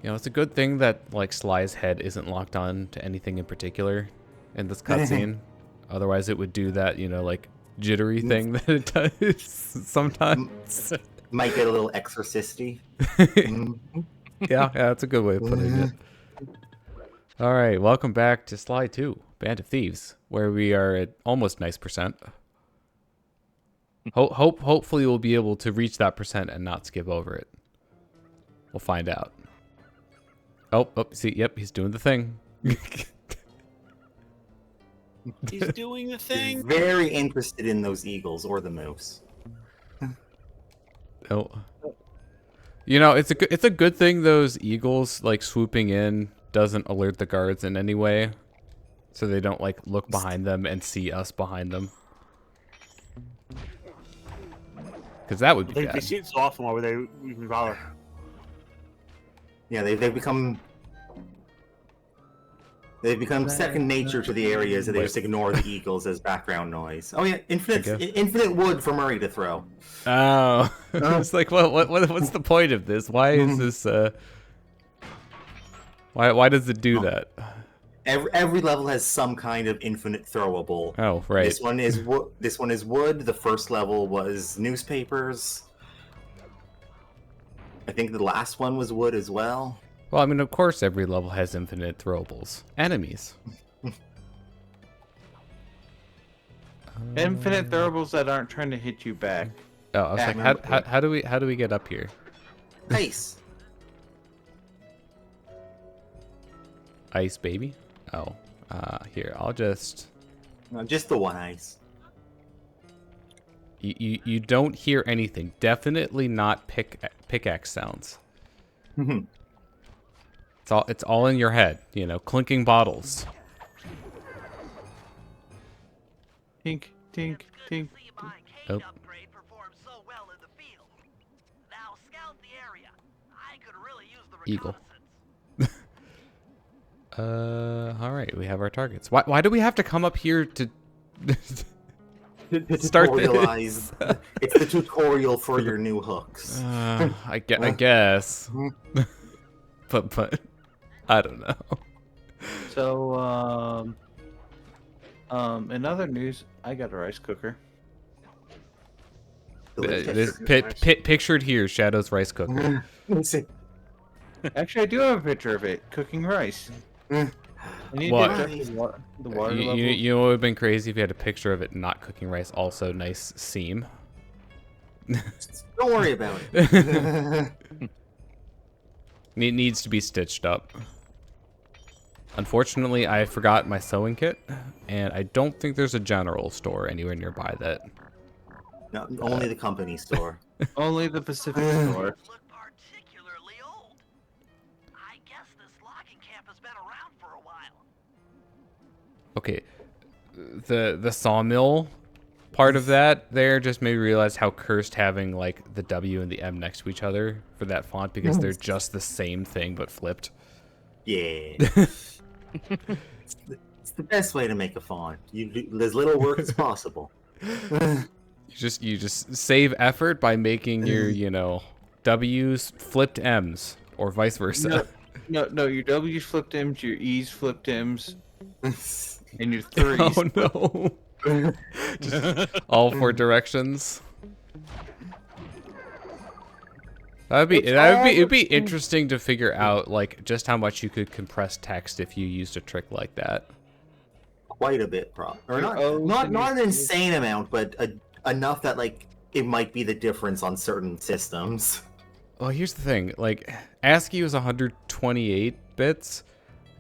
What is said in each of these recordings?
You know, it's a good thing that like Sly's head isn't locked on to anything in particular in this cutscene. Otherwise, it would do that, you know, like jittery thing that it does sometimes. Might get a little exorcisty. Yeah, that's a good way of putting it. All right, welcome back to Sly 2, Band of Thieves, where we are at almost nice percent. Hopefully we'll be able to reach that percent and not skip over it. We'll find out. Oh, see, yep, he's doing the thing. He's doing the thing. Very interested in those eagles or the moose. Oh. You know, it's a good thing those eagles like swooping in doesn't alert the guards in any way, so they don't like look behind them and see us behind them. Because that would be bad. They see it so often, why would they even bother? Yeah, they've become second nature to the areas that they just ignore the eagles as background noise. Oh yeah, infinite wood for Murray to throw. Oh, it's like, what's the point of this? Why is this? Why does it do that? Every level has some kind of infinite throwable. Oh, right. This one is wood. The first level was newspapers. I think the last one was wood as well. Well, I mean, of course, every level has infinite throwables. Enemies. Infinite throwables that aren't trying to hit you back. Oh, I was like, how do we get up here? Ice. Ice, baby. Oh, here, I'll just. No, just the one ice. You don't hear anything. Definitely not pickaxe sounds. It's all in your head, you know, clinking bottles. Tink, tink, tink. Oh. Eagle. All right, we have our targets. Why do we have to come up here to start this? It's the tutorial for your new hooks. I guess. but I don't know. So, in other news, I got a rice cooker. Pictured here, Shadow's rice cooker. Actually, I do have a picture of it cooking rice. I need What? to check the water level. You know what would have been crazy if you had a picture of it not cooking rice. Also, nice seam. Don't worry about it. It needs to be stitched up. Unfortunately, I forgot my sewing kit, and I don't think there's a general store anywhere nearby that. No, only the company store. Only the Pacific store. Okay, the sawmill part of that there just made me realize how cursed having like the W and the M next to each other for that font, because they're just the same thing but flipped. Yeah. It's the best way to make a font. You do as little work as possible. You just save effort by making your, you know, W's flipped M's or vice versa. No, your W's flipped M's, your E's flipped M's, and your 3's. Oh no. Just all four directions. It'd be interesting to figure out like just how much you could compress text if you used a trick like that. Quite a bit, or not an insane amount, but enough that like it might be the difference on certain systems. Well, here's the thing. Like ASCII is 128 bits.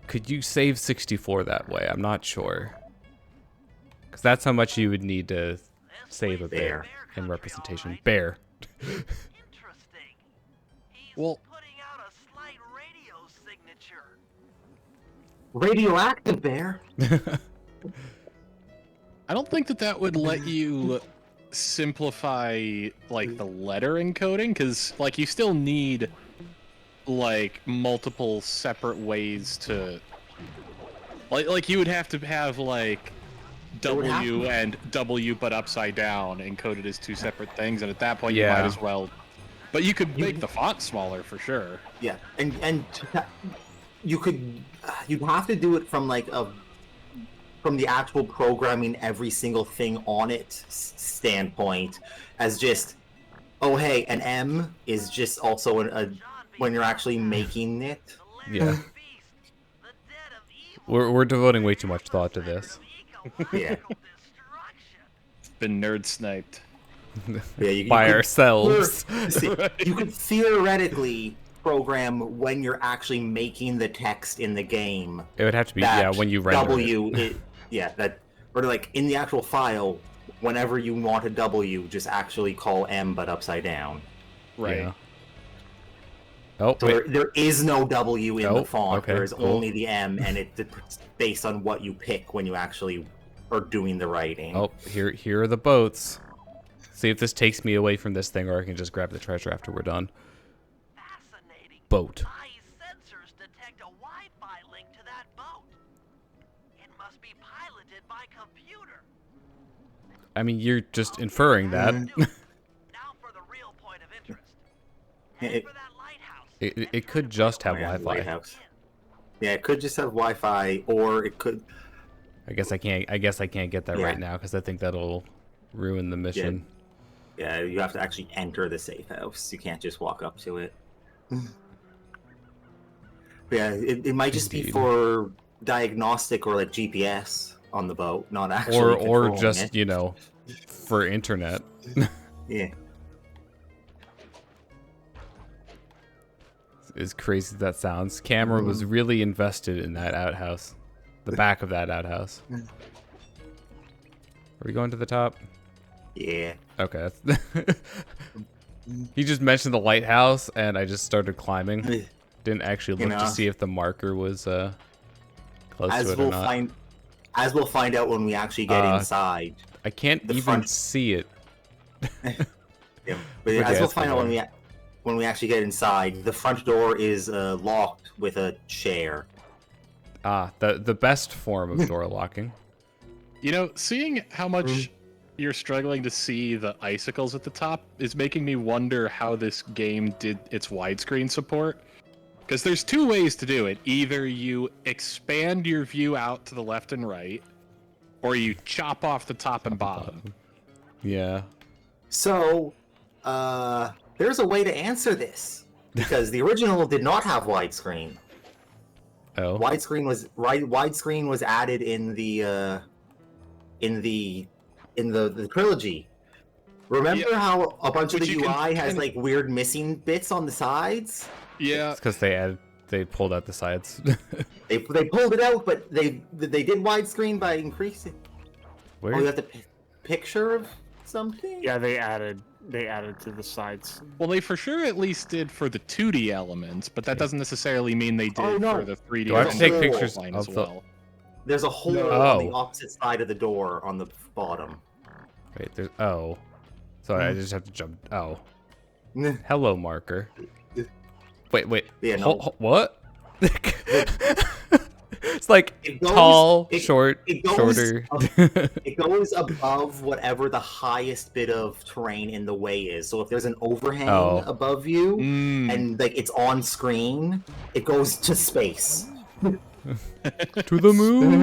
Could you save 64 that way? I'm not sure. Because that's how much you would need to save a bit in representation. Bear. Well, Radioactive bear. I don't think that would let you simplify like the letter encoding, because like you still need like multiple separate ways to like you would have to have like W and W but upside down encoded as two separate things, and at that point you might as well But you could make the font smaller for sure. Yeah, and you'd have to do it from like from the actual programming every single thing on it standpoint, as just, oh hey, an M is just also when you're actually making it. Yeah. We're devoting way too much thought to this. Yeah. It's been nerd sniped. Yeah, you By could- ourselves. You could theoretically program when you're actually making the text in the game. It would have to be, That when you render it. Or like in the actual file, whenever you want a W, just actually call M but upside down. Right. Yeah. Oh, So wait. there is no W in the Oh, font. okay, There is cool. only the M, and it's based on what you pick when you actually are doing the writing. Oh, here are the boats. See if this takes me away from this thing, or I can just grab the treasure after we're done. Boat. Sensors detect a Wi-Fi link to that boat. It must be piloted by computer. I mean, you're just inferring that. Now for the real point of interest. Head It- for that lighthouse. It could just have Oh, yeah, Wi-Fi. Lighthouse. Yeah, it could just have Wi-Fi, or it could. I guess I can't get that Yeah. right now because I think that'll ruin the mission. Yeah, you have to actually enter the safe house. You can't just walk up to it. Yeah, it might just be Indeed. for diagnostic or like GPS on the boat, not actually. Or controlling just it. for internet. Yeah. As crazy as that sounds, Camera was really invested in that outhouse, the back of that outhouse. Are we going to the top? Yeah. Okay. He just mentioned the lighthouse, and I just started climbing. Didn't actually You look to know. see if the marker was close As to it or we'll not. find out when we actually get Uh, inside. I can't the even front- see it. Yeah. But Okay, as we'll that's find out fine. when we actually get inside, the front door is locked with a chair. The best form of door locking. You know, seeing how much you're struggling to see the icicles at the top is making me wonder how this game did its widescreen support. Because there's two ways to do it. Either you expand your view out to the left and right, or you chop off the top and bottom. Yeah. So, there's a way to answer this because the original did not have widescreen. Oh. Widescreen was added in the trilogy. Remember how a bunch of Which the you can UI has kinda- like weird missing bits on the sides? Yeah, It's because they pulled out the sides. They pulled it out, but they did widescreen by increasing. Where? Oh, you have to picture of something? Yeah, they added to the sides. well, they for sure at least did for the 2D elements, but that doesn't necessarily mean they did Oh, no. for the 3D. Do I have to take rendering pictures line of as the- well. There's a hole No. on the Oh. opposite side of the door on the bottom. Wait, there's so I just have to jump. Oh, hello marker. Wait. Yeah, no. What? It's like It goes- tall, it- short, it goes shorter. It goes above whatever the highest bit of terrain in the way is. So if there's an overhang Oh. above you Mm. and like it's on screen, it goes to space. To the moon.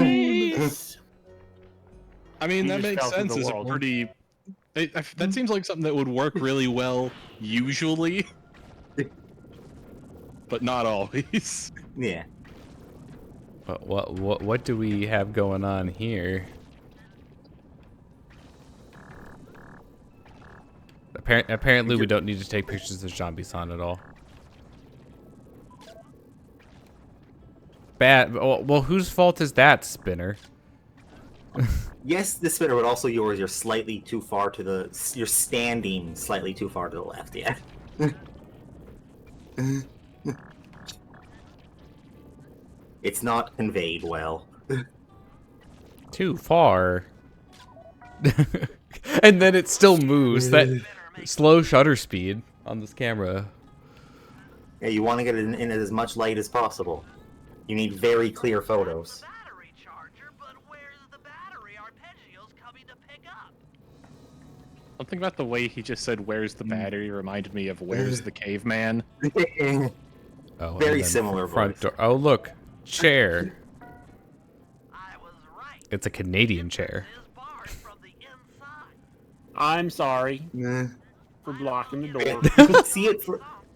I mean, You that just makes fell through sense the as a world. pretty. That seems like something that would work really well usually, but not always. Yeah. What do we have going on here? Apparently, we don't need to take pictures of Jean Bison at all. Bad. Well, whose fault is that, Spinner? Yes, the spinner, but also yours. You're slightly too far to the. You're standing slightly too far to the left. Yeah. It's not conveyed well. Too far. And then it still moves. That slow shutter speed on this camera. Yeah, you want to get it in as much light as possible. You need very clear photos. Battery charger, but where's the battery Arpeggio's coming to pick up? Something about the way he just said, "Where's the battery?" reminded me of "Where's the caveman?" Oh, and Very then similar front voice. door. Oh, look, chair. I was right. It's a Canadian chair. This is barred from the inside. I'm sorry Nah. for blocking the door.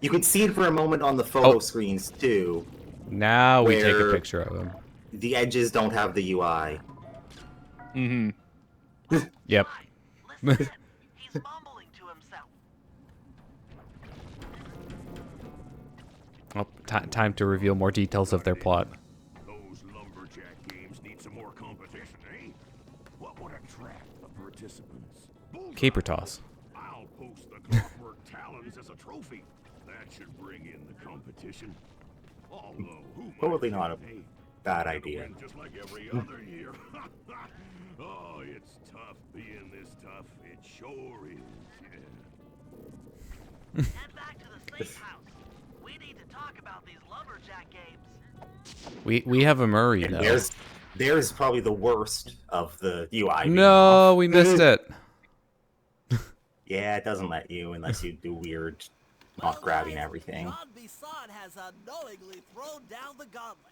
You could see it for a moment on the photo Oh. screens too. Now we take a Where- picture of him. The edges don't have the UI. Mm-hmm. Yep. Listen, he's mumbling to himself. Oh, time to reveal more details of their plot. Those lumberjack games need some more competition, eh? What would attract the participants? Bullseye. Caper toss. I'll post the Clockwerk talons as a trophy. That should bring in the competition. Although, who Totally might not a think bad they idea. win just like every other year. Oh, it's tough being this tough. It sure is. Yeah. Head back to the safe house. We need to talk about these lumberjack games. We have a Murray And though. there's probably the worst of the UI. being No, off. we missed it. Yeah, it doesn't let you unless you do weird, not grabbing everything. Jean Bison has unknowingly thrown down the gauntlet.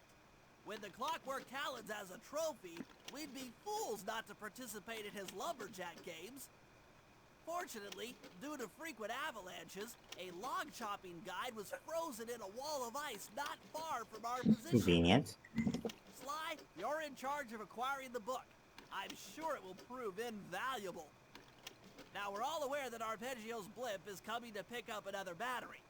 With the Clockwerk talons as a trophy, we'd be fools not to participate in his lumberjack games. Fortunately, due to frequent avalanches, a log chopping guide was frozen in a wall of ice not far from our position. Convenient. Sly, you're in charge of acquiring the book. I'm sure it will prove invaluable. Now, we're all aware that Arpeggio's blimp is coming to pick up another battery.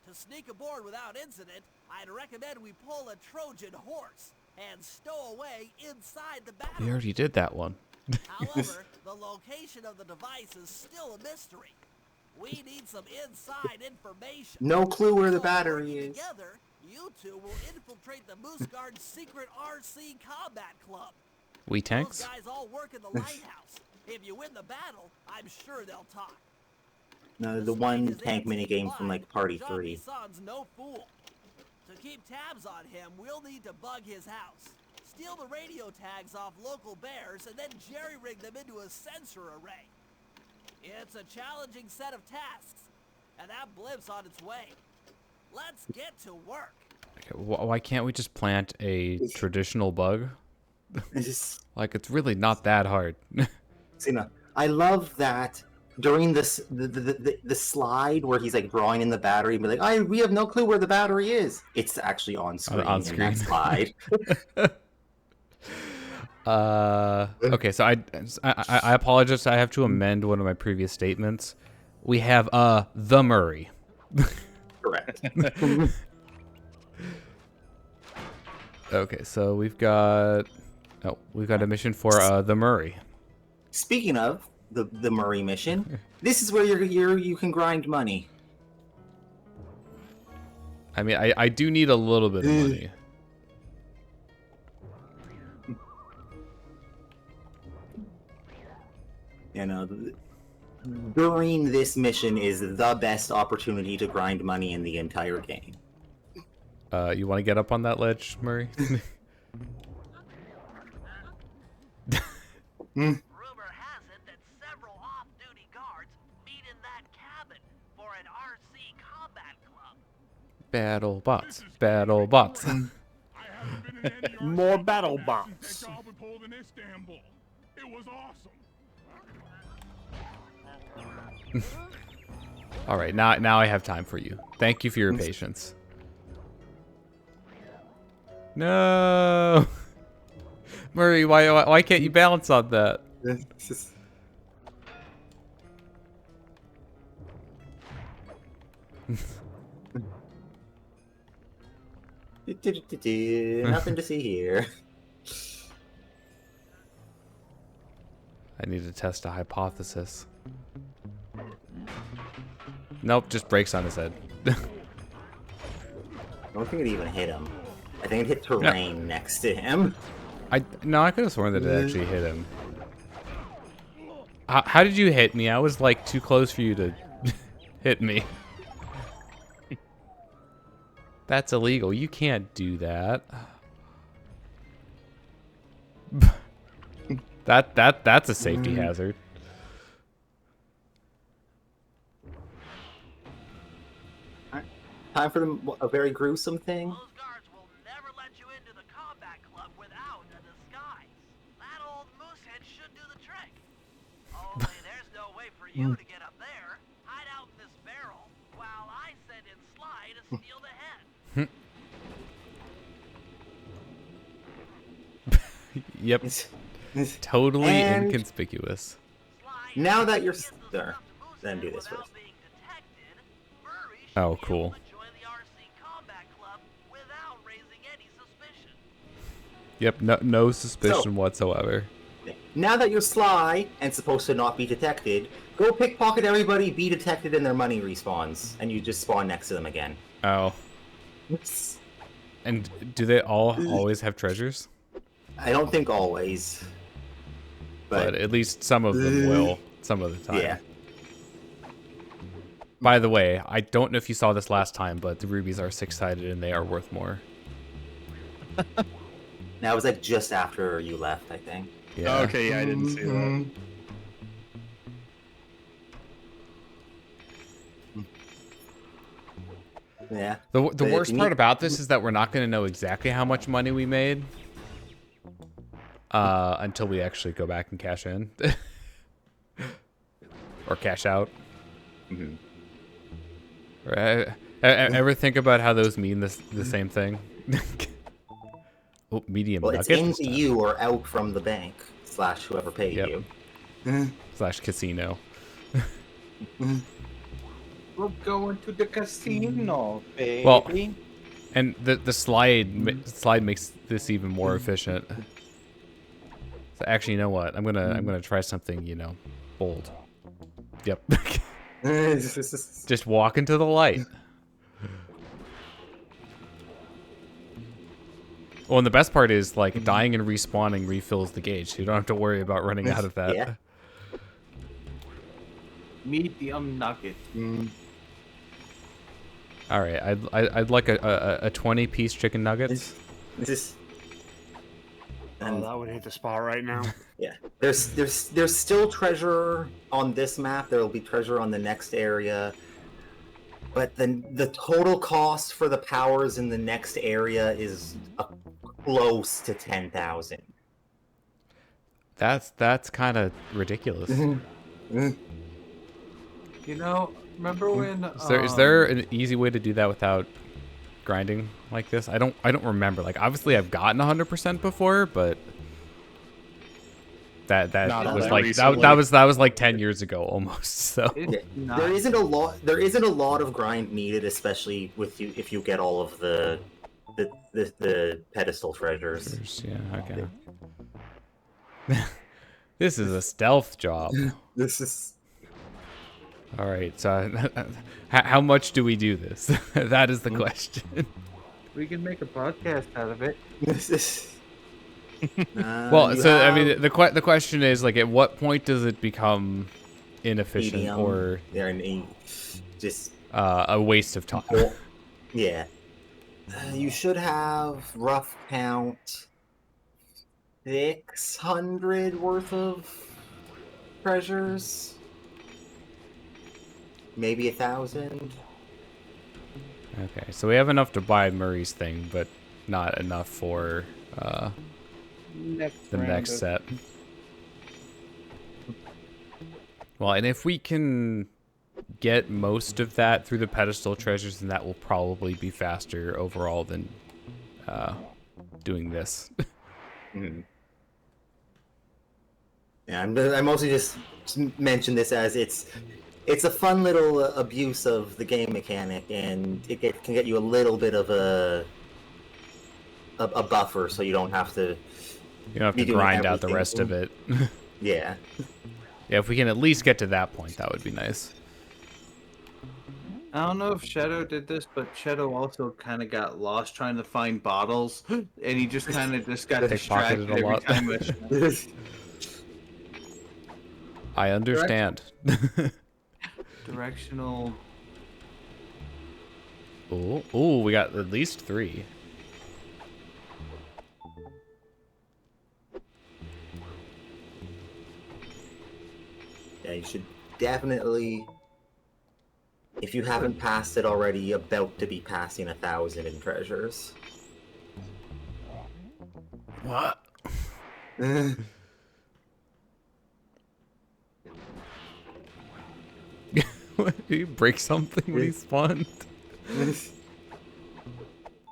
To sneak aboard without incident, I'd recommend we pull a Trojan horse and stow away inside the We battery. already did that one. However, the location of the device is still a mystery. We need some inside information. No clue where the So, battery working is. Together, you two will infiltrate the Moose Guard's secret RC combat club. We Those tanks. guys all work in the lighthouse. If you win the battle, I'm sure they'll talk. No, the Despite one his tank antics minigame from live, like Party Jean 3. Bison's no fool. To keep tabs on him, we'll need to bug his house, steal the radio tags off local bears, and then jerry-rig them into a sensor array. It's a challenging set of tasks, and that blimp's on its way. Let's get to work. Okay, why can't we just plant a traditional bug? It's just, Like, it's really not that hard. you know, I love that during this the slide where he's like drawing in the battery and be like, we have no clue where the battery is. It's actually on screen. On in screen. that slide. Okay, so I apologize. I have to amend one of my previous statements. We have the Murray. Correct. Okay, so we've got a mission for the Murray. Speaking of the Murray mission, this is where you can grind money. I mean, I do need a little bit of money. You know, during this mission is the best opportunity to grind money in the entire game. You want to get up on that ledge, Murray? Rumor has it that several off-duty guards meet in that cabin for an RC combat club. Battle bots. Battle bots. I haven't been in any More RC battle combat bots. since that job we pulled in Istanbul. It was awesome. All right, now I have time for you. Thank you for your patience. No, Murray, why can't you balance on that? Nothing to see here. I need to test a hypothesis. Nope, just breaks on his head. I don't think it even hit him. I think it hit terrain next to him. I could have sworn that it actually hit him. How did you hit me? I was like too close for you to hit me. That's illegal. You can't do that. That's a safety hazard. Time for a very gruesome thing. Those guards will never let you into the combat club without a disguise. That old moosehead should do the trick. Only there's no way for you to get up there. Hide out in this barrel while I send in Sly to steal the head. Yep. Totally And- inconspicuous. Sly Now that you're gives the there, stuff to then do Moosehead this without first. being detected. Murray should Oh, be able cool. to join the RC Combat Club without raising any suspicion. Yep, no suspicion whatsoever. Now that you're sly and supposed to not be detected, go pickpocket everybody, be detected, and their money respawns, and you just spawn next to them again. Oh. And do they all always have treasures? I don't think always, But at least some of them will, some of the time. yeah. By the way, I don't know if you saw this last time, but the rubies are six-sided and they are worth more. That was like just after you left, I think. Yeah. Okay, yeah, I didn't see that. Yeah. The But if worst you part need- about this is that we're not going to know exactly how much money we made until we actually go back and cash in. Or cash out. Mhm. Right? Ever think about how those mean the same thing? Oh, medium Well, it's nugget into you or out from the bank / whoever paid Yep. you. / casino. We're going to the casino, baby. Well, and the slide makes this even more efficient. So actually, you know what? I'm gonna try something, bold. Yep. Just walk into the light. Well, and the best part is like dying and respawning refills the gauge, so you don't have to worry about running out of that. Yeah. Medium nugget. All right, I'd like a 20-piece chicken nuggets. This Oh, and that would hit the spot right now. yeah, there's still treasure on this map. There will be treasure on the next area, but then the total cost for the powers in the next area is close to 10,000. That's kind of ridiculous. You know, remember when? Is there an easy way to do that without grinding like this? I don't remember. Like obviously I've gotten 100% before, but that Not was that like recently. that was like 10 years ago almost. So It's not. There isn't a lot of grind needed, especially with you if you get all of the pedestal treasures. yeah, okay. This is a stealth job. This is All right, so how much do we do this? That is the question. We can make a podcast out of it. this is. Well, so I mean, the question is like, at what point does it become inefficient medium, or they're in just a waste of time? yeah. You should have rough count 600 worth of treasures, maybe 1,000. Okay, so we have enough to buy Murray's thing, but not enough for Next the round next of- set. Well, and if we can get most of that through the pedestal treasures, then that will probably be faster overall than doing this. Mhm. Yeah, I mostly just mention this as it's a fun little abuse of the game mechanic, and it can get you a little bit of a buffer, so you don't have to. You don't have Be to doing grind out the everything. rest of it. Yeah. Yeah, if we can at least get to that point, that would be nice. I don't know if Shadow did this, but Shadow also kind of got lost trying to find bottles, and he just kind of got distracted Pickpocketed a every lot. time. I understand. Directional. Ooh, we got at least 3. Yeah, you should definitely If you haven't passed it already, you're about to be passing 1,000 in treasures. What? Did he break something when he spawned?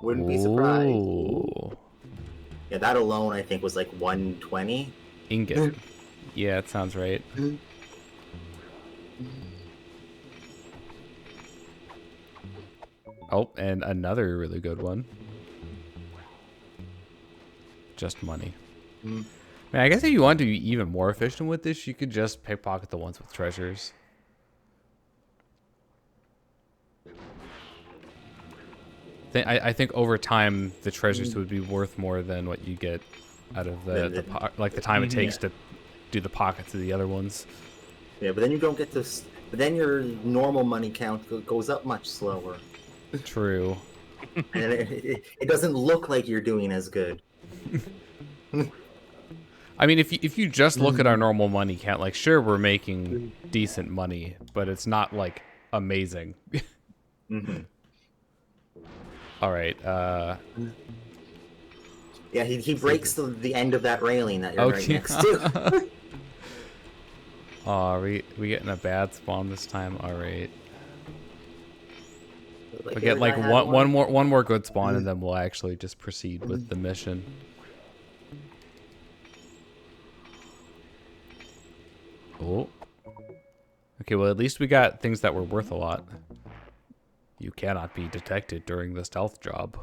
Wouldn't be surprised. Ooh. Yeah, that alone I think was like 120. Ingot. Yeah, it sounds right. Oh, and another really good one. Just money. Man, I guess if you want to be even more efficient with this, you could just pickpocket the ones with treasures. I think over time, the treasures would be worth more than what you get out of the time it takes to do the pockets of the other ones. Yeah, but then you don't get this. But then your normal money count goes up much slower. True. And it doesn't look like you're doing as good. I mean, if you just look at our normal money count, like, sure, we're making decent money, but it's not, like, amazing. All right. Yeah, he breaks the end of that railing that you're right next to. Aw, we getting a bad spawn this time? All right. Like, We get like I had one more good spawn, and then we'll actually just proceed with the mission. Oh. Okay, well, at least we got things that were worth a lot. You cannot be detected during the stealth job.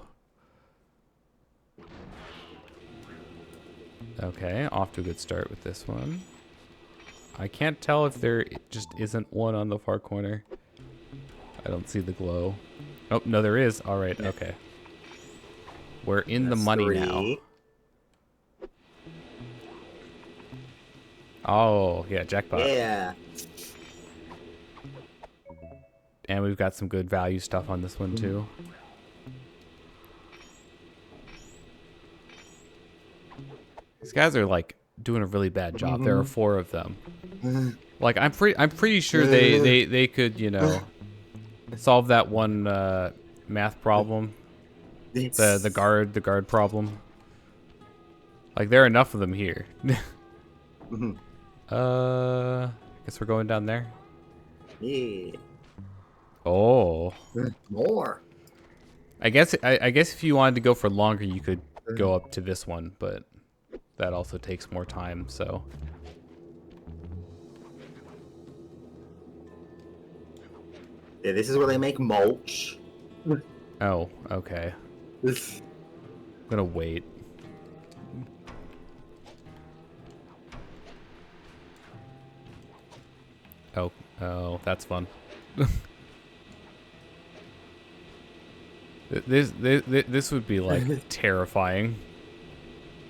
Okay, off to a good start with this one. I can't tell if there just isn't one on the far corner. I don't see the glow. Oh, no, there is. All right, okay. We're in the money 3. now. Oh, yeah, jackpot. Yeah. And we've got some good value stuff on this one, too. These guys are, like, doing a really bad job. There are 4 of them. Like, I'm pretty sure they could, you know, solve that one math problem. The guard problem. Like, there are enough of them here. I guess we're going down there. Yeah. Oh. More. I guess if you wanted to go for longer, you could go up to this one, but that also takes more time, so. Yeah, this is where they make mulch. Oh, okay. I'm gonna wait. Oh, that's fun. This would be like terrifying.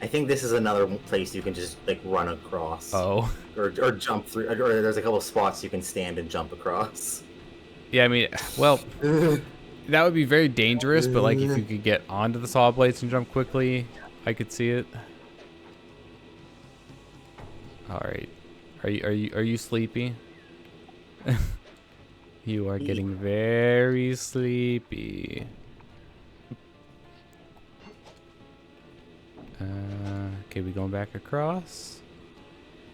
I think this is another place you can just like run across. Oh. Or jump through. Or there's a couple spots you can stand and jump across. Yeah, I mean, well, that would be very dangerous. But like, if you could get onto the saw blades and jump quickly, I could see it. All right, are you sleepy? You are getting very sleepy. Okay, we going back across?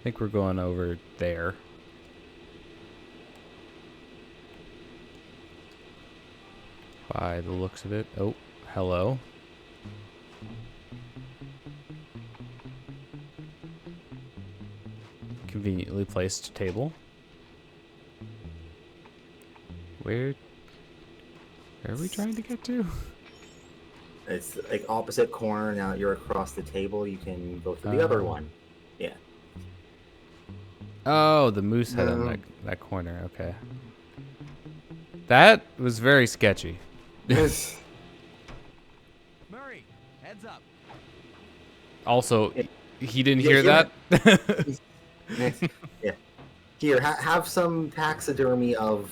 I think we're going over there. By the looks of it. Oh, hello. Conveniently placed table. Where are we trying to get to? It's like opposite corner. Now that you're across the table, you can go to the other one. Yeah. Oh, the moose head on that corner. Okay. That was very sketchy. Yes. Murray, heads up. Also, he didn't Yeah, hear yeah. that. Yeah. Here, have some taxidermy of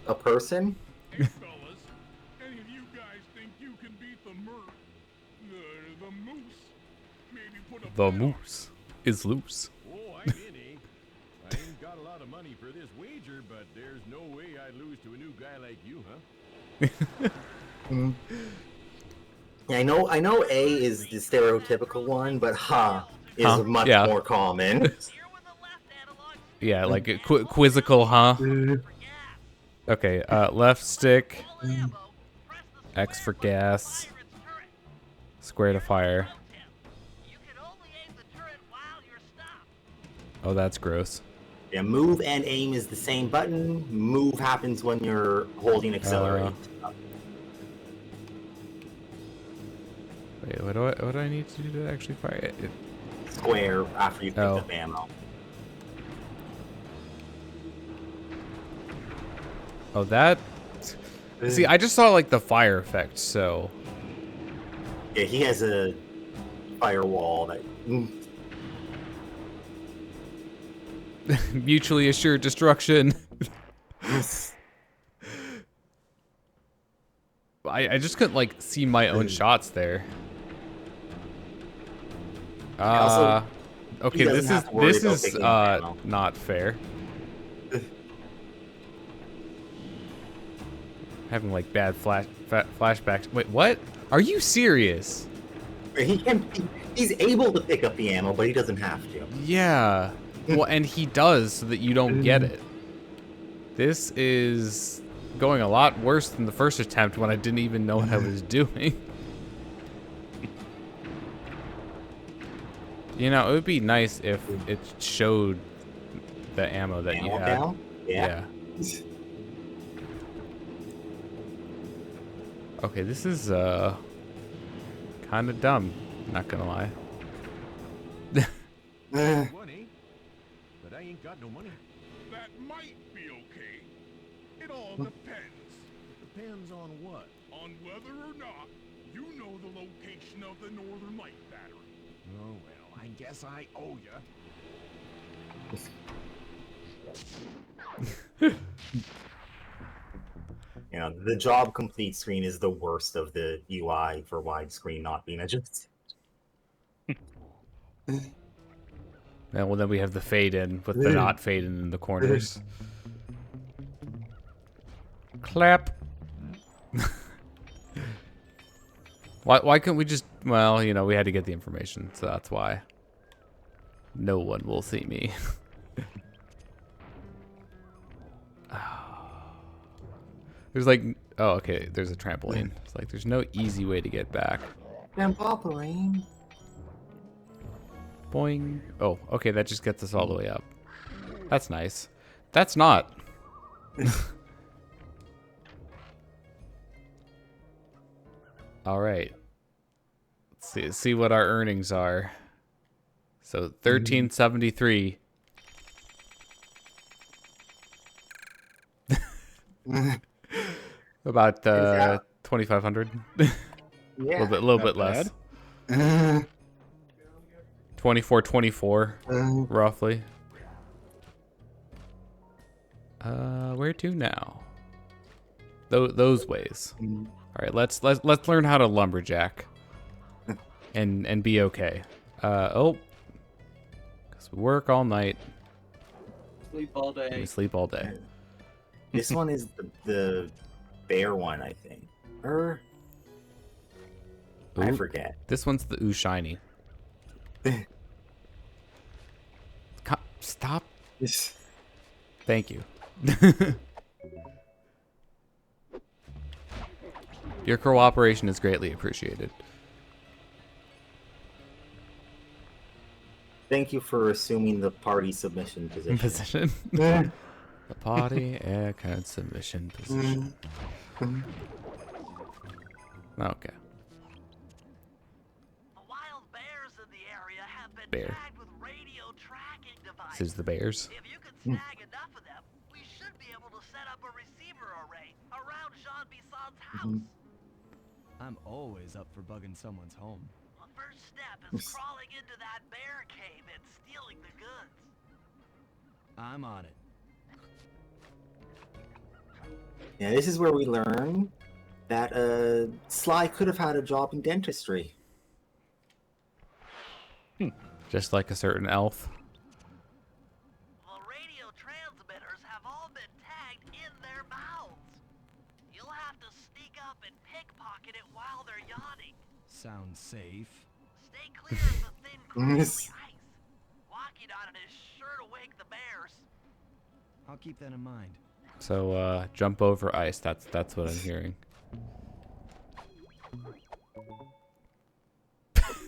a person. Hey, fellas, any of you guys think you can beat the moose? Maybe put a The bet on moose is loose. it. Oh, I ain't any. I ain't got a lot of money for this wager, but there's no way I'd lose to a new guy like you, huh? Yeah, I know A is the stereotypical one, but ha is Huh? much Yeah. more common. Here with the left analog. Yeah, like a quizzical, huh? For gas. Okay, left stick, Full ammo. Press the X for square button to gas, fire its turret. square to fire. Pro tip, you can only aim the turret while you're stopped. Oh, that's gross. Yeah, move and aim is the same button. Move happens when you're holding accelerate. Wait, what do I need to do to actually fire it? Square after you pick Oh. up ammo. Oh, that. See, I just saw like the fire effect, so. Yeah, he has a firewall that. Mutually assured destruction. I just couldn't like see my own shots there. Also, Okay, doesn't this have is to worry this about is picking up ammo. not fair. Having like bad flashbacks. Wait, what? Are you serious? He's able to pick up the ammo, but he doesn't have to. Yeah. Well, and he does so that you don't get it. This is going a lot worse than the first attempt when I didn't even know what I was doing. You know, it would be nice if it showed the ammo that you Ammo had. down? Yeah. Okay, this is kind of dumb, not gonna lie. One, eh? But I ain't got no money. That might be okay. It all depends. Depends on what? On whether or not you know the location of the Northern Light Battery. Oh, well, I guess I owe ya. You know, the job complete screen is the worst of the UI for widescreen not being adjusted. And well, then we have the fade in with the not fade in the corners. Clap. Why couldn't we just? Well, you know, we had to get the information, so that's why. No one will see me. There's like, oh, okay. There's a trampoline. It's like there's no easy way to get back. Trampoline. Boing. Oh, okay. That just gets us all the way up. That's nice. That's not. All right. Let's see what our earnings are. So 1373. About 2,500. Yeah. A little bit less. 2424, roughly. Where to now? Those ways. All right, let's learn how to lumberjack, and be okay. Cause we work all night. Sleep all And we day. sleep all day. This one is the bear one, I think. Or I Ooh, forget. This one's the ooh shiny. Stop. Thank you. Your cooperation is greatly appreciated. Thank you for assuming the party submission position. Position. The party aircard submission position. Okay. The wild bears in the area have been Bear. tagged with radio tracking This devices. is the bears. If you can snag enough of them, we should be able to set up a receiver array around Jean Bison's house. I'm always up for bugging someone's home. The first step is crawling into that bear cave and stealing the goods. I'm on it. Yeah, this is where we learn that Sly could have had a job in dentistry. Just like a certain elf. The radio pickpocket it while they're yawning. Sounds safe. Stay clear of the thin, crinkly Yes. ice. Walking on it is sure to wake the bears. I'll keep that in mind. So jump over ice. That's what I'm hearing.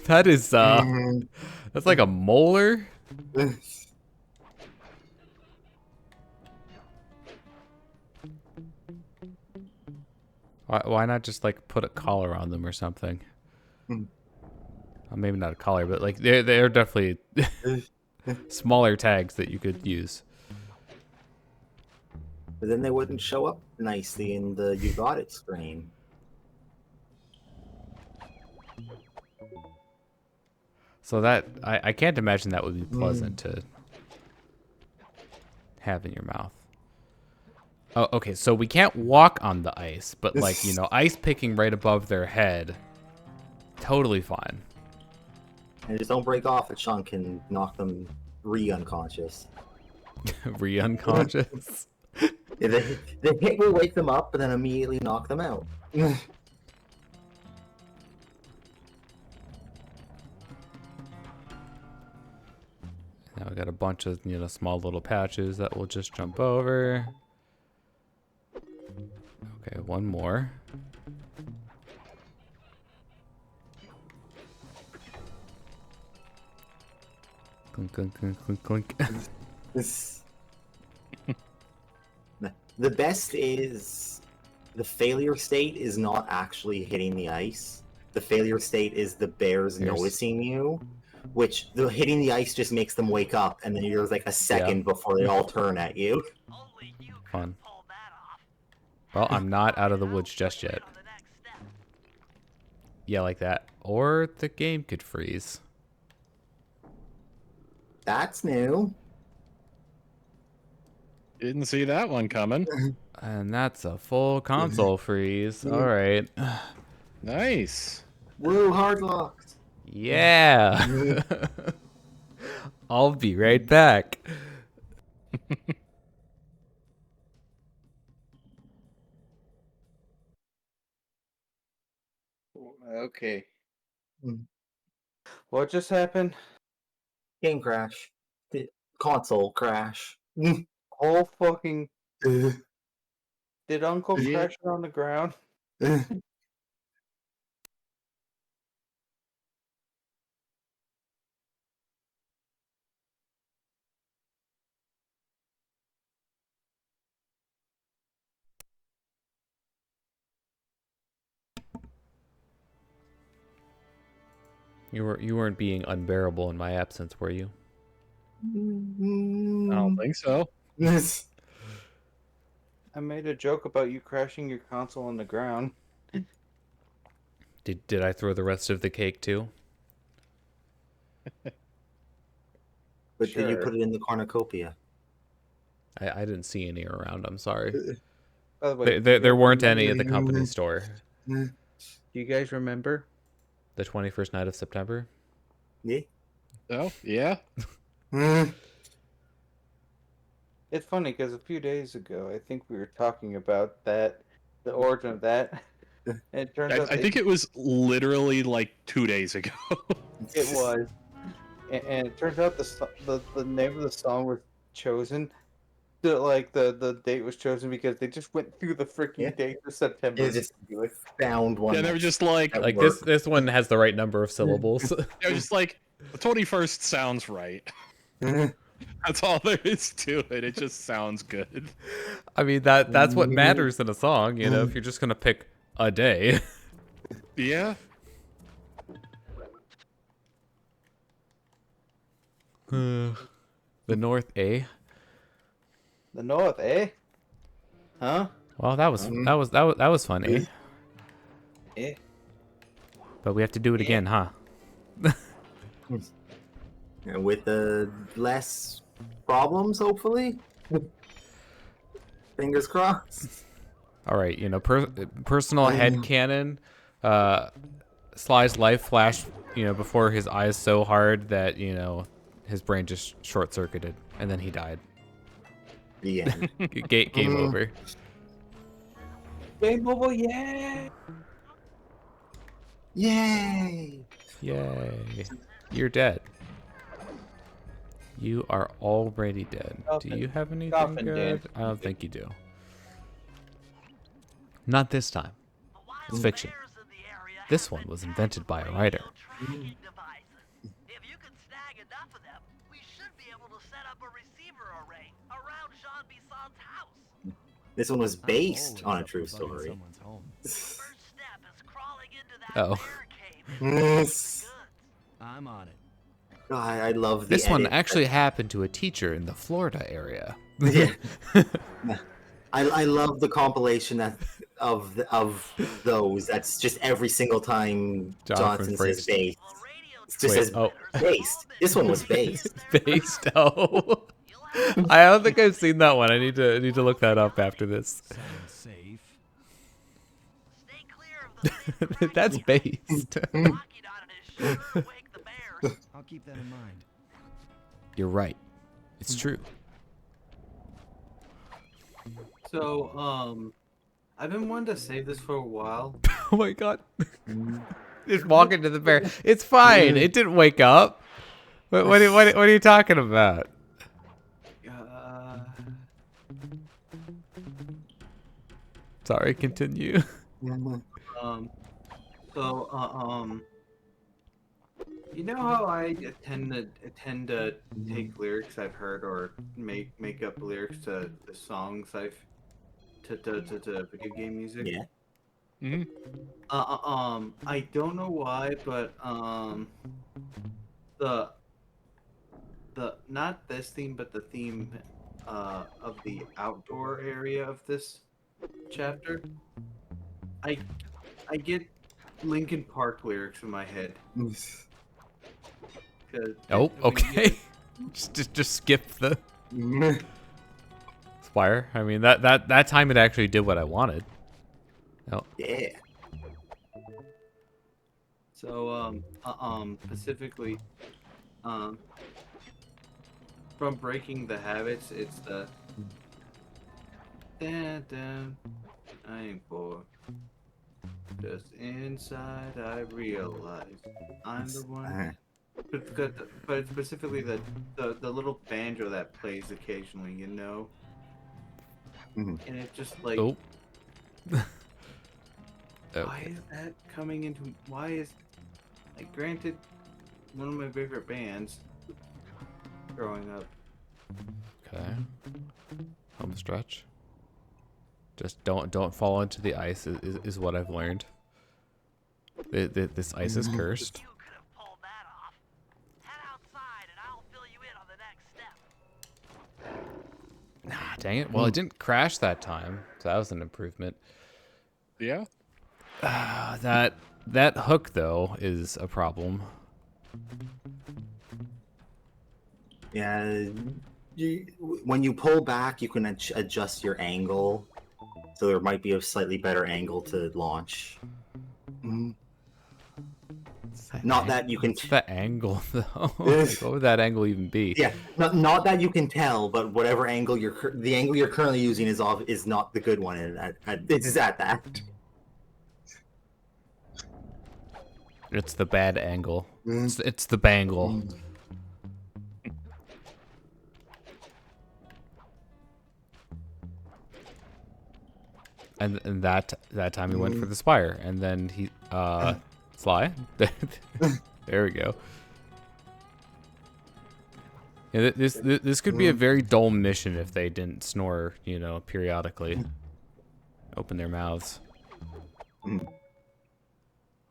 That is that's like a molar. Why not just like put a collar on them or something? Maybe not a collar, but like they're definitely smaller tags that you could use. But then they wouldn't show up nicely in the "you got it" screen. So that I can't imagine that would be pleasant to have in your mouth. Oh, okay. So we can't walk on the ice, but like, you know, ice picking right above their head, totally fine. And just don't break off a chunk and knock them unconscious. Unconscious. Yeah, the hit will wake them up, but then immediately knock them out. Now we got a bunch of, you know, small little patches that we'll just jump over. Okay, one more. Clink, clink, clink, clink, clink. The best is the failure state is not actually hitting the ice. The failure state is the bears noticing you, which the hitting the ice just makes them wake up, and then you're like a second before they all turn at you. Only you could Fun. pull that off. Well, I'm not out of the woods just yet. On the next step. Yeah, like that. Or the game could freeze. That's new. Didn't see that one coming. And that's a full console freeze. All right. Nice. Woo, hard locked. Yeah. I'll be right back. Okay. Mm. What just happened? Game crash. Console crash. Whole fucking. Did Uncle crash it on the ground? You weren't being unbearable in my absence, were you? I don't think so. I made a joke about you crashing your console on the ground. Did I throw the rest of the cake too? But did you Sure. put it in the cornucopia? I didn't see any around. I'm sorry. By the way, There weren't any at the company store. do you guys remember? The 21st night of September. Yeah. Oh, yeah. It's funny because a few days ago, I think we were talking about that, the origin of that. And it turns out I think it was literally like 2 days ago. it was. And it turns out the name of the song was chosen. The date was chosen because they just went through the freaking date for September. It just found one. Yeah, they were that- just like that This one has the right number of syllables. they were just like the 21st sounds right. That's all there is to it. It just sounds good. I mean that's what matters in a song, you know, if you're just gonna pick a day. Yeah. The North A. The North, eh? Huh? Well, that was fun, eh? Eh? But we have to do it again, huh? And with less problems, hopefully. Fingers crossed. All right, you know, personal headcanon. Sly's life flashed, you know, before his eyes so hard that, you know, his brain just short-circuited, and then he died. The end. Game over. Game over, yeah! Yay! Yay. You're dead. You are already dead. Do you have anything Coffin good? dance. I don't think you do. Not this time. It's fiction. This one was invented by a writer. If you can snag enough of them, we should be able to set up a receiver array around Jean Bison's house. This one was I'm based always on a up true for bugging story. someone's home. First step is crawling into that Oh. bear cave and getting the goods. I'm on it. I love the This one edit. actually happened to a teacher in the Florida area. Yeah. I love the compilation of those. That's just every single time Jonathan Johnson says phrased. based. Well, radio It just Wait, says oh. based. This one was based. Based. Oh. I don't think I've seen that one. I need to look that up after this. Sounds safe. stay clear of the That's based. knocking on it is sure to wake the bears. I'll keep that in mind. You're right. It's true. So, I've been wanting to save this for a while. Oh my god. Just walk into the bear. It's fine. It didn't wake up. What are you talking about? Sorry, continue. You know how I tend to take lyrics I've heard or make up lyrics to the songs I've to video game music. Yeah. Hmm. I don't know why, but the not this theme, but the theme of the outdoor area of this chapter, I get Linkin Park lyrics in my head. 'Cause Oh, when you get okay. just skip the Spire. I mean that time it actually did what I wanted. Oh. Yeah. So, specifically, from Breaking the Habits, it's the dun, I ain't bored. Just inside, I realize I'm the one. But specifically the little banjo that plays occasionally, you know, Mhm. and it just like. Oh. Why Okay. is that coming into? Why is, like, granted, one of my favorite bands growing up. Okay. Home stretch. Just don't fall into the ice is what I've learned. This ice is cursed. You could have pulled that off. Head outside and I'll fill you in on the next step. Ah, dang it. Well, it didn't crash that time, so that was an improvement. Yeah. That hook though is a problem. Yeah. When you pull back, you can adjust your angle, so there might be a slightly better angle to launch. Not that you can. What's the angle though? Like, what would that angle even be? Yeah, not that you can tell, but whatever angle the angle you're currently using is not the good one, and it's at that. It's the bad angle. It's the bangle. And that time he went for the spire, and then he Sly. There we go. Yeah, this could be a very dull mission if they didn't snore, you know, periodically. Open their mouths.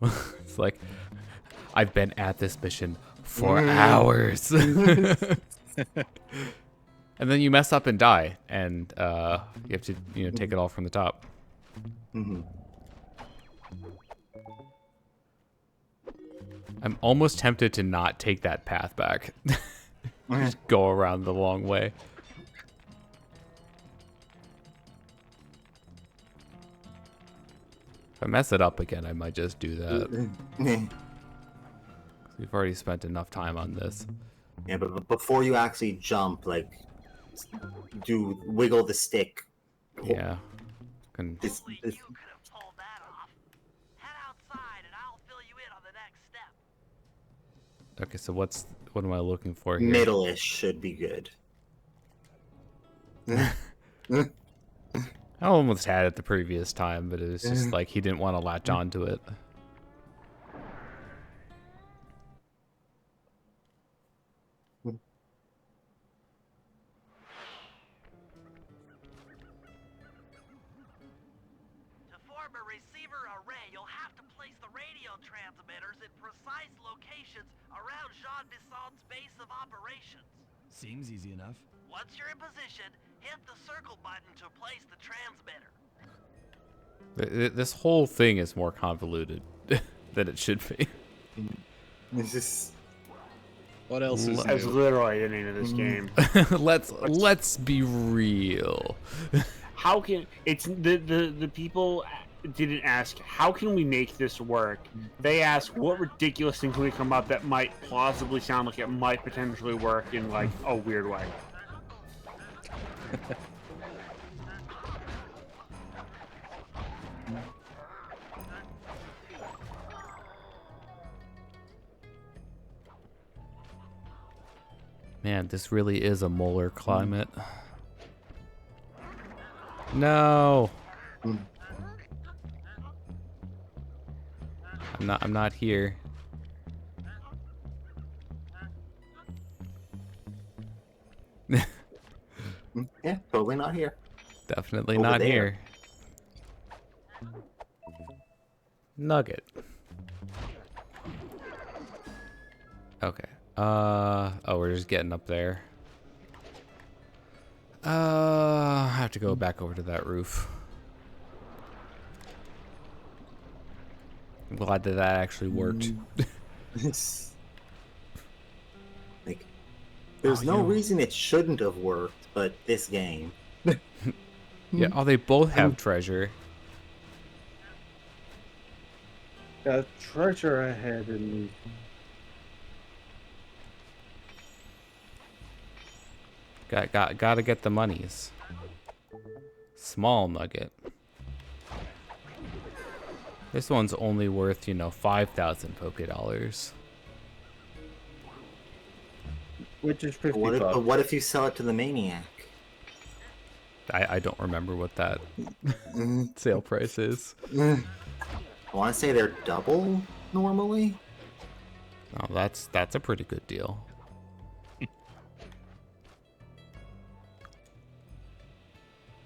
It's like, I've been at this mission for hours. And then you mess up and die, and you have to, you know, take it all from the top. I'm almost tempted to not take that path back. Just go around the long way. If I mess it up again, I might just do that. We've already spent enough time on this. Yeah, but before you actually jump, like, do wiggle the stick. Yeah. Can, This, You could have pulled that off. Head outside and I'll fill you Okay, so what am I looking for here? Middle-ish should be good. I almost had it the previous time, but it was just like he didn't want to latch onto it. To form a receiver array, you'll have to place the radio transmitters in precise locations around Jean Bison's base of operations. Seems easy enough. Once you're in position, hit the circle button to place the transmitter. This whole thing is more convoluted than it should be. This is What else is That's new? literally the name of this game. let's be real. How can it's the people didn't ask how can we make this work? They asked what ridiculous thing can we come up that might plausibly sound like it might potentially work in like a weird way. Man, this really is a molar climate. No. I'm not here. yeah, totally not here. Definitely Over not there. here. Nugget. Okay. Oh, we're just getting up there. I have to go back over to that roof. I'm glad that actually worked. Like, there's Oh, no yeah. reason it shouldn't have worked, but this game. Yeah, oh, they both have treasure. Got treasure ahead and Gotta get the monies. Small nugget. This one's only worth, 5,000 Poké Dollars. which is 50 But bucks. what if you sell it to the maniac? I don't remember what that sale price is. I want to say they're double normally. Oh, that's a pretty good deal.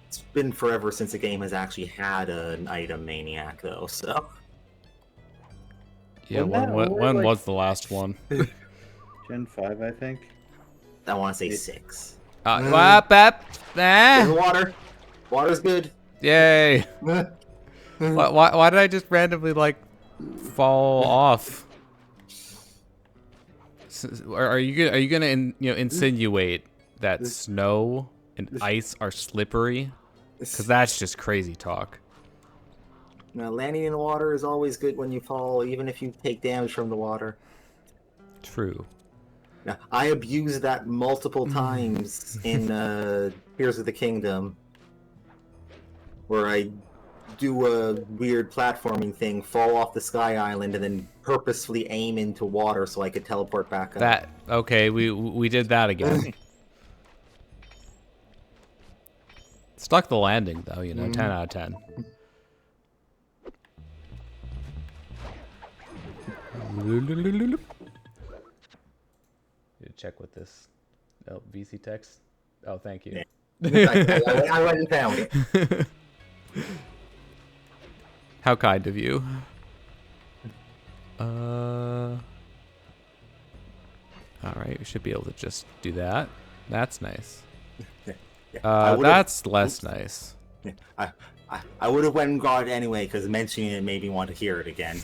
It's been forever since a game has actually had an item maniac, though. So Yeah, Wasn't that over, when like- was the last one? Gen 5, I think. I want to say 6. There's Ah. water. Water's good. Yay! Why did I just randomly fall off? Are you gonna insinuate that snow and ice are slippery? Because that's just crazy talk. Now, landing in the water is always good when you fall, even if you take damage from the water. True. Now, I abused that multiple times in Tears of the Kingdom, where I do a weird platforming thing, fall off the Sky Island, and then purposefully aim into water so I could teleport back up. Okay, we did that again. Stuck the landing though, 10 out of 10. Check with this. Oh, VC text. Oh, thank you. I went and found it. How kind of you. All right, we should be able to just do that. That's nice. That's less nice. I would have went and got it anyway, because mentioning it made me want to hear it again.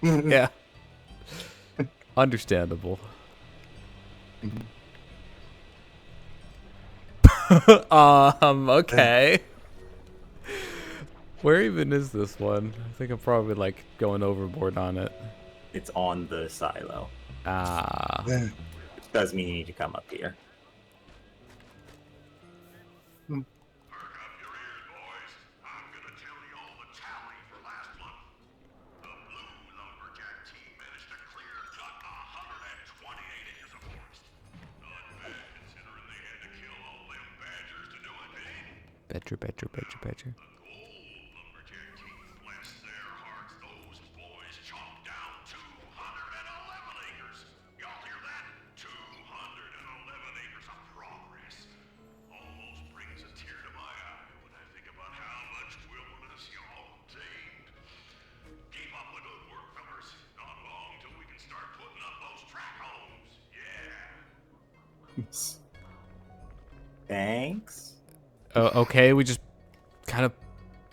Yeah. Understandable. Okay. Where even is this one? I think I'm probably going overboard on it. It's on the silo. Ah. Does mean you need to come up here. Better. Lumberjack teeth, bless their hearts, those boys chopped down 211 acres. Y'all hear that? 211 acres of progress. Almost brings a tear to my eye when I think about how much wilderness y'all tamed. Keep up the good work, fellas. Not long till we can start putting up those track homes. Yeah. Thanks. Okay, we just kind of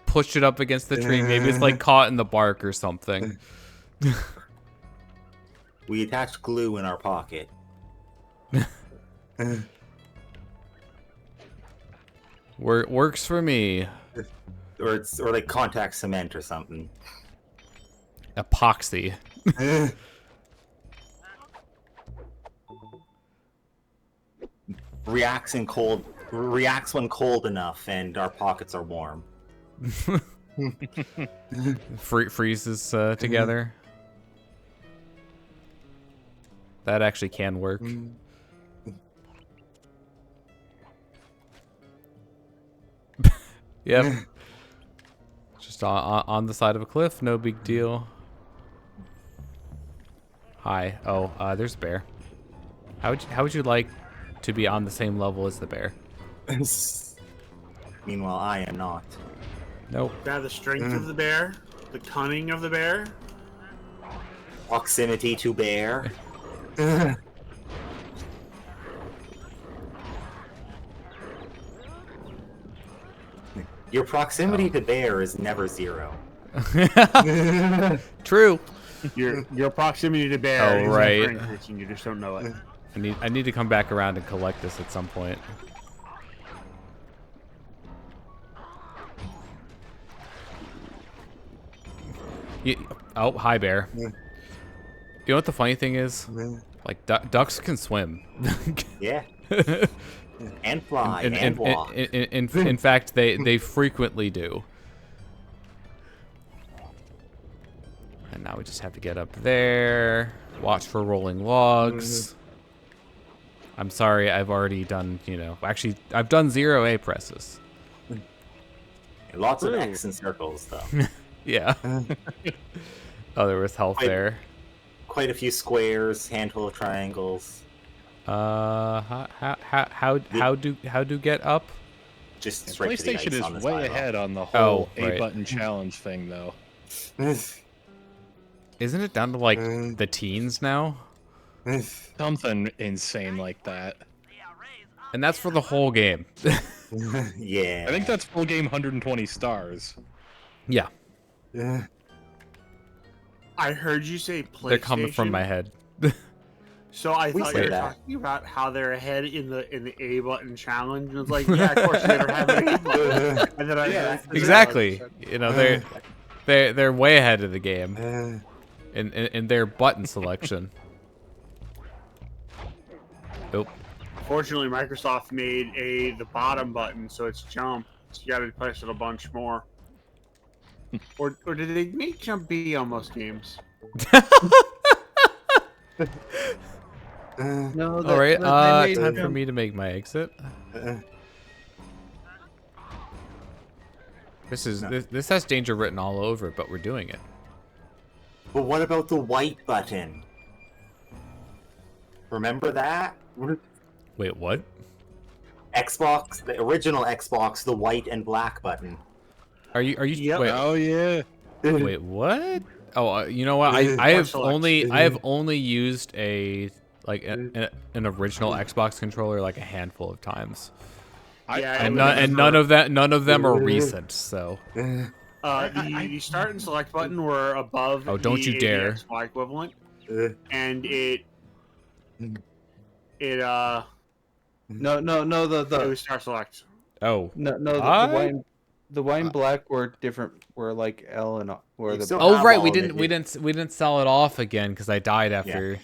pushed it up against the tree. Maybe it's like caught in the bark or something. We attached glue in our pocket. Works for me. Or like contact cement or something. Epoxy. Reacts when cold enough, and our pockets are warm. Freezes together. That actually can work. Yep. Just on the side of a cliff, no big deal. Hi. Oh, there's a bear. How would you like to be on the same level as the bear? Meanwhile, I am not. Nope. Got the strength of the bear, the cunning of the bear. Proximity to bear. Your proximity to bear is never 0. True. Your proximity to bear is right. never increasing. You just don't know it. I need to come back around and collect this at some point. Oh, hi bear. You know what the funny thing is? Like ducks can swim. Yeah. And fly and walk. In fact, they frequently do. And now we just have to get up there. Watch for rolling logs. I'm sorry, I've already done, actually, I've done 0 A presses. Lots of X and circles, though. Yeah. Oh, there was health there. Quite a few squares, handful of triangles. Uh, How do get up? Just straight to the ice PlayStation on is the way spiral. ahead on the whole right. A-button challenge thing, though. Isn't it down to like the teens now? Something insane like that. And that's for the whole game. Yeah. I think that's full game 120 stars. Yeah, I heard you say PlayStation. they're coming from my head. So I We thought say you were that. talking about how they're ahead in the A button challenge. And I was like, yeah, of course they don't have an A button. And then Exactly. They're way ahead of the game in their button selection. Nope. Fortunately, Microsoft made the bottom button, so it's jump. So you got to press it a bunch more. Or did they make jump B on most games? No, All right. they made Time for jump- me to make my exit. This has danger written all over it, but we're doing it. But what about the white button? Remember that? Wait, what? Xbox, the original Xbox, the white and black button. Are you? Yep. Wait, Oh yeah. wait, what? Oh, you know what? I have only used an original Xbox controller like a handful of times, and none of them are recent. So The start and select button were above. Oh, don't you dare. The XY equivalent, and it No, it was start select. oh the white and black were different. Were like L and were You the still oh have right, all we of didn't sell it off again because I died after.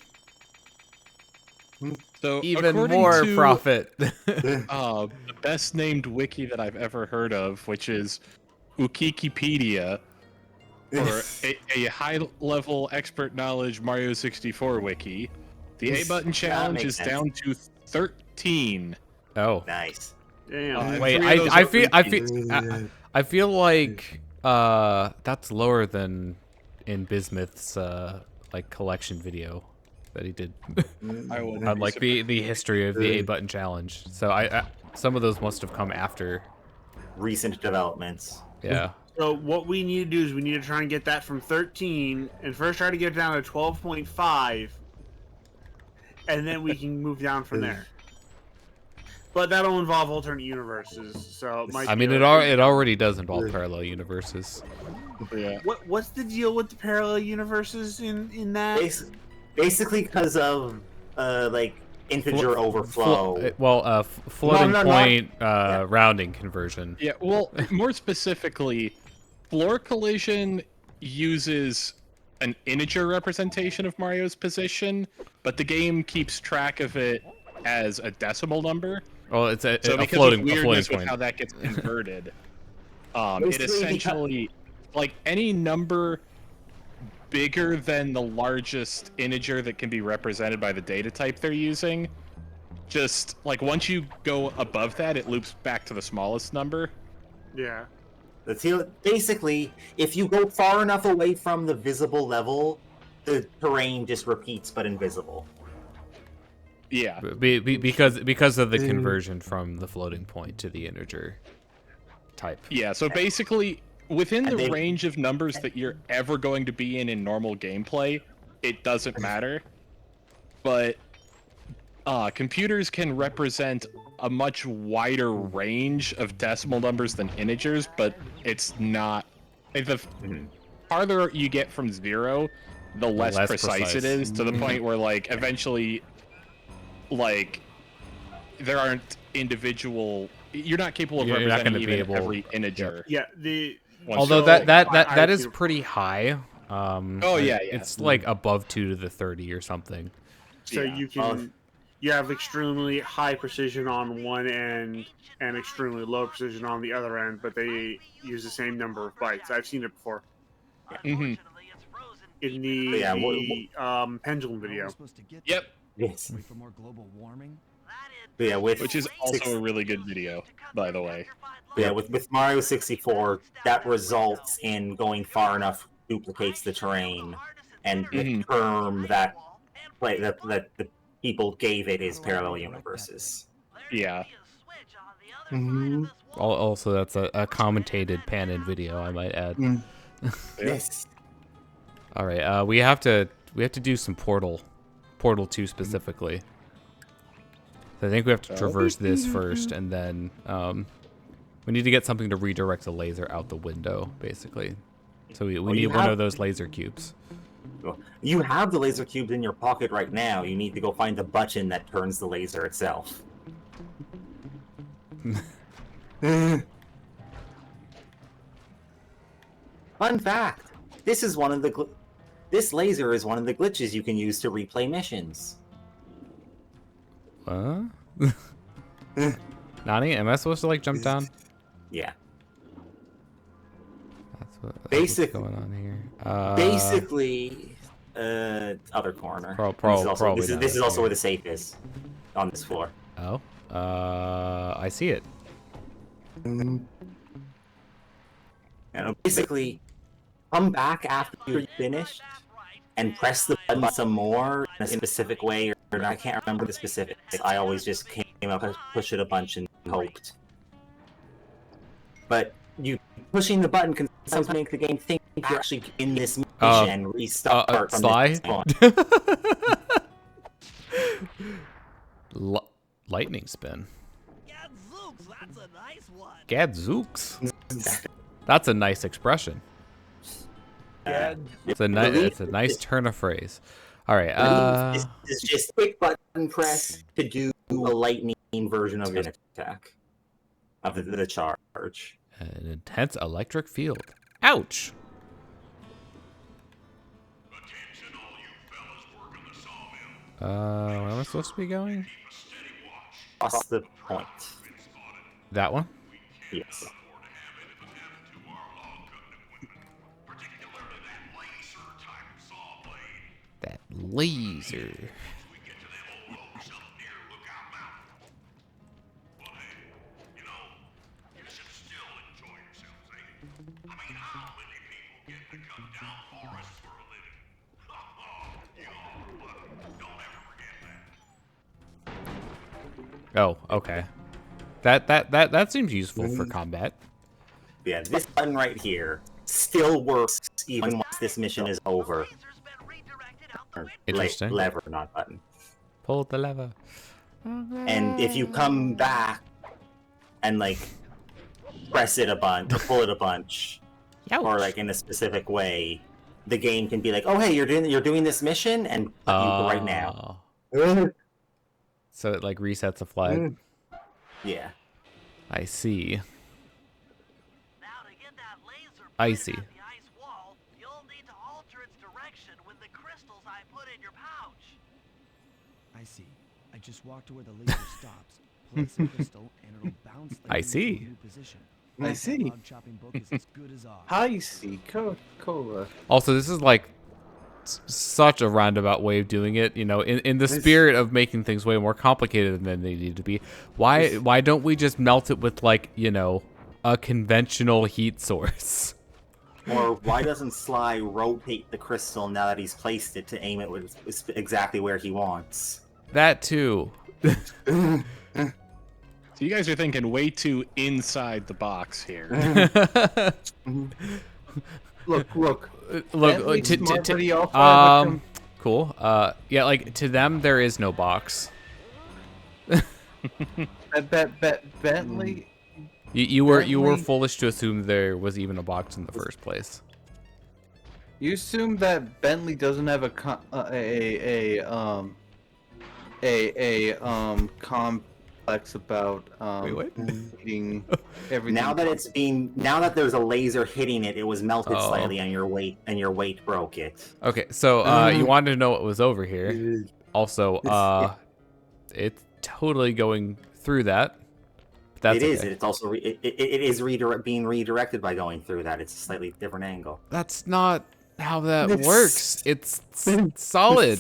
So Even according more to, profit. the best named wiki that I've ever heard of, which is Wikipedia, or a high-level expert knowledge Mario 64 wiki. The A button challenge makes is sense. down to 13. Oh, Nice. Damn. Wait, three of those I are feel repeats. I feel like that's lower than in Bismuth's like collection video that he did I would on like the history of the A button challenge. So I some of those must have come after. Recent developments. Yeah. So what we need to do is we need to try and get that from 13, and first try to get it down to 12.5, and then we can move down from there. But that'll involve alternate universes, so it might. I mean, be it already does involve parallel universes. Yeah. What's the deal with the parallel universes in that? Basically, because of like integer overflow. Floating No, point rounding conversion. Yeah, well, more specifically, floor collision uses an integer representation of Mario's position, but the game keeps track of it as a decimal number. Well, it's a So because floating of weirdness with point. how that gets converted, it Basically, essentially, like any number bigger than the largest integer that can be represented by the data type they're using, just like once you go above that, it loops back to the smallest number. Yeah. Basically, if you go far enough away from the visible level, the terrain just repeats but invisible. Yeah. Because of the conversion from the floating point to the integer type. Yeah, so basically, within the they- range of numbers that you're ever going to be in normal gameplay, it doesn't matter. But computers can represent a much wider range of decimal numbers than integers, but it's not... The farther you get from 0, the less precise it is, to the point where, like, eventually, like, there aren't individual... You're not capable of You're not representing gonna be even able- every integer. Yeah. The Although So, that is I- pretty high. Oh, yeah. It's like above 2 to the 30 or something. So Yeah. you can you have extremely high precision on one end and extremely low precision on the other end, but they use the same number of bytes. I've seen it before Mhm. in the, Yeah, pendulum video. Yep. Yes. Wait for more global warming? Yeah, Which is also a really good video, by the way. with Mario 64, that results in going far enough duplicates the terrain, and the term that the people gave it is parallel universes. Yeah. Also, that's a commentated pan-in video, I might add. Yes. All right, we have to do some Portal 2 specifically. So I think we have to traverse this first, and then we need to get something to redirect the laser out the window, basically. So we need one of those laser cubes. You have the laser cube in your pocket right now. You need to go find the button that turns the laser itself. Fun fact: this laser is one of the glitches you can use to replay missions. Nani, am I supposed to like jump down? Yeah. That's what's Basic- going on here. Basically, other corner. Probably not This is up also here. where the safe is, on this floor. Oh, I see it. And basically, come back after you're finished and press the button some more in a specific way, or I can't remember the specifics. I always just came up, pushed it a bunch, and hoped. But you pushing the button can sometimes make the game think you're actually in this mission and restart from Sly? this point. Lightning spin. Gadzooks, that's a nice one. Gadzooks. That's a nice expression. It's a nice turn of phrase. All right. This is just a quick button press to do a lightning version of an attack of the charge. An intense electric field. Ouch. Where am I supposed to be going? Across the point. That one? Yes. That laser. Oh, okay. That seems useful for combat. Yeah, this button right here still works even once this mission is over. Or Interesting. lever, not button. Pull the lever. And if you come back and like press it a bunch or pull it a bunch, or like in a specific way, the game can be like, "Oh, hey, you're doing this mission," and let you go right now. So it like resets a flag. Yeah. I see. Now to get that laser I pointed see. at the ice wall, you'll need to alter its direction with the crystals I put in your pouch. I see. I just walk to where the laser stops, place a crystal, and it'll bounce the I laser see. to a new position. I That see. log chopping book is as good as ours. I see. Cola. Also, this is like such a roundabout way of doing it. You know, in the spirit of making things way more complicated than they need to be. Why don't we just melt it with like, you know, a conventional heat source? Or why doesn't Sly rotate the crystal now that he's placed it to aim it with exactly where he wants? That too. So you guys are thinking way too inside the box here. Look. Look, Bentley, Smarty, all five of them. cool. Yeah, like to them there is no box. Bentley. You were Bentley- foolish to assume there was even a box in the first place. You assume that Bentley doesn't have a complex about Wait, what? eating everything. Now that there's a laser hitting it, it was melted Oh. slightly, and your weight broke it. Okay, so you wanted to know what was over here. Also, it's totally going through that. That's It is. okay. It's also it is being redirected by going through that. It's a slightly different angle. That's not how that works. It's solid.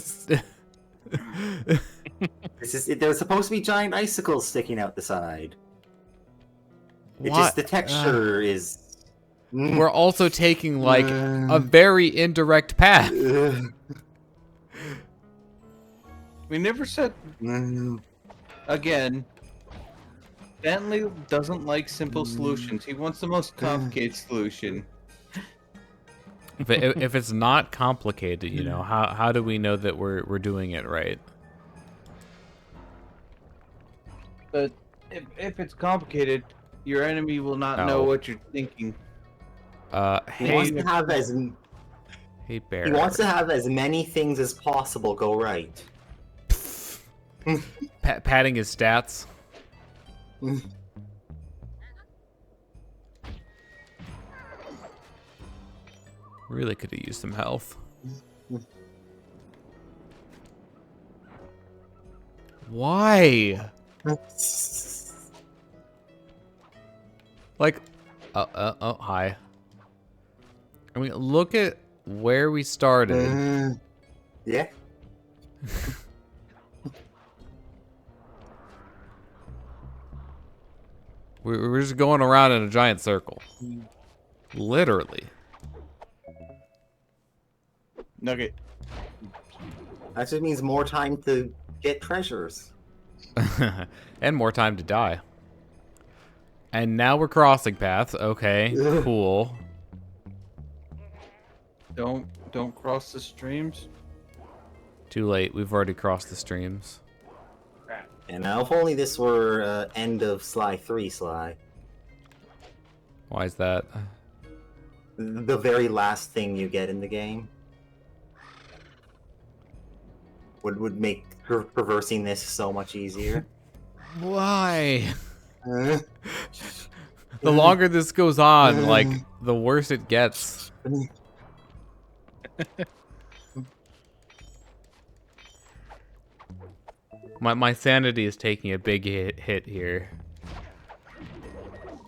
There's supposed to be giant icicles sticking out the side. It What? just the texture is. We're also taking like a very indirect path. We never said again. Bentley doesn't like simple solutions. He wants the most complicated solution. If it's not complicated, you know, how do we know that we're doing it right? But if it's complicated, your enemy will not know Oh. what you're thinking. He wants to have Hey Bear. he wants to have as many things as possible go right. Padding his stats. Really could have used some health. Why? Like, oh, hi. I mean, look at where we started. Yeah. We're just going around in a giant circle. Literally. Nugget. That just means more time to get treasures. And more time to die. And now we're crossing paths. Okay, cool. Don't cross the streams. Too late. We've already crossed the streams. And now, if only this were end of Sly 3 Sly. Why is that? The very last thing you get in the game would make traversing this so much easier. Why? The longer this goes on, like, the worse it gets. My sanity is taking a big hit here.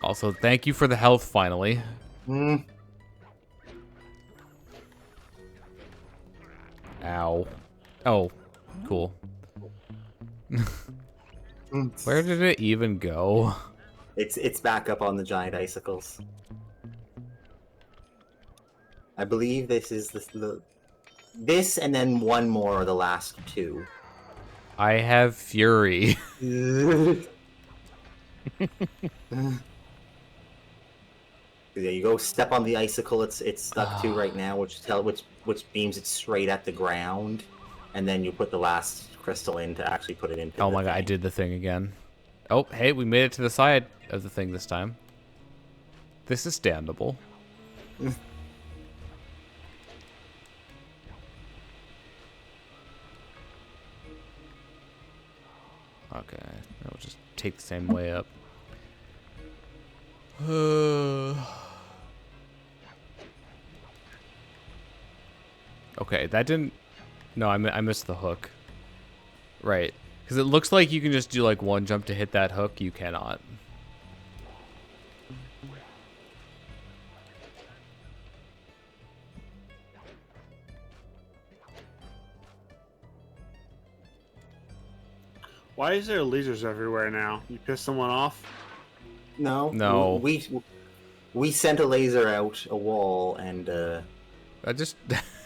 Also, thank you for the health, finally. Ow. Oh, cool. Where did it even go? It's back up on the giant icicles. I believe this is this and then one more are the last two. I have fury. Yeah, you go step on the icicle it's stuck to right now, which beams it straight at the ground, and then you put the last crystal in to actually put it into Oh the my god, I thing. did the thing again. Oh, hey, we made it to the side of the thing this time. This is standable. Okay, I'll just take the same way up. Okay, that didn't... No, I missed the hook. Right. Because it looks like you can just do like one jump to hit that hook. You cannot. Why is there lasers everywhere now? You pissed someone off? No. We sent a laser out a wall, and I just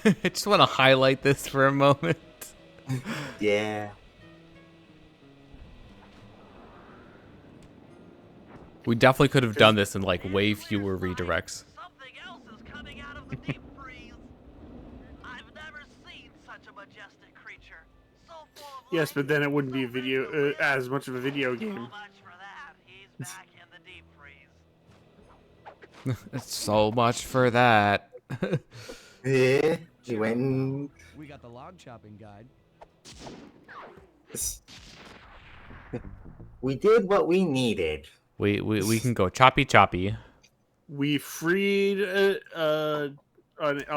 I just want to highlight this for a moment. yeah. We definitely could have done this in like way fewer redirects. Something else is coming out of the deep freeze. I've never seen such a majestic creature. So full of Yes, but life, then it wouldn't be a so video rich and as much of a video so game. much for that. He's back in the deep freeze. It's so much for that. Yeah. He went and... We got the log chopping guide. We did what we needed. We can go choppy choppy. We freed a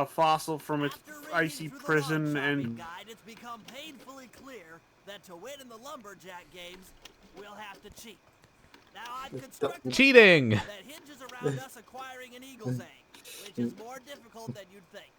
fossil from its After reading icy through the prison log chopping and guide, it's become painfully clear that to win in the lumberjack games, we'll have to cheat. Now I've constructed Cheating! that hinges around us acquiring an eagle's egg, which is more difficult than you'd think.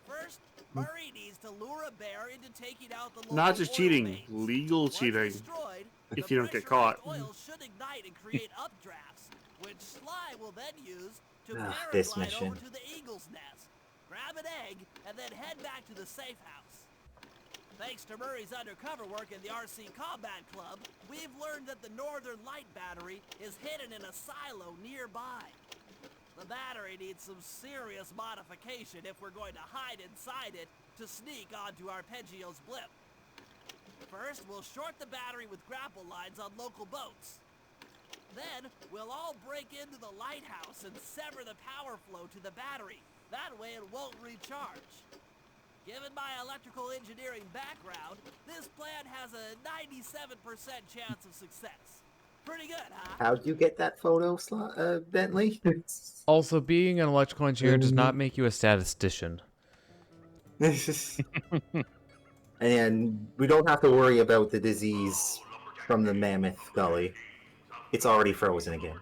First, Murray needs to lure a bear into taking out the local not just oil cheating, mains. legal Once cheating. destroyed, If the you don't get pressurized caught. oil should ignite and create updrafts, which Sly will then use to This paraglide mission. over to the eagle's nest, grab an egg, and then head back to the safe house. Thanks to Murray's undercover work in the RC Combat Club, we've learned that the Northern Light Battery is hidden in a silo nearby. The battery needs some serious modification if we're going to hide inside it to sneak onto Arpeggio's blimp. First, we'll short the battery with grapple lines on local boats. Then, we'll all break into the lighthouse and sever the power flow to the battery. That way it won't recharge. Given my electrical engineering background, this plan has a 97% chance of success. Pretty good, huh? How'd you get that photo, Bentley? Also, being an electrical engineer does not make you a statistician. And we don't have to worry about the disease from the Mammoth Gully. It's already frozen again.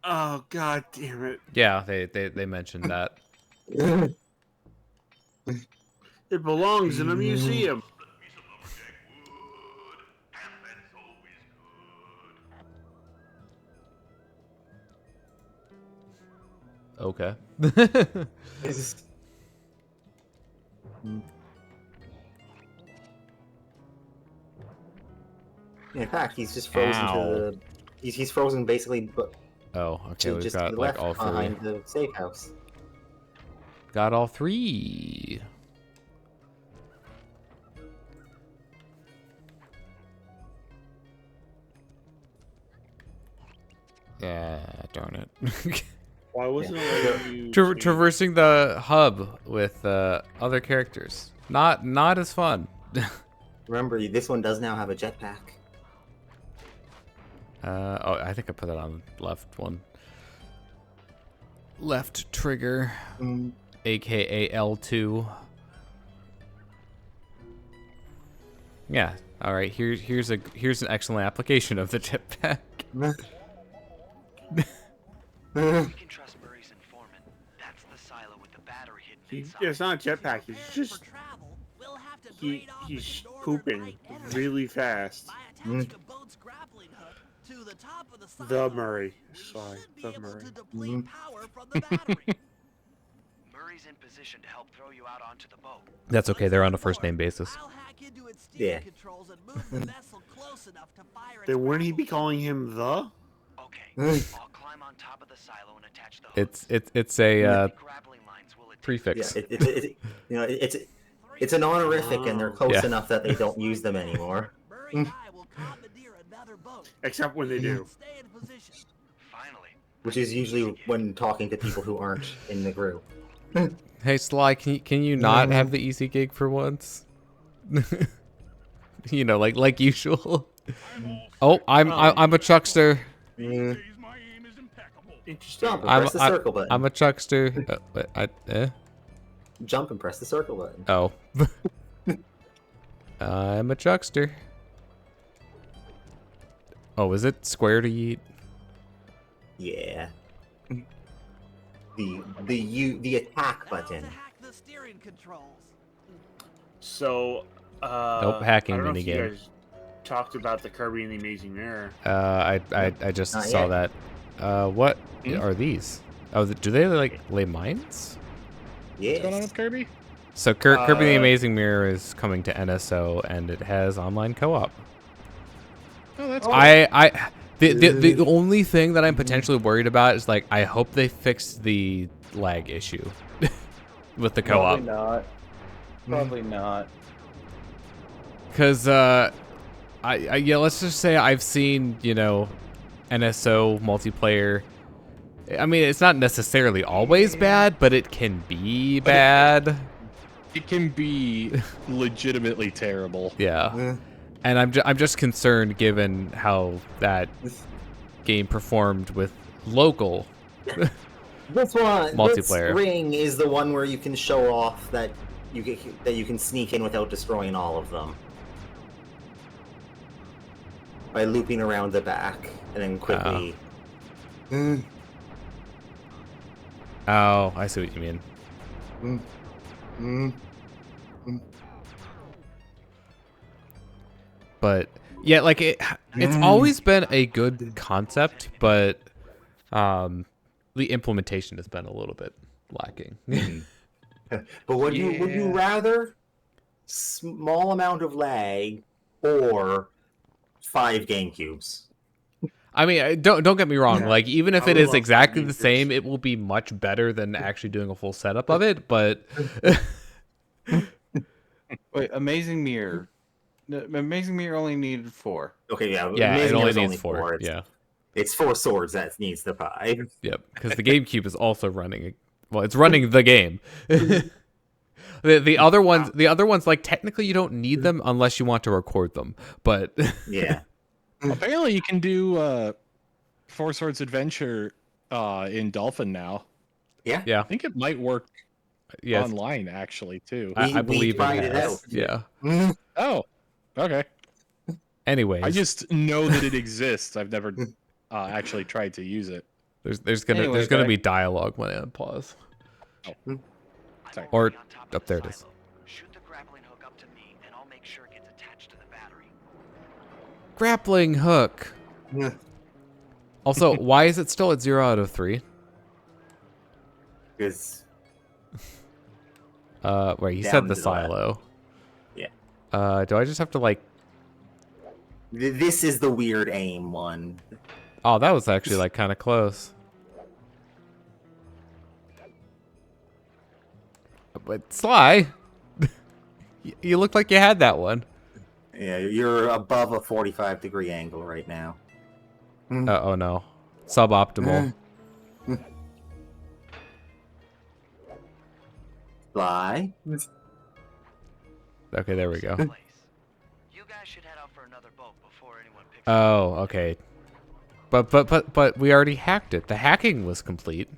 Oh god damn it! Yeah, they mentioned that. It belongs in a museum. Okay. In fact, he's just frozen to the... He's frozen basically but Oh, okay, to we've just got to the like left all three. behind the safe house. Got all three. Yeah, darn it. Why wasn't it letting you Traversing the hub with other characters. Not as fun. Remember, this one does now have a jetpack. Oh, I think I put that on the left one. Left trigger, aka L2. Yeah. All right. Here's an excellent application of the jetpack. We can trust Murray's informant. That's the silo with the battery hidden inside. It's not a jetpack. He's Prepared just for travel, we'll have to he drain off he's its northern pooping light energy really fast. by attaching a boat's grappling hook to the top of the silo. The Murray. We Sorry, should be the able Murray. to deplete power from the battery. Murray's in position to help throw you out onto the boat. That's okay. They're on a first name basis. I'll hack into its steering Yeah. controls and move the vessel close enough to fire its Then wouldn't he be grapple calling him the? Okay, I'll climb on top of the silo and attach the hooks. It's a Grappling lines will attach. prefix. Yeah, it's an honorific, and they're close Yeah. enough that they don't use them anymore. Murray and I will commandeer another boat. Except when they do. Stay in position. Finally. Which is usually when talking to people who aren't in the group. Hey Sly, can you not have the easy gig for once? You know, like usual. Oh, I'm a chuckster. Mm. Days my aim is impeccable. Interesting. Jump and press the circle button. I'm a chuckster. Jump and press the circle button. Oh. I'm a chuckster. Oh, is it square to yeet? Yeah. The attack Now button. to hack the steering controls. So, Nope, hacking I don't know if you minigame. guys talked about the Kirby and the Amazing Mirror. I just Not saw yet. that. What are these? Oh, do they like lay mines? Yes. What's going on with Kirby? So Kirby the Amazing Mirror is coming to NSO and it has online co-op. Oh, that's The only thing that I'm potentially worried about is like I hope they fix the lag issue with the co-op. Probably not. Probably not. Because yeah, let's just say I've seen, you know, NSO multiplayer. I mean, it's not necessarily always bad, but it can be bad. It can be legitimately terrible. Yeah. And I'm just concerned given how that game performed with local. This one, Multiplayer. This ring is the one where you can show off that you can sneak in without destroying all of them by looping around the back and then quickly. Oh, I see what you mean. But yeah, like it's always been a good concept, but the implementation has been a little bit lacking. But would you rather small amount of lag or 5 GameCubes? I mean, don't get me wrong. Yeah. Like, even if I it would is love exactly the 5 same, it will be much better than actually doing a full setup of it. But Wait, Amazing Mirror. The Amazing Mirror only needed 4. Okay, yeah. yeah, it Amazing only Mirror's needs 4. It's, Yeah, it's 4 swords that needs the 5. yep. Because the GameCube is also running. Well, it's running the game. The other ones, like technically you don't need them unless you want to record them. But Yeah. Apparently, you can do Four Swords Adventure in Dolphin now. Yeah. yeah, I think it might work yes, online actually too. I We believe tried it it has. out. Yeah. Oh, okay. Anyways, I just know that it exists. I've never actually tried to use it. there's Anyway, gonna back- be dialogue when I unpause. Sorry. Or up there it is. Shoot the grappling hook up to me, and I'll make sure it gets attached to the battery. Grappling hook. Yeah. Also, why is it still at 0 out of 3? Because Wait, you Down said the to the left. silo. Yeah. Do I just have to like? this is the weird aim one. Oh, that was actually like kind of close. But Sly, you looked like you had that one. Yeah, you're above a 45-degree angle right now. Oh no, suboptimal. Fly. Okay, there we go. Place. You guys should head out for another boat before anyone picks Oh, okay. But we already hacked it. The hacking was complete.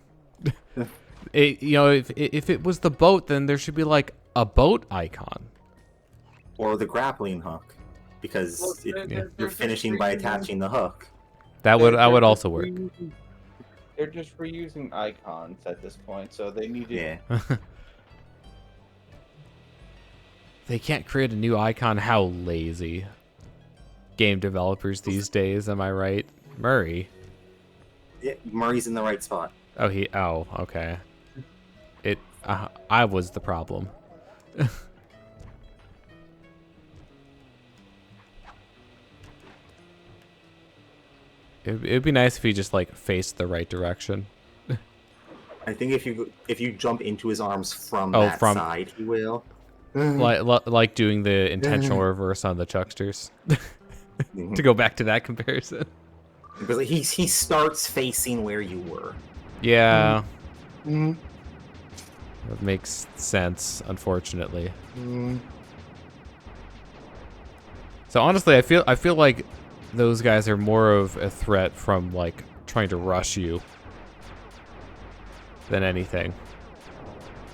You know, if it was the boat, then there should be like a boat icon. Or the grappling hook. Because Well, they're you're just finishing by reusing- attaching the hook. That would also work. They're just reusing icons at this point, so they needed. Yeah. They can't create a new icon. How lazy. Game developers these days, am I right? Murray. Yeah, Murray's in the right spot. Oh, okay. I was the problem. It'd be nice if he just like faced the right direction. I think if you jump into his arms from Oh, that side, he will. Like doing the intentional reverse on the Chucksters. To go back to that comparison. Because he starts facing where you were. Yeah. That makes sense, unfortunately. So honestly, I feel like those guys are more of a threat from like trying to rush you than anything.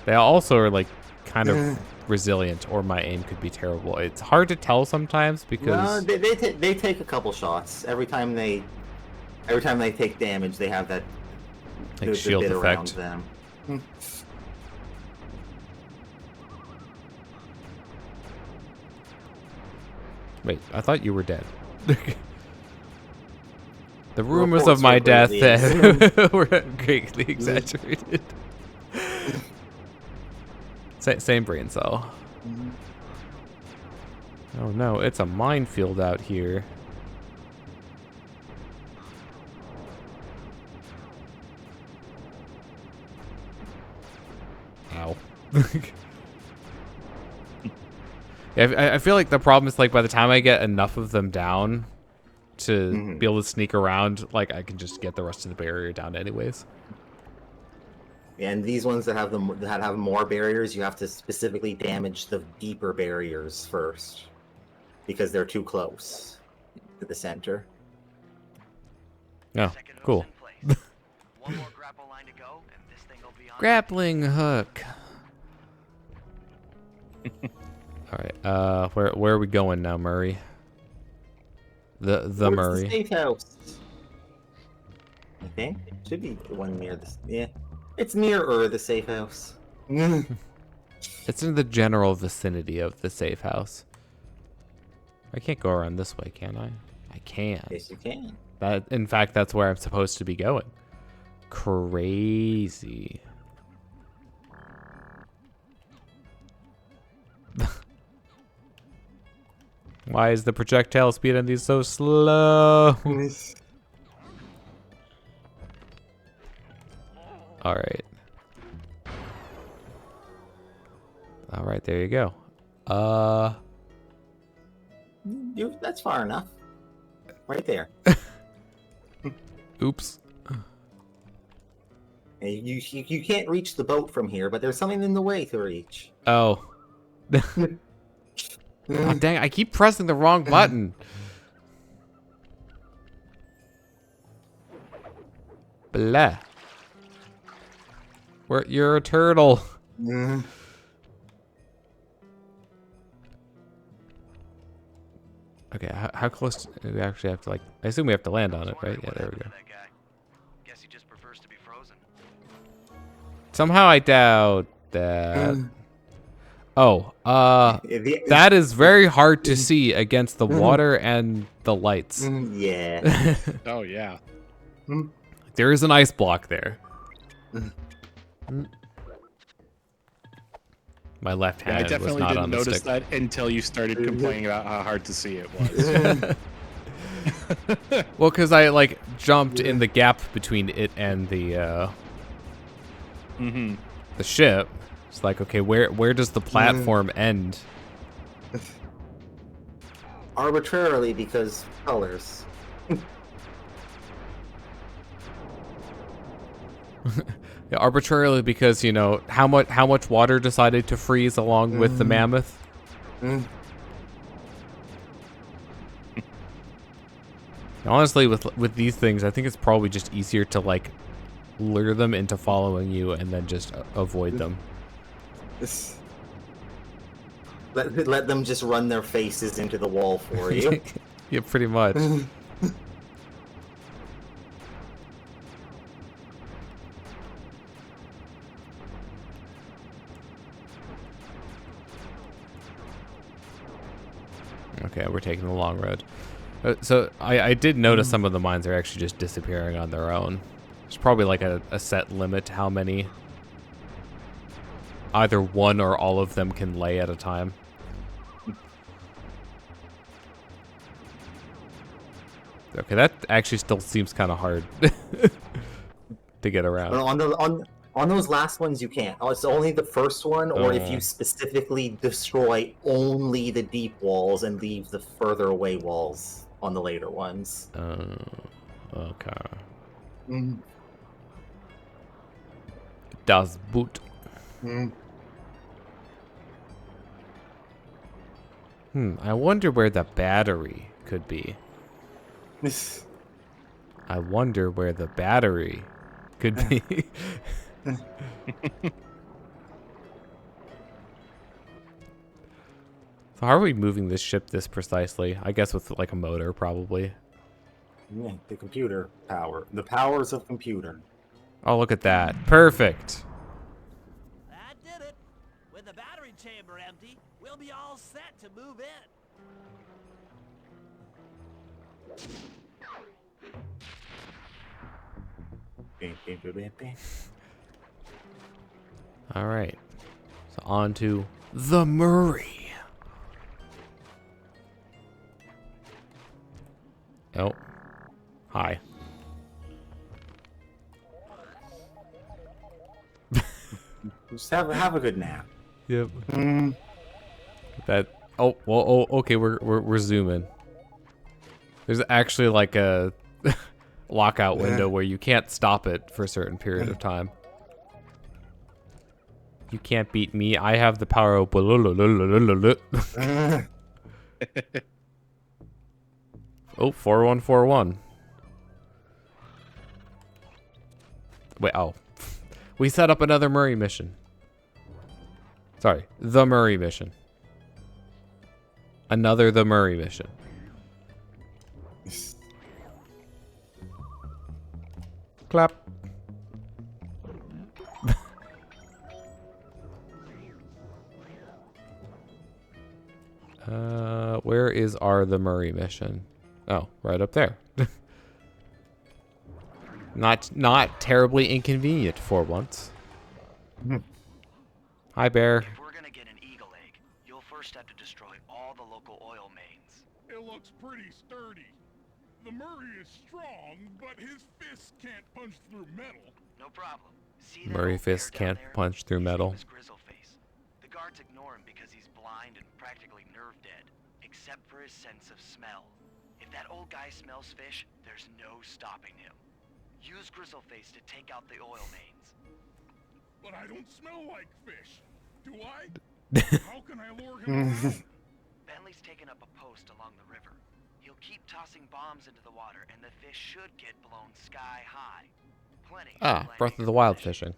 They also are like kind of resilient, or my aim could be terrible. It's hard to tell sometimes because they take a couple shots every time they take damage. They have that like the shield bit around effect. them. Wait, I thought you were dead. The rumors of my death were greatly exaggerated. Same brain cell. Oh no, it's a minefield out here. Ow. Yeah, I feel like the problem is like by the time I get enough of them down to be able to sneak around, like I can just get the rest of the barrier down anyways. And these ones that have more barriers, you have to specifically damage the deeper barriers first, because they're too close to the center. Oh, cool. One more grapple line to go, and this thing will be on. Grappling hook. All right, where are we going now, Murray? The Where's Murray. The safe house. I think it should be the one near the. Yeah, it's nearer the safe house. It's in the general vicinity of the safe house. I can't go around this way, can I? I can. Yes, you can. In fact, that's where I'm supposed to be going. Crazy. Why is the projectile speed on these so slow? All right. All right, there you go. That's far enough. Right there. Oops. You can't reach the boat from here, but there's something in the way to reach. Oh. Oh, dang, I keep pressing the wrong button. Blah. You're a turtle. Okay, how close do we actually have to, like, I assume we have to land on it, right? Yeah, there we go. Guess he just prefers to be frozen. Somehow I doubt that. Oh, that is very hard to see against the water and the lights. Yeah. Oh, yeah. There is an ice block there. My left hand I was definitely not didn't on the notice stick. that until you started complaining about how hard to see it was. Well, because I like jumped in the gap between it and the the ship. It's like, okay, where does the platform end? Arbitrarily, because colors. Yeah, arbitrarily because, you know, how much water decided to freeze along with the mammoth. Honestly, with these things, I think it's probably just easier to like lure them into following you and then just avoid them. Let them just run their faces into the wall for you. Yeah, pretty much. Okay, we're taking the long road. So I did notice some of the mines are actually just disappearing on their own. There's probably like a set limit to how many either one or all of them can lay at a time. Okay, that actually still seems kind of hard to get around. On those last ones, you can't. Oh, it's only the first one, or if you specifically destroy only the deep walls and leave the further away walls on the later ones. Okay. Das Boot. I wonder where the battery could be. I wonder where the battery could be. So how are we moving this ship this precisely? I guess with like a motor, probably. Yeah, the computer power. The powers of computer. Oh, look at that. Perfect. That did it. With the battery chamber empty, we'll be all set to move in. All right. So on to the Murray. Oh. Hi. Just have a good nap. Yep. That. Oh. Well. Oh. Okay. We're zooming. There's actually like a lockout window where you can't stop it for a certain period of time. You can't beat me. I have the power of. Oh, 4141. Wait, oh. We set up another Murray mission. Sorry, the Murray mission. Another the Murray mission. Clap. Where is our the Murray mission? Oh, right up there. Not terribly inconvenient for once. Hi, Bear. If we're gonna get an eagle egg, you'll first have to destroy all the local oil mains. It looks pretty sturdy. The Murray is strong, but his fists can't punch through metal. No problem. See that Murray old bear fists down can't there? punch through His name metal. is Grizzleface. The guards ignore him because he's blind and practically nerve dead, except for his sense of smell. If that old guy smells fish, there's no stopping him. Use Grizzleface to take out the oil mains. But I don't smell like fish. Do I? How can I lure him around? Bentley's taken up a post along the river. He'll keep tossing bombs into the water, and the fish should get blown sky high. Plenty. Breath of the Wild fishing.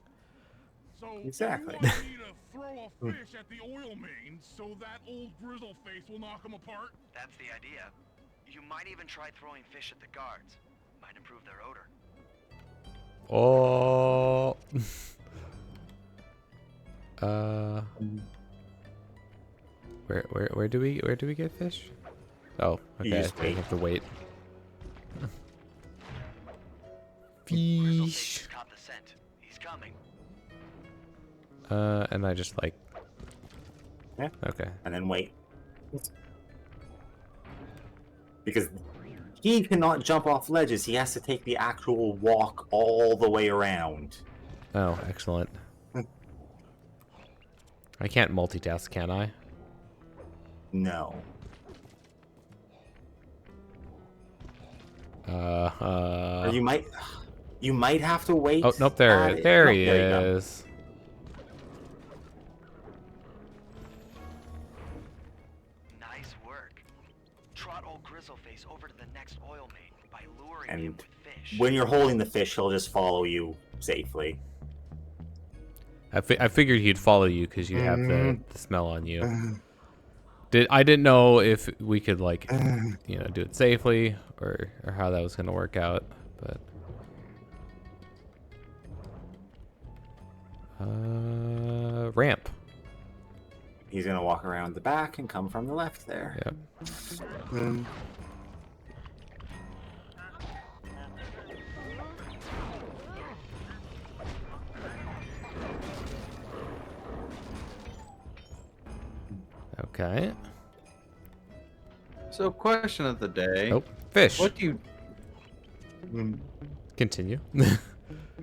So Exactly. you want me to throw a fish at the oil mains so that old Grizzleface will knock him apart? That's the idea. You might even try throwing fish at the guards. Might improve their odor. Oh. Where do we get fish? Oh, You okay. just I wait. have to wait. Grizzleface Fish. has caught the scent. He's coming. And I just like. Yeah. Okay. And then wait. Because he cannot jump off ledges. He has to take the actual walk all the way around. Oh, excellent. I can't multitask, can I? No. Or you might have to wait. Oh, nope, there he you go. is. Nice work. Trot old Grizzleface over to the next oil main by luring him And with fish. when you're holding the fish, he'll just follow you safely. I figured he'd follow you because you have the smell on you. I didn't know if we could like, do it safely or how that was gonna work out, but. Ramp. He's gonna walk around the back and come from the left there. Yep. Okay. So, question of the day. Oh, fish. What do you Continue.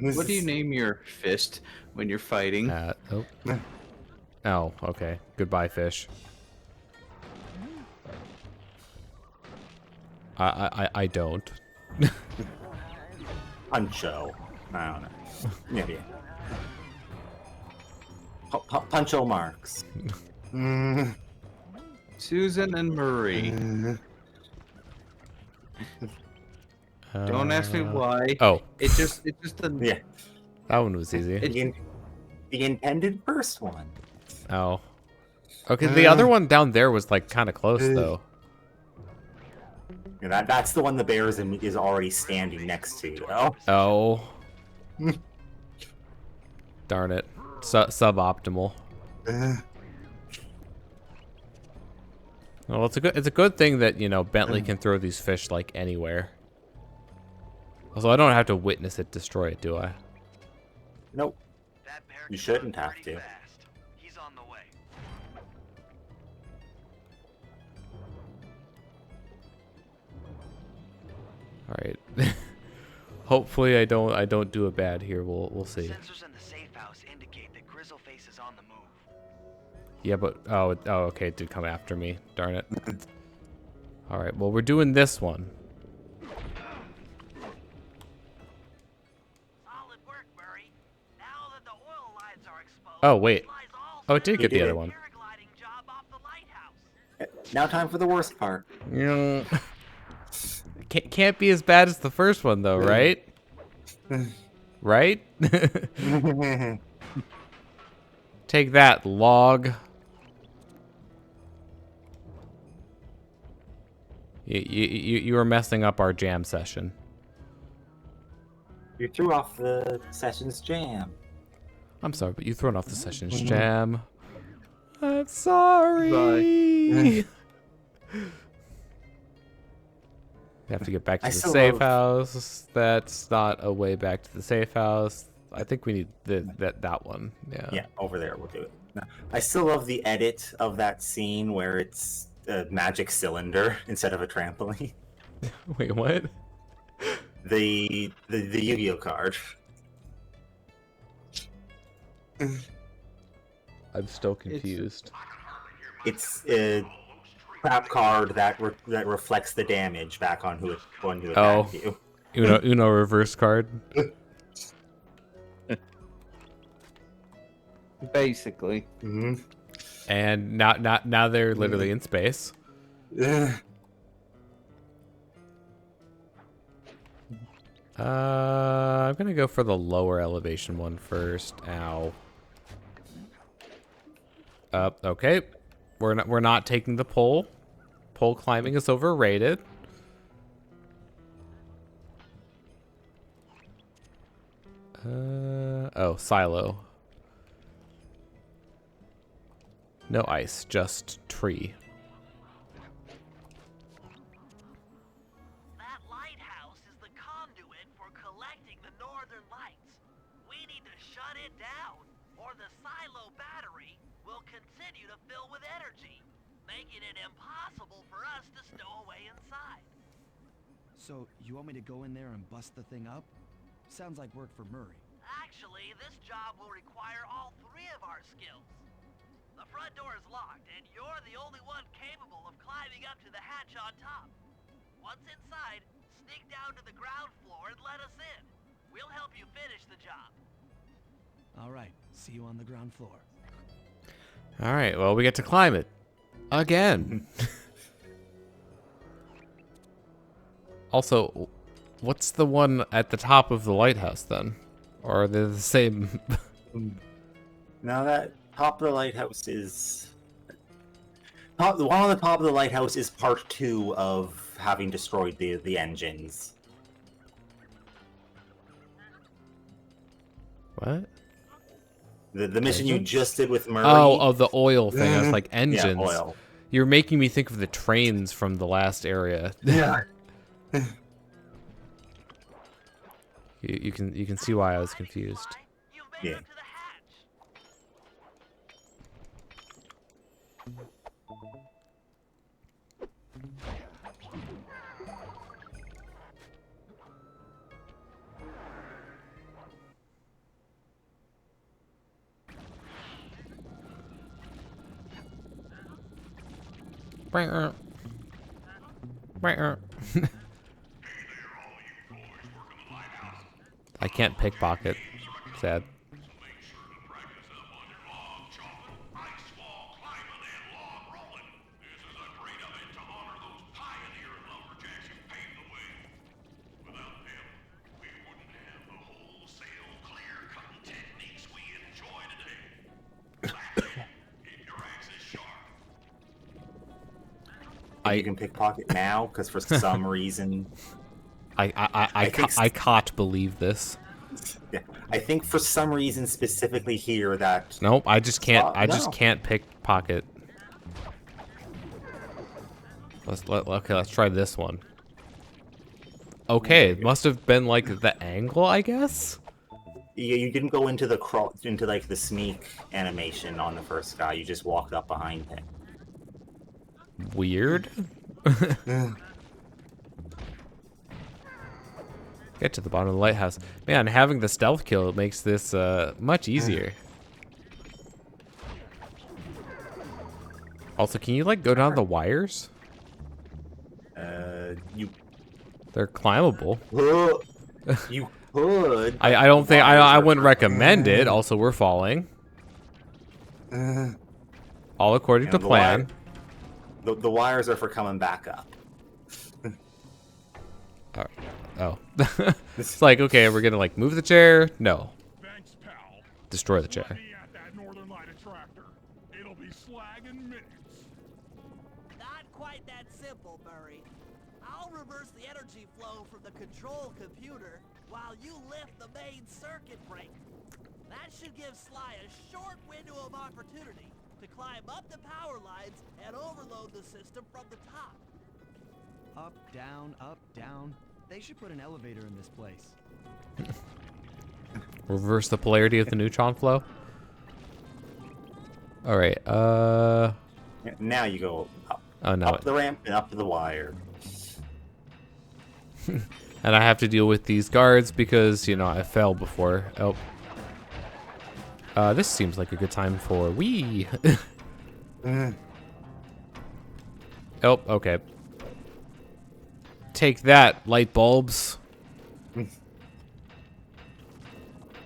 what do you name your fist when you're fighting? Oh. Oh, okay. Goodbye, fish. I don't. Puncho. I don't know. Maybe. Puncho marks. Susan and Marie. Don't ask me why. Oh. It's just a Yeah. That one was easy. The intended first one. Oh. Okay, the other one down there was like kind of close though. Yeah, that's the one the bear is already standing next to. Though. Oh. Darn it. Suboptimal. Well, it's a good thing that, you know, Bentley can throw these fish like anywhere. Also, I don't have to witness it destroy it, do I? Nope. You shouldn't have to. He's on the way. All right. Hopefully, I don't do it bad here. We'll see. Sensors in the safe house indicate that Grizzleface is on the move. Yeah, but oh, okay, it did come after me. Darn it. All right. Well, we're doing this one. Solid work, Murray. Now that the oil lines are exposed, Oh wait. lies all Oh, it did get the other one. paragliding job off the lighthouse. Now time for the worst part. Yeah. Can't be as bad as the first one though, right? Right? Take that, log. You were messing up our jam session. You threw off the session's jam. I'm sorry, but you've thrown off the session's jam. I'm sorry. Bye. You have to get back to I the still safe love- house. That's not a way back to the safe house. I think we need that one. Yeah. Yeah, over there. We'll do it. No, I still love the edit of that scene where it's a magic cylinder instead of a trampoline. Wait, what? The Yu-Gi-Oh card. I'm still confused. It's a trap card that reflects the damage back on who attacked Oh. you. Uno reverse card. Basically. And now they're literally in space. I'm gonna go for the lower elevation one first. Ow. Okay. We're not taking the pole. Pole climbing is overrated. Oh, silo. No ice, just tree. That lighthouse is the conduit for collecting the northern lights. We need to shut it down, or the silo battery will continue to fill with energy, making it impossible for us to stow away inside. So, you want me to go in there and bust the thing up? Sounds like work for Murray. Actually, this job will require all three of our skills. The front door is locked, and you're the only one capable of climbing up to the hatch on top. Once inside, sneak down to the ground floor and let us in. We'll help you finish the job. All right, see you on the ground floor. All right, well, we get to climb it. Again. Also, what's the one at the top of the lighthouse then? Or are they the same? Now that top of the lighthouse is the one on the top of the lighthouse is part 2 of having destroyed the engines. What? The mission you just did with Murray. Oh, the oil thing. I was like, engines. Yeah, oil. You're making me think of the trains from the last area. Yeah. You can see why I was confused. You've made Yeah. it to the hatch. I can't pickpocket. Sad. You can pickpocket now because for some reason I can't believe this. yeah, I think for some reason specifically here that Nope, I just can't. I just no. can't pickpocket. Okay, let's try this one. Okay, it must have been like the angle, I guess. Yeah, you didn't go into the into like the sneak animation on the first guy. You just walked up behind him. Weird. Get to the bottom of the lighthouse. Man, having the stealth kill makes this much easier. Also, can you like go down the wires? You They're climbable. you could. I don't think I wouldn't recommend it. Also, we're falling. All according to plan. The wires are for coming back up. Oh. It's like, okay, we're gonna like move the chair. No. Thanks, pal. Destroy the chair. Let me at that northern light attractor. It'll be slag in minutes. Not quite that simple, Murray. I'll reverse the energy flow from the control computer while you lift the main circuit breaker. That should give Sly a short window of opportunity to climb up the power lines and overload the system from the top. Up, down, up, down. They should put an elevator in this place. Reverse the polarity of the neutron flow. All right. Now you go up, Oh no. up the ramp and up to the wire. And I have to deal with these guards because, you know, I fell before. Oh. This seems like a good time for wee. Oh, okay. Take that, light bulbs.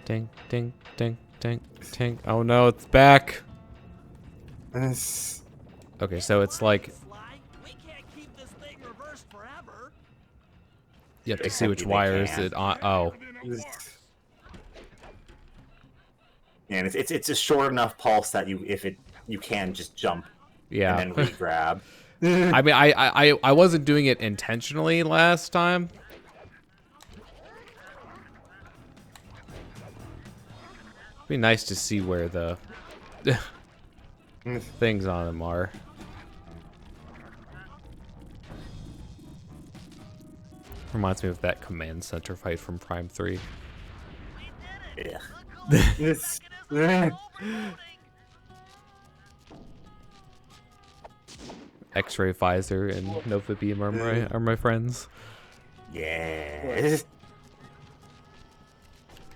Ding, ding, ding, ding, ding. Oh no, it's back. Okay, so it's like Sly, we can't keep this thing reversed forever. you have to see which wires it on. Oh, And it's a short enough pulse that you can just jump yeah. and then re-grab. I mean, I wasn't doing it intentionally last time. It'd be nice to see where the things on them are. Reminds me of that command center fight from Prime 3. Yeah. X-ray visor and Nova beam are my friends. Yeah.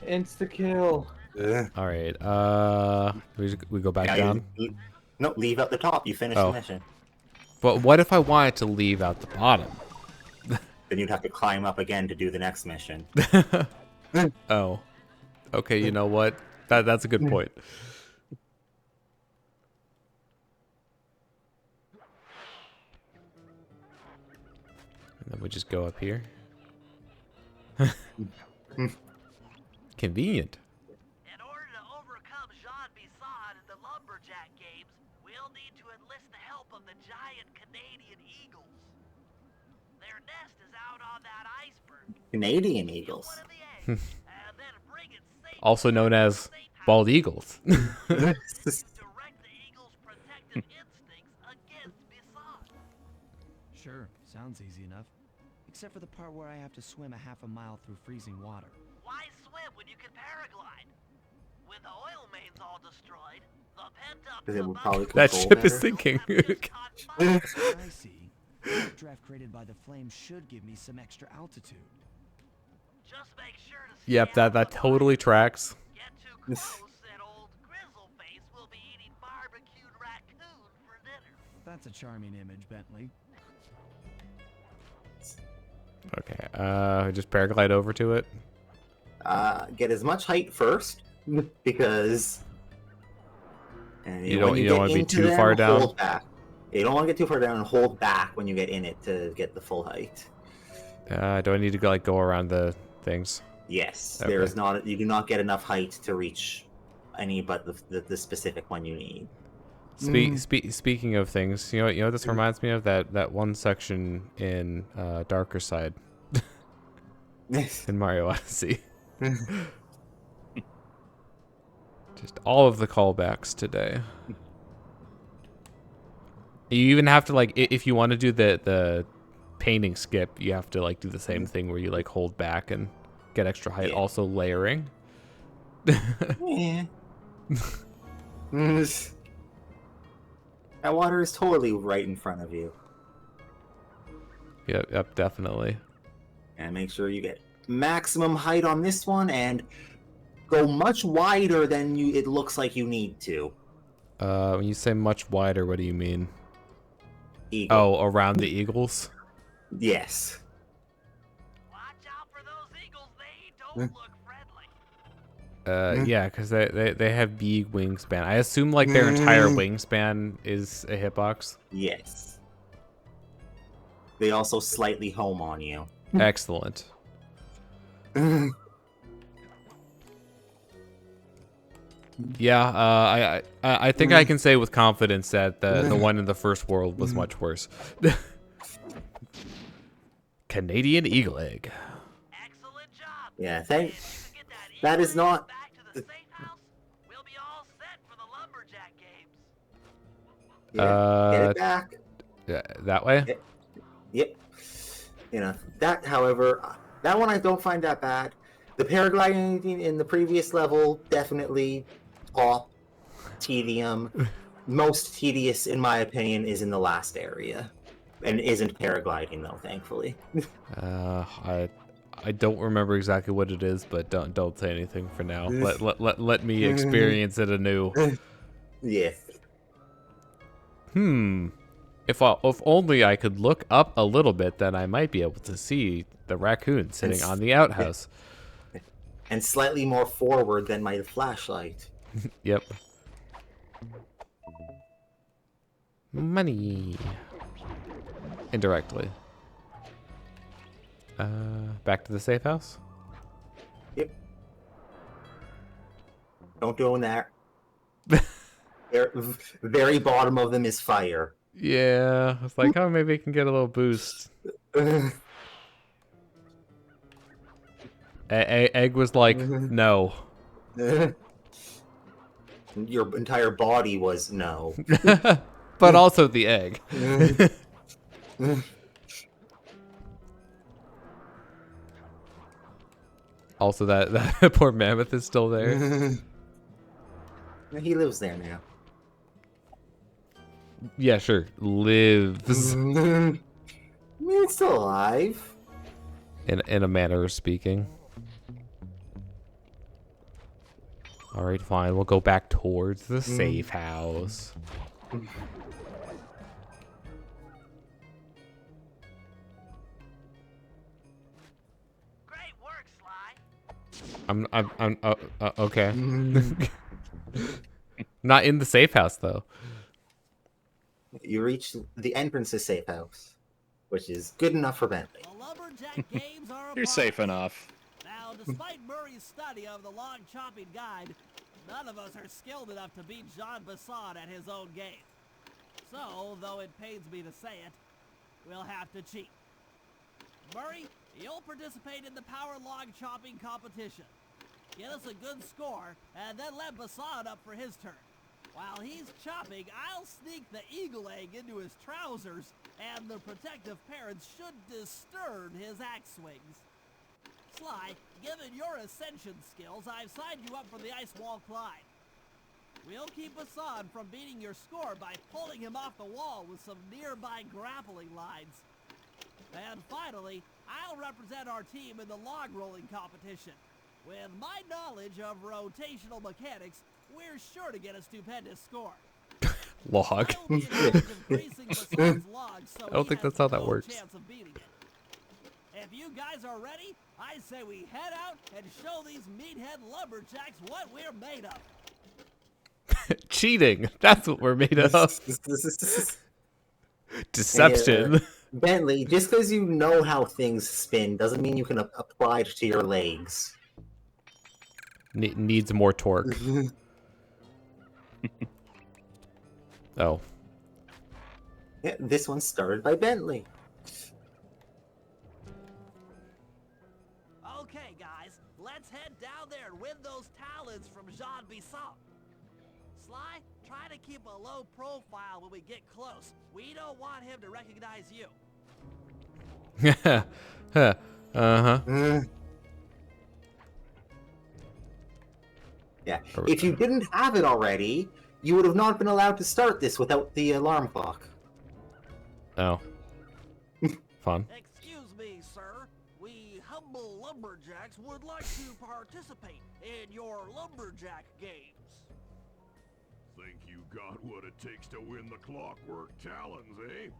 Insta kill. All right. We go back Yeah, down. No, leave at the top. You finish the mission. But what if I wanted to leave out the bottom? Then you'd have to climb up again to do the next mission. Oh. Okay, you know what? That's a good point. And then we just go up here. Convenient. In order to overcome Jean Bison in the lumberjack games, we'll need to enlist the help of the giant Canadian eagles. Their nest is out on that iceberg. Canadian Kill eagles. one of the eggs, and then bring it safe Also known as bald eagles. direct the eagle's protective instincts against Bison. Sure, sounds easy enough. Except for the part where I have to swim a half a mile through freezing water. Why swim when you can paraglide? With the oil mains all destroyed, the pent-up Because it would probably That control ship is better. sinking. I see. The draft created by the flames should give me some extra altitude. Just make sure to Yep, stay out that of the totally water. tracks. Get too close and old Grizzleface will be eating barbecued raccoon for dinner. That's a charming image, Bentley. Okay, just paraglide over to it. Get as much height first, because You don't want to be too far down. Hold back. You don't want to get too far down and hold back when you get in it to get the full height. Do I need to go around the things? Yes, Okay. there is not. You do not get enough height to reach any but the specific one you need. Speaking of things, you know what this reminds me of? That one section in Darker Side in Mario Odyssey. Just all of the callbacks today. You even have to, like, if you want to do the painting skip, you have to, like, do the same thing where you, like, hold back and get extra height. Yeah. Also layering. Yeah. That water is totally right in front of you. Yep, definitely. And make sure you get maximum height on this one and go much wider than it looks like you need to. When you say much wider, what do you mean? Eagle. Oh, around the eagles? Yes. Watch out for those eagles, they don't look friendly. Yeah, because they have big wingspan. I assume, like, their entire wingspan is a hitbox. Yes. They also slightly home on you. Excellent. Yeah, I think I can say with confidence that the one in the first world was much worse. Canadian eagle egg. Excellent job. Yeah, And if you get that eagle is egg not- back to the safe house, we'll be all set for the lumberjack games. Yeah, get it back. Yeah, that way? Yep. You know, that, however, that one I don't find that bad. The paragliding in the previous level, definitely top tedium. Most tedious, in my opinion, is in the last area. And isn't paragliding, though, thankfully. I don't remember exactly what it is, but don't say anything for now. Let me experience it anew. Yeah. If only I could look up a little bit, then I might be able to see the raccoon sitting on the outhouse. And slightly more forward than my flashlight. Yep. Money. Indirectly. Back to the safe house? Yep. Don't go in there. Very bottom of them is fire. Yeah, it's like, oh, maybe I can get a little boost. Egg was like, no. Your entire body was no. But also the egg. Also, that poor mammoth is still there. He lives there now. Yeah, sure. Lives. I mean, it's still alive. In a manner of speaking. Alright, fine. We'll go back towards the safe house. Great work, Sly. I'm okay. Not in the safe house, though. You reach the entrance to safe house, which is good enough for Bentley. The lumberjack games are You're upon safe us. enough. Now, despite Murray's study of the log chopping guide, none of us are skilled enough to beat Jean Bison at his own game. So, though it pains me to say it, we'll have to cheat. Murray, you'll participate in the power log chopping competition. Get us a good score, and then let Bison up for his turn. While he's chopping, I'll sneak the eagle egg into his trousers, and the protective parents should disturb his axe swings. Sly, given your ascension skills, I've signed you up for the ice wall climb. We'll keep Bison from beating your score by pulling him off the wall with some nearby grappling lines. And finally, I'll represent our team in the log rolling competition. With my knowledge of rotational mechanics, we're sure to get a stupendous score. Log. I will be in charge of greasing Bason's logs, so I don't he think has that's how that no works. chance of beating it. If you guys are ready, I say we head out and show these meathead lumberjacks what we're made of. Cheating. That's what we're made of. Deception. Hey, Bentley, just because you know how things spin doesn't mean you can apply it to your legs. Needs more torque. Oh. Yeah, this one's started by Bentley. Okay, guys, let's head down there and win those talons from Jean Bison. Sly, try to keep a low profile when we get close. We don't want him to recognize you. Uh-huh. Yeah. If you didn't have it already, you would have not been allowed to start this without the alarm clock. Oh. Fun. Excuse me, sir. We humble lumberjacks would like to participate in your lumberjack games. Think you got what it takes to win the Clockwerk talons, eh?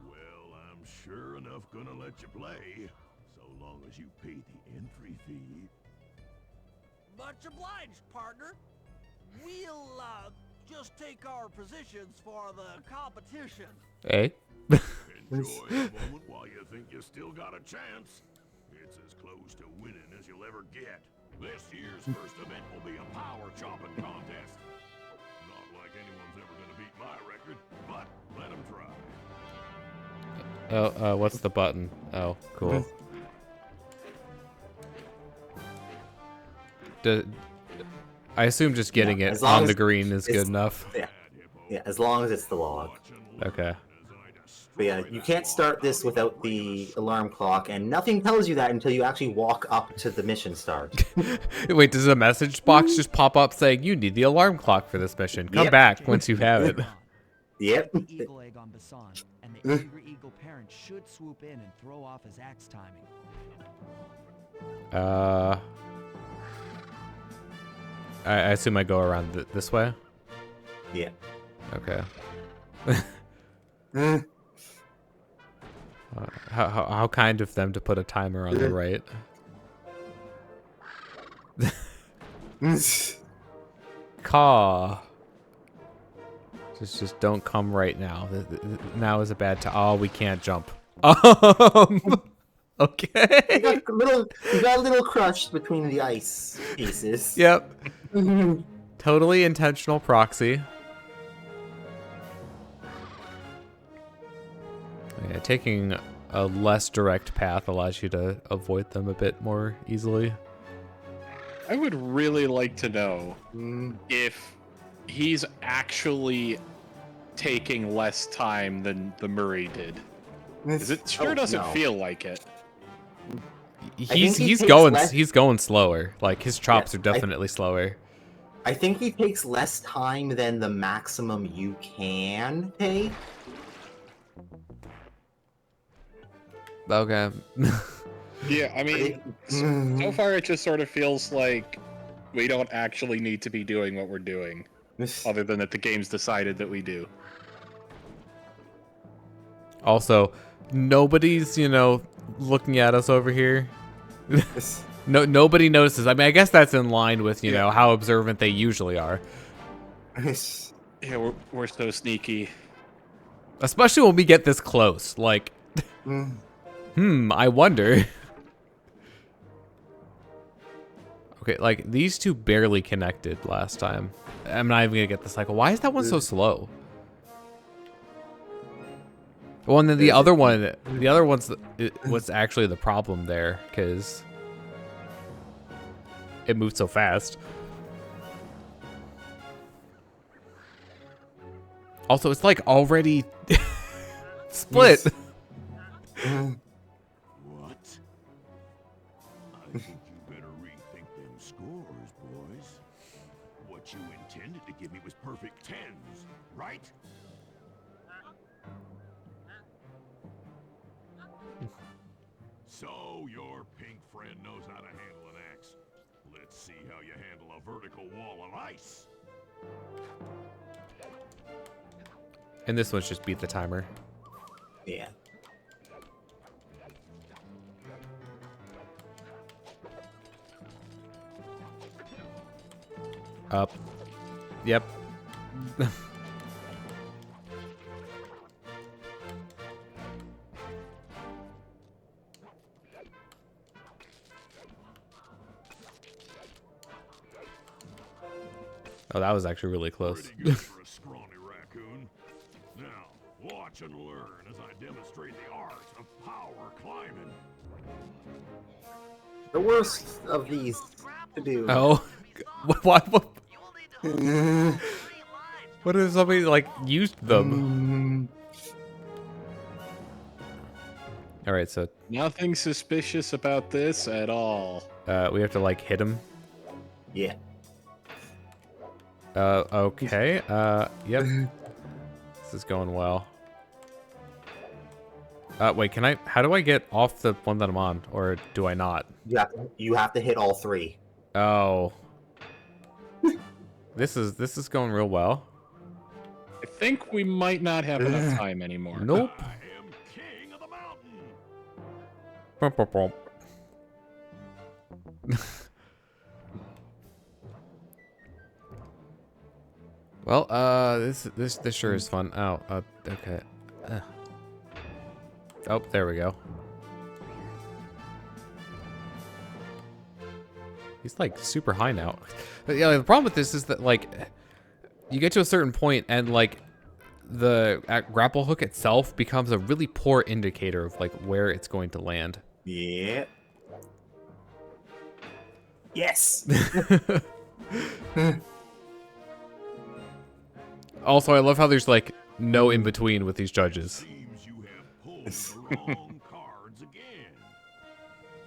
Well, I'm sure enough gonna let you play, so long as you pay the entry fee. Much obliged, partner. We'll, just take our positions for the competition. Hey. Enjoy the moment while you think you still got a chance. It's as close to winning as you'll ever get. This year's first event will be a power chopping contest. Not like anyone's ever gonna beat my record, but let them try. Oh, what's the button? Oh, cool. I assume just getting it on the green is good enough. Yeah, as long as it's the log. Okay. But yeah, you can't start this without the alarm clock, and nothing tells you that until you actually walk up to the mission start. Wait, does a message box just pop up saying you need the alarm clock for this mission? Come back once you have it. Yep. The eagle egg on Bison, and the angry eagle parent should swoop in and throw off his axe timing. I assume I go around this way? Yeah. Okay. How kind of them to put a timer on the right. Caw. Just don't come right now. Now is a bad time. Oh, we can't jump. Okay. You got a little crush between the ice pieces. Yep. Totally intentional proxy. Yeah, taking a less direct path allows you to avoid them a bit more easily. I would really like to know if he's actually taking less time than the Murray did. 'Cause it sure doesn't feel like it. He's going slower. Like his chops are definitely slower. I think he takes less time than the maximum you can take. Okay. Yeah, I mean, so far it just sort of feels like we don't actually need to be doing what we're doing, other than that the game's decided that we do. Also, nobody's, looking at us over here. Nobody notices. I mean, I guess that's in line with, how observant they usually are. Yeah, we're so sneaky. Especially when we get this close. Like, I wonder. Okay, like, these two barely connected last time. I'm not even gonna get the cycle. Why is that one so slow? Well, and then the other one's what's actually the problem there, because it moved so fast. Also, it's like already split. What? I think you better rethink them scores, boys. What you intended to give me was perfect tens, right? So your pink friend knows how to handle an axe. Let's see how you handle a vertical wall of ice. And this one's just beat the timer. Yeah. Up. Yep. Oh, that was actually really close. Pretty good for a scrawny raccoon. Now, watch and learn as I demonstrate the art of power climbing. The worst of these to do. Oh, what? What if somebody like used them? All right, so Nothing suspicious about this at all. we have to like hit him. Yeah. Okay. Yep. This is going well. Wait, can I? How do I get off the one that I'm on, or do I not? You have to hit all three. Oh. This is going real well. I think we might not have enough time anymore. Nope. I am king of the mountain. Bump, bump, bump. Well, this sure is fun. Oh, okay. Oh, there we go. He's like super high now. But yeah, the problem with this is that like you get to a certain point and like the grapple hook itself becomes a really poor indicator of like where it's going to land. Yeah. Yes. Also, I love how there's like no in between with these judges. Seems you have pulled the wrong cards again.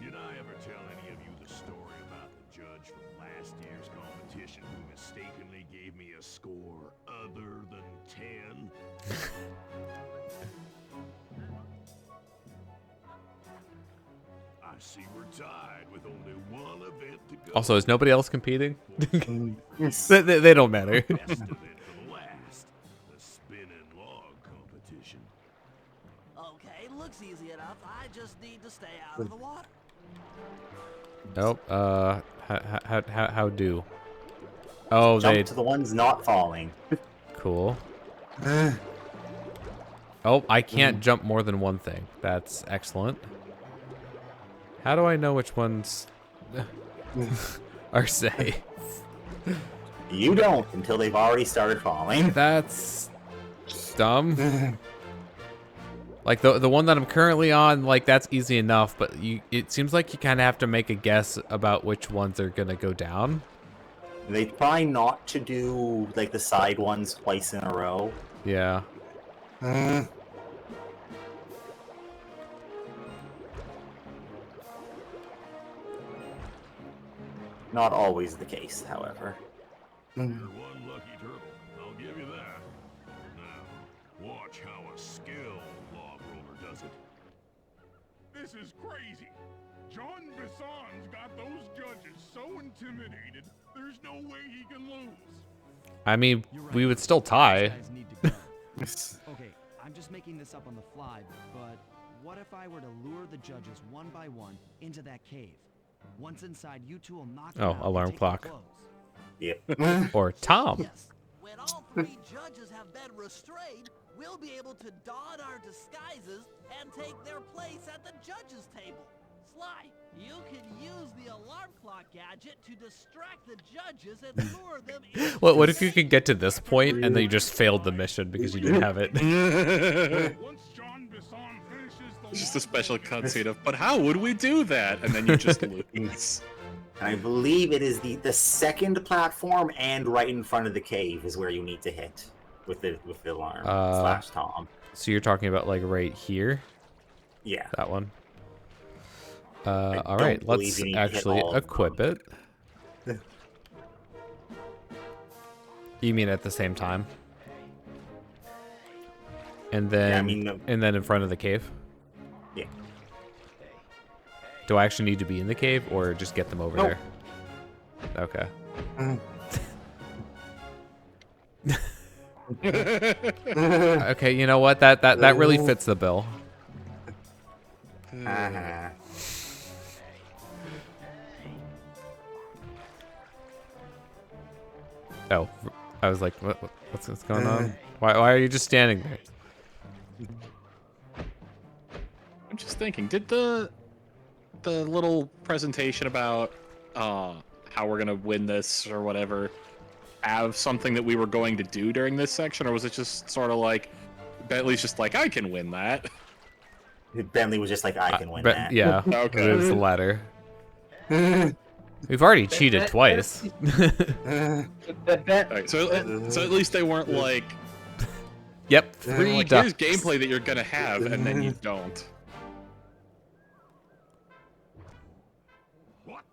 Did I ever tell any of you the story about the judge from last year's competition who mistakenly gave me a score other than 10? I see we're tied with only one event to go. Also, is nobody else competing? they don't matter. Best event for the last, the spinning log competition. Okay, looks easy enough. I just need to stay out of the water. Nope. How do? Oh, Jump they to the ones not falling. cool. Oh, I can't jump more than one thing. That's excellent. How do I know which ones are safe? You don't until they've already started falling. That's dumb. Like the one that I'm currently on, like that's easy enough, but it seems like you kind of have to make a guess about which ones are gonna go down. They try not to do like the side ones twice in a row. Yeah. Not always the case, however. You're one lucky turtle, I'll give you that. Now, watch how a skilled log roller does it. This is crazy. Jean Bison's got those judges so intimidated, there's no way he can lose. I mean, You're right. we would still tie. These guys need to go. Okay, I'm just making this up on the fly, but what if I were to lure the judges one by one into that cave? Once inside, you two will knock them Oh, out and alarm take their clock. clothes. Yep. Or Tom. Yes. When all three judges have been restrained, we'll be able to don our disguises and take their place at the judges' table. Sly, you can use the alarm clock gadget to distract the judges and lure them in. What if you could get to this point and then you just failed the mission because you didn't have it? Once Jean Bison finishes the It's just a special cutscene of, but how would we do that? And then you just lose. I believe it is the second platform and right in front of the cave is where you need to hit with the alarm slash Tom. So you're talking about like right here, Yeah. that one. I All right, don't believe let's you need to hit actually all of equip it. You mean at the same time? And then, Yeah, I mean, no. and then in front of the cave. Yeah. Do I actually need to be in the cave or just get them over Nope. there? Okay. Okay, you know what? That really fits the bill. Uh-huh. Oh, I was like, what's going on? Why are you just standing there? I'm just thinking, did the little presentation about how we're gonna win this or whatever have something that we were going to do during this section, or was it just sort of like Bentley's just like, I can win that? Bentley was just like, I can win that. Yeah, Okay. it is the latter. We've already cheated twice. Alright, so at least they weren't like, Yep, 3 like ducks. here's gameplay that you're gonna have, and then you don't. What?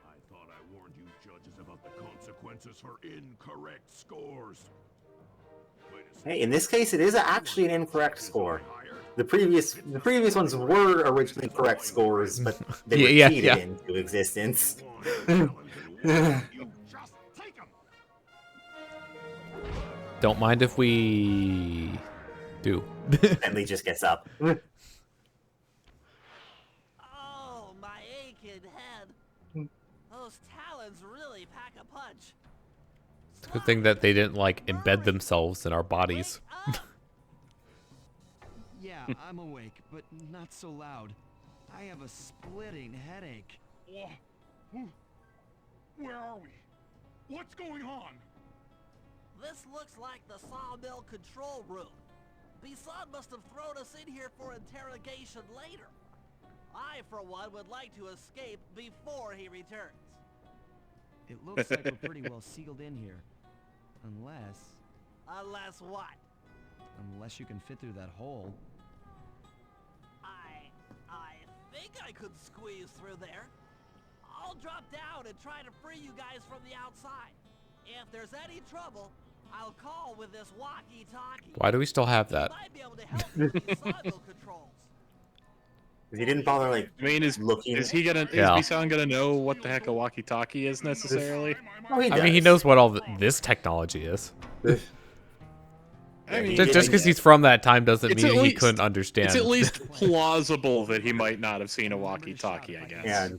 I thought I warned you judges about the consequences for incorrect scores. Wait a second. Hey, in this case, it is actually an incorrect score. The previous ones were originally correct scores, but they were cheated into existence. Don't mind if we do. Bentley just gets up. Oh, my aching head. Those talons really pack a punch. It's a good thing that they didn't like embed themselves in our bodies. Yeah, I'm awake, but not so loud. I have a splitting headache. Where are we? What's going on? This looks like the sawmill control room. Bison must have thrown us in here for interrogation later. I, for one, would like to escape before he returns. It looks like we're pretty well sealed in here. Unless Unless what? unless you can fit through that hole. I think I could squeeze through there. I'll drop down and try to free you guys from the outside. If there's any trouble, I'll call with this walkie-talkie. Why do we still have that? Might be able to help you with these sawmill controls. He didn't bother like I mean, looking. is Bison gonna know what the heck a walkie-talkie is necessarily? Oh, he I mean, he does. knows what all this technology is. I mean, Just because he's from that time doesn't It's mean at he least- couldn't understand. It's at least plausible that he might not have seen a walkie-talkie, I guess. Yeah,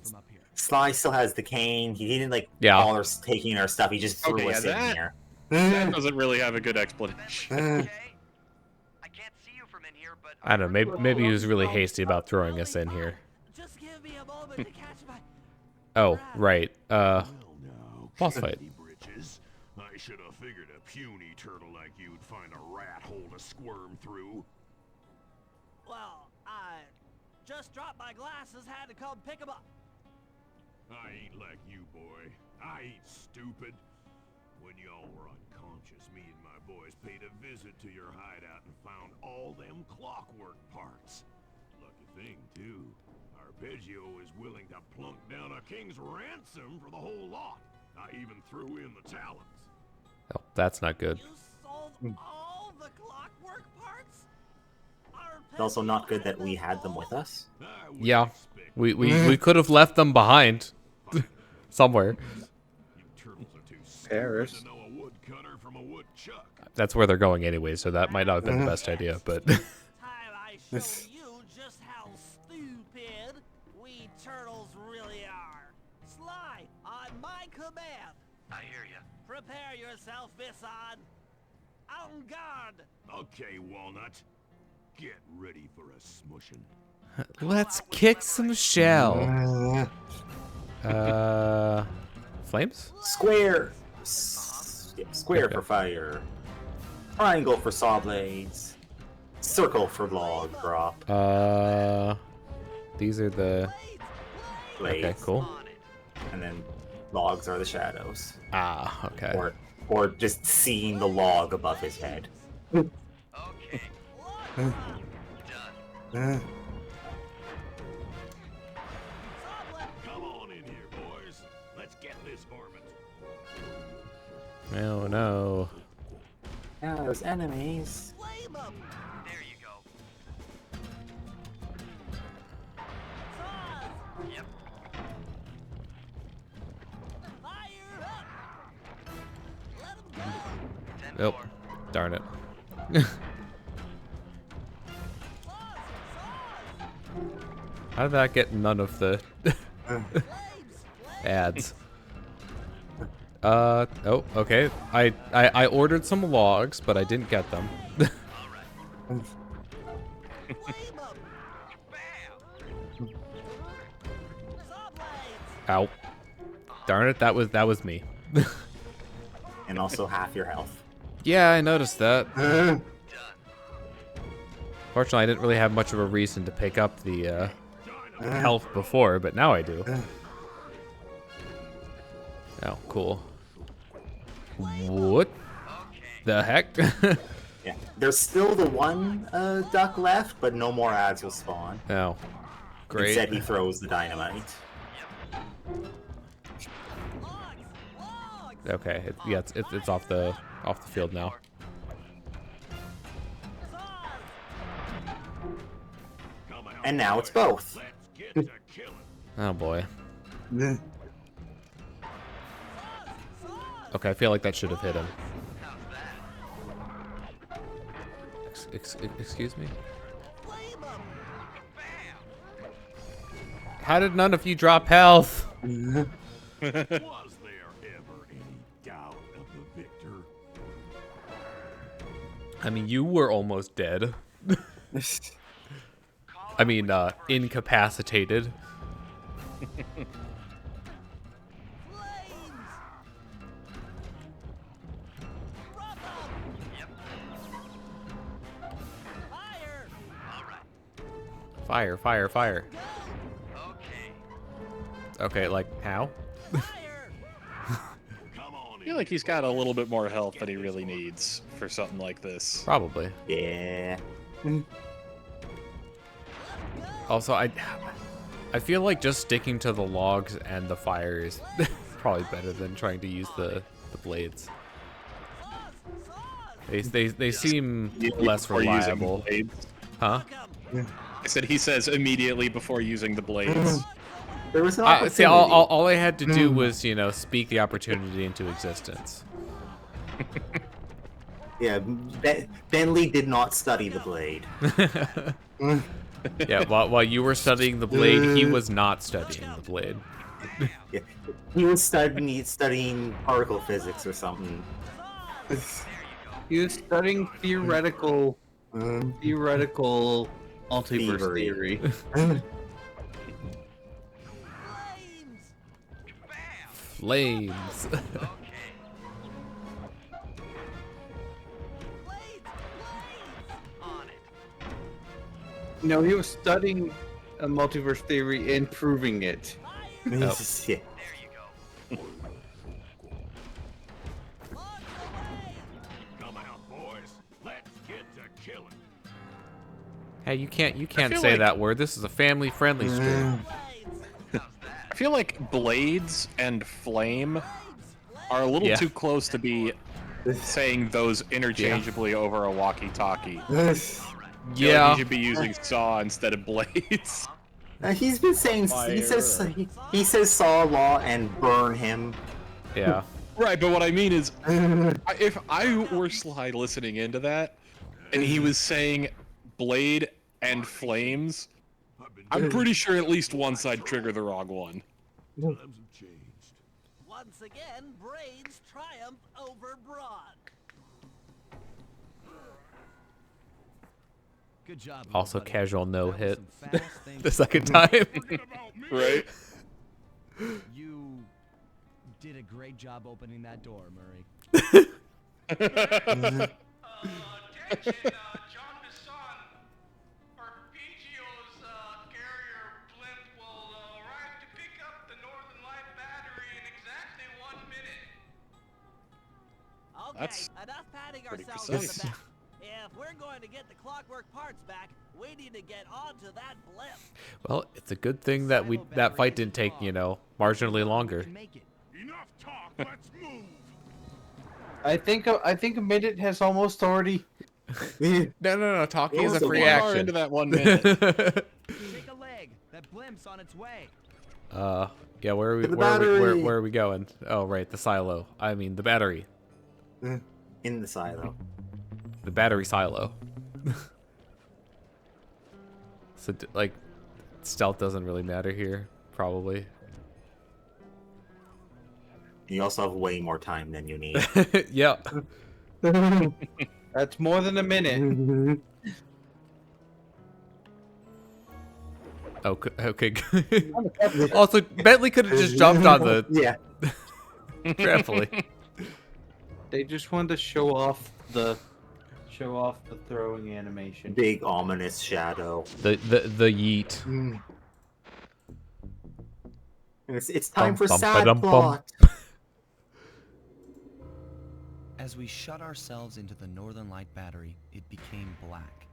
Sly still has the cane. He didn't like Yeah. bother taking our stuff. He just threw Okay, us yeah, in here. That doesn't really have a good explanation. Okay. I can't see you from in here, but I don't know. Maybe he was really hasty about throwing us in here. Just give me a moment to catch my... Oh, right. Well, now, Boss fight. Candy Britches. I should have figured a puny turtle like you'd find a rat hole to squirm through. Well, I just dropped my glasses, had to come pick them up. I ain't like you, boy. I ain't stupid. When y'all were unconscious, me and my boys paid a visit to your hideout and found all them Clockwerk parts. Lucky thing, too. Arpeggio is willing to plunk down a king's ransom for the whole lot. I even threw in the talons. Oh, that's not good. You sold all the Clockwerk parts? It's also not good that we had them with us. I wouldn't Yeah, expect we could have left them behind somewhere. you turtles are too Paris. stupid to know a woodcutter from a woodchuck. That's where they're going anyway, so that might not have been the best idea. But Time I show you just how stupid we turtles really are. Sly, on my command. I hear you. Prepare yourself, Bison. En garde. Okay, Walnut. Get ready for a smushing. let's kick some shell. Flames? Square. Square Okay. for fire. Triangle for saw blades. Circle for log drop. These are the. Blades. Okay, cool. On it. And then logs are the shadows. Ah, okay. Or just seeing the log above his head. Okay. Done. Come on in here, boys. Let's get this varmint. Oh no. Now those enemies. Flame 'em. There you go. Saws. Yep. Fire up. Let 'em go. 10 Nope. Darn it. How did that get none of the ads? Oh, okay. I ordered some logs, but I didn't get them. Ow. Darn it, that was me. And also half your health. Yeah, I noticed that. Fortunately, I didn't really have much of a reason to pick up the health before, but now I do. Oh, cool. What the heck? Yeah, there's still the one duck left, but no more ads will spawn. Oh, great. Instead, he throws the dynamite. Okay, yeah, it's off the field now. And now it's both. Oh boy. Okay, I feel like that should have hit him. Excuse me? How did none of you drop health? Was there ever any doubt of the victor? I mean, you were almost dead. I mean, incapacitated. Fire, fire, fire. Okay, like, how? I feel like he's got a little bit more health than he really needs for something like this. Probably. Yeah. Also, I feel like just sticking to the logs and the fire is probably better than trying to use the blades. They seem less Before using the reliable. blades. Huh? I said he says immediately before using the blades. There was an See, opportunity. all I had to do was, you know, speak the opportunity into existence. Yeah, Bentley did not study the blade. Yeah, while you were studying the blade, he was not studying the blade. Yeah, he was studying particle physics or something. He was studying theoretical multiverse Thievery. theory. Flames. No, he was studying a multiverse theory and proving it. Yeah. Come out, boys. Let's get to killing. Hey, you can't feel say like- that word. This is a family-friendly stream. I feel like blades and flame are a little Yeah. too close to be saying those interchangeably over a walkie-talkie. I feel like Yeah. you should be using saw instead of blades. He's been saying he says saw law and burn him. Yeah. Right, but what I mean is, if I were Sly listening into that, and he was saying blade and flames, I'm pretty sure at least once I'd trigger the wrong one. Times have changed. Once again, brains triumph over brawn. Good job. Also buddy. casual no That was hit some fast thinking. the second time. Forget about me. Right? You did a great job opening that door, Murray. Attention, Jean Bison. Arpeggio's carrier blimp will arrive to pick up the Northern Light battery in exactly 1 minute. Okay, That's enough patting pretty ourselves on precise. the back. If we're going to get the Clockwerk parts back, we need to get onto that blimp. Well, it's a good thing that that fight didn't take, you know, marginally longer. Can make it. Enough talk. Let's move. I think a minute has almost already. No. Talking is a Also, free one Far action. into that 1 minute. Take a leg. That blimp's on its way. Yeah, where are we? The Where battery. are we going? Oh, right, the silo. I mean, the battery. In the silo. The battery silo. So, like, stealth doesn't really matter here, probably. You also have way more time than you need. Yeah. That's more than a minute. Oh, okay. Good. Also, Bentley could have just jumped on the Yeah. trampoline. They just wanted to show off the throwing animation. Big ominous shadow. The yeet. It's time for Bum, sad ba-dum, bum. plot. As we shut ourselves into the Northern Light Battery, it became black.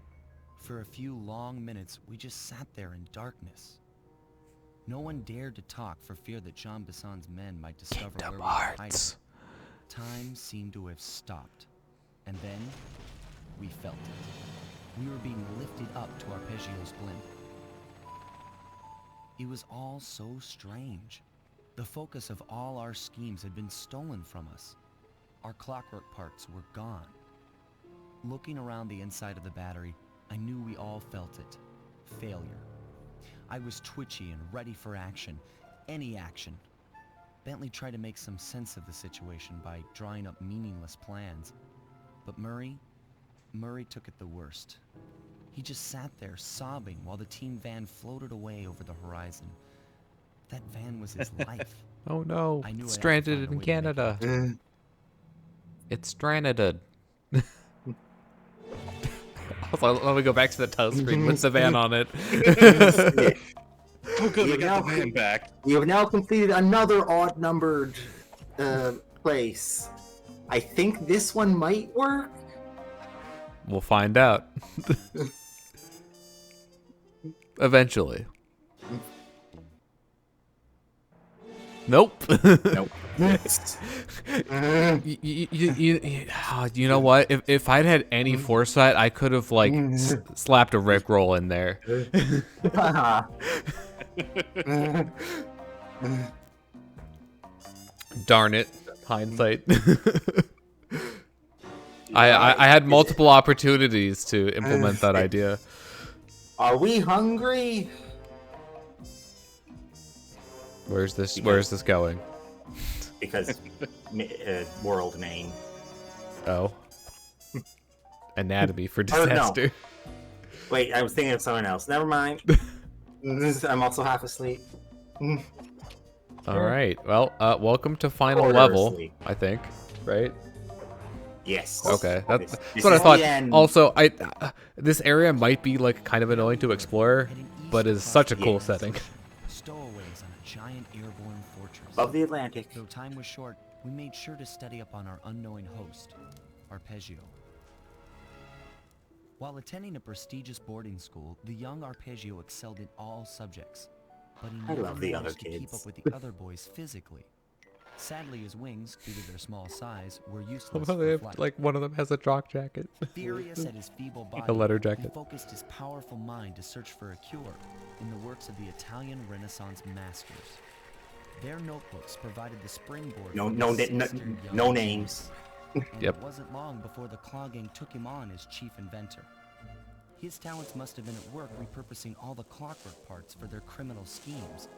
For a few long minutes, we just sat there in darkness. No one dared to talk for fear that Jean Bison's men might discover where we were hiding. Time seemed to have stopped. And then, we felt it. We were being lifted up to Arpeggio's blimp. It was all so strange. The focus of all our schemes had been stolen from us. Our clockwork parts were gone. Looking around the inside of the battery, I knew we all felt it. Failure. I was twitchy and ready for action. Any action. Bentley tried to make some sense of the situation by drawing up meaningless plans. But Murray took it the worst. He just sat there sobbing while the team van floated away over the horizon. That van was his life. Oh no, I knew it's I'd have to find stranded a in way to make Canada. It's stranded. Also, let me go back to the title screen with the van on it. Oh good, we got the van back. We have now completed another odd-numbered place. I think this one might work. We'll find out. Eventually. Nope. Nope. You know what? If I'd had any foresight, I could have like slapped a Rickroll in there. Darn it! Hindsight. I had multiple opportunities to implement that idea. Are we hungry? Where's this going? Because world name. Oh. Anatomy for Oh, no. disaster. Wait, I was thinking of someone else. Never mind. I'm also half asleep. All right. Well, welcome to final Quarter level. asleep. I think, right? Yes. Okay, that's This what I is thought. the end. Also, this area might be like kind of annoying to explore, but is such a cool setting. Stowaways on a giant airborne fortress. Above the Atlantic. Though time was short, we made sure to study up on our unknowing host, Arpeggio. While attending a prestigious boarding school, the young Arpeggio excelled in all subjects. But he I never love the other managed to keep kids. up with the other boys physically. Sadly, his wings, due to their small size, were useless They for have, flight. like one of them has a jock jacket. Furious at his feeble body, A letter he jacket. focused his powerful mind to search for a cure in the works of the Italian Renaissance masters. Their notebooks provided the springboard No, for no, his no, sinister young no genius. names. And Yep. It wasn't long before the Claw Gang took him on as chief inventor. His talents must have been at work repurposing all the clockwork parts for their criminal schemes.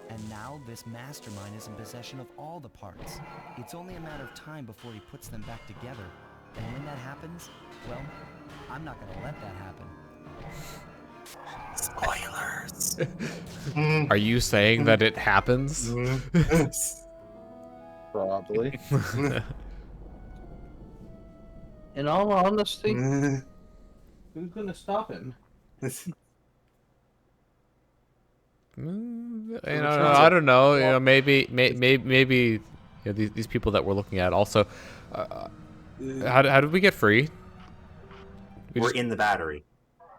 And now this mastermind is in possession of all the parts. It's only a matter of time before he puts them back together. And when that happens, well, I'm not gonna let that happen. Spoilers. Are you saying that it happens? Probably. In all honesty, who's gonna stop him? I don't know. You know, maybe you know, these people that we're looking at. Also, how did we get free? We're in the battery.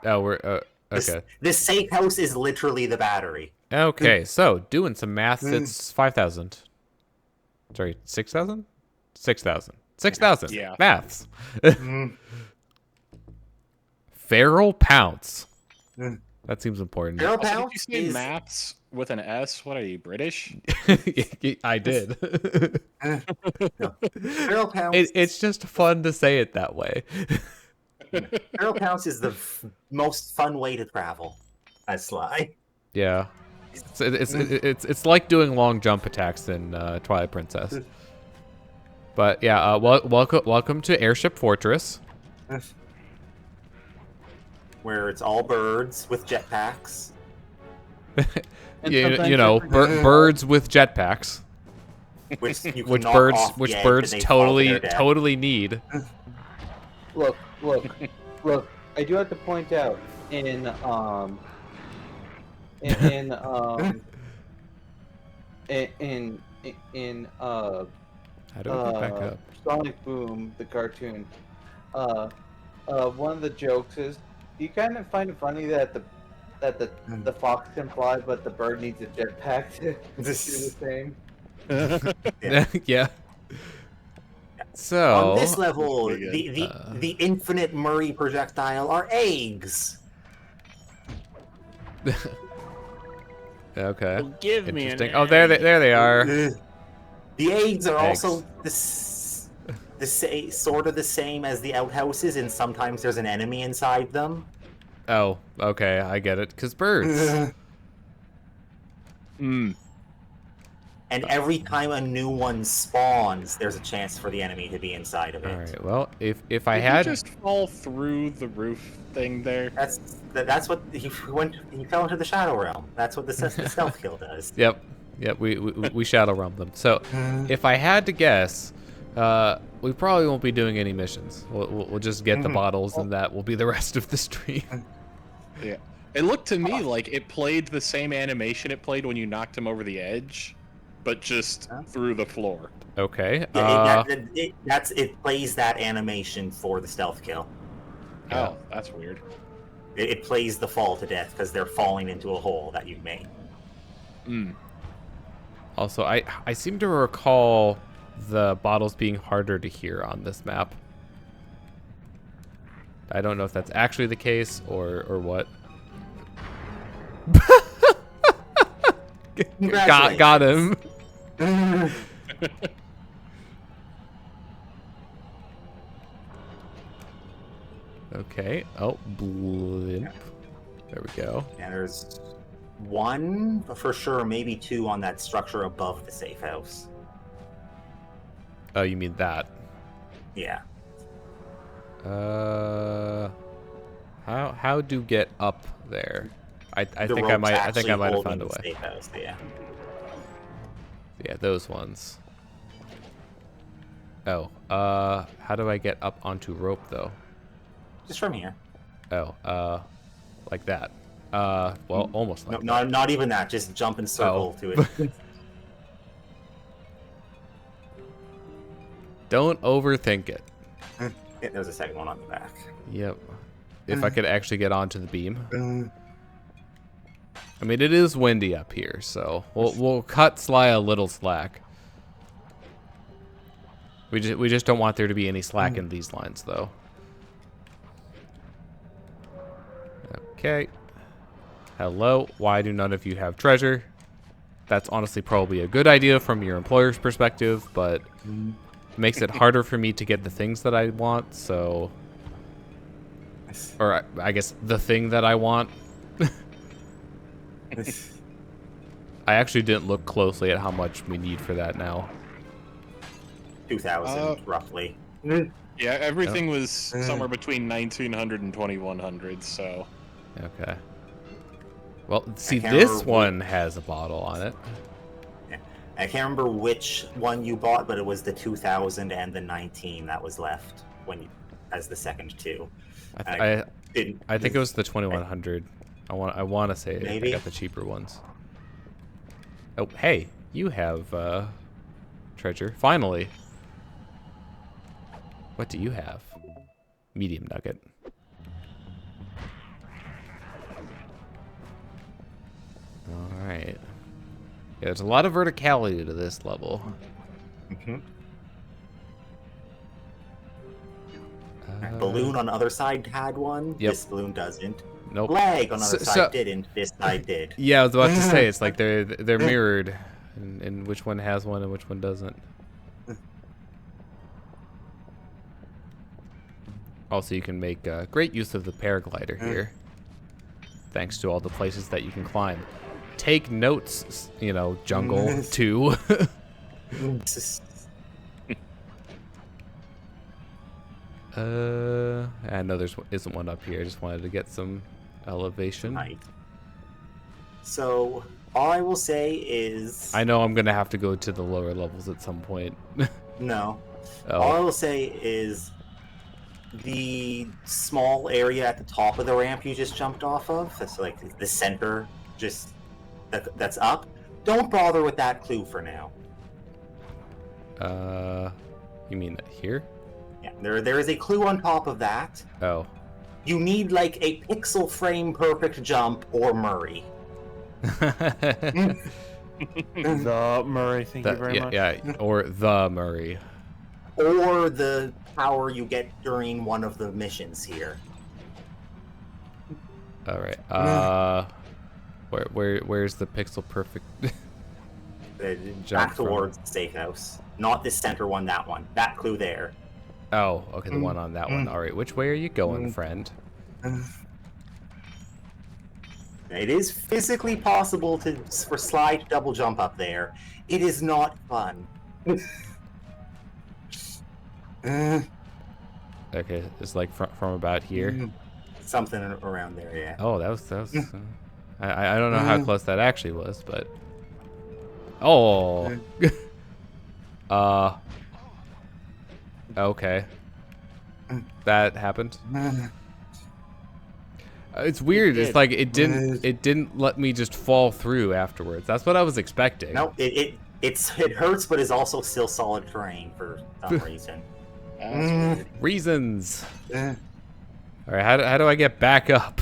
Oh, we're okay. This safe house is literally the battery. Okay, so doing some math, it's 5,000. Sorry, 6,000? 6,000. 6,000. Yeah. Maths. Feral pounce. That seems important. Feral Also, did pounce you say is maths with an S. What are you, British? I did. No. Feral Pounce. It's just fun to say it that way. Feral Pounce is the most fun way to travel as Sly. Yeah. It's like doing long jump attacks in Twilight Princess. But yeah, welcome to Airship Fortress. Where it's all birds with jetpacks. you know, birds with jetpacks. Which you can Which knock birds off which the egg, birds but they fall to their death. totally need. Look. I do have to point out in How do we get back up? Sonic Boom, the cartoon. One of the jokes is, you kind of find it funny that the fox can fly, but the bird needs a jetpack to do the same. Yeah. So on this level, the infinite Murray projectile are eggs. Okay. Well, give me an Interesting. Oh, there they are. The eggs are Eggs. also sort of the same as the outhouses, and sometimes there's an enemy inside them. Oh, okay, I get it. 'Cause birds. And every time a new one spawns, there's a chance for the enemy to be inside of it. All right. Well, if I Did had you just fall through the roof thing there? That's what he fell into the Shadow Realm. That's what the stealth kill does. Yep. We shadow realm them. So, if I had to guess, we probably won't be doing any missions. We'll just get the bottles, and that will be the rest of the stream. Yeah. It looked to me like it played the same animation it played when you knocked him over the edge, but just through the floor. Okay. It plays that animation for the stealth kill. Oh, that's weird. It plays the fall to death because they're falling into a hole that you've made. Also, I seem to recall the bottles being harder to hear on this map. I don't know if that's actually the case or what. Got him. Okay. Oh, blimp. There we go. And there's one for sure, maybe two on that structure above the safe house. Oh, you mean that? Yeah. How do get up there? I The think I might ropes have actually found a holding the way. safe house, yeah. Yeah, those ones. Oh, how do I get up onto rope though? Just from here. Oh, like that. Well, almost like No, not even that. Just jump and circle to it. Don't overthink it. Yeah, there's a second one on the back. Yep. If I could actually get onto the beam. I mean, it is windy up here, so we'll cut Sly a little slack. We just don't want there to be any slack in these lines, though. Okay. Hello. Why do none of you have treasure? That's honestly probably a good idea from your employer's perspective, but makes it harder for me to get the things that I want, so... Or I guess the thing that I want. I actually didn't look closely at how much we need for that now. 2,000, roughly. Yeah, everything was somewhere between 1,900 and 2,100, so... Okay. Well, see, this one has a bottle on it. I can't remember which one you bought, but it was the 2,000 and the 19 that was left as the second two. I think it was the 2,100. I want to say Maybe. I got the cheaper ones. Oh, hey, you have treasure. Finally. What do you have? Medium nugget. All right. Yeah, there's a lot of verticality to this level. Balloon on the other side had one. Yep. This balloon doesn't. Nope. leg on the other So- side so- didn't. This side did. Yeah, I was about to say it's like they're mirrored, and which one has one and which one doesn't. Also, you can make great use of the paraglider here, thanks to all the places that you can climb. Take notes, you know, Jungle 2. I know there isn't one up here. I just wanted to get some elevation. Right. So all I will say is I know I'm gonna have to go to the lower levels at some point. no. Oh. All I will say is the small area at the top of the ramp you just jumped off of, that's like the center, just that's up. Don't bother with that clue for now. You mean here? Yeah, there is a clue on top of that. Oh. You need like a pixel frame perfect jump or Murray. The Murray, thank you very much. Yeah, or the Murray. Or the power you get during one of the missions here. All right. Where's the pixel perfect? Back towards the safe house. Not this center one, that one. That clue there. Oh, okay, the one on that one. All right, which way are you going, friend? It is physically possible for slide double jump up there. It is not fun. Okay, it's like from about here. Something around there, yeah. Oh, that was. I don't know how close that actually was, but. Oh. Okay. That happened. It's weird. It's like it didn't let me just fall through afterwards. That's what I was expecting. No, it hurts, but is also still solid terrain for some reason. Reasons. All right, how do I get back up?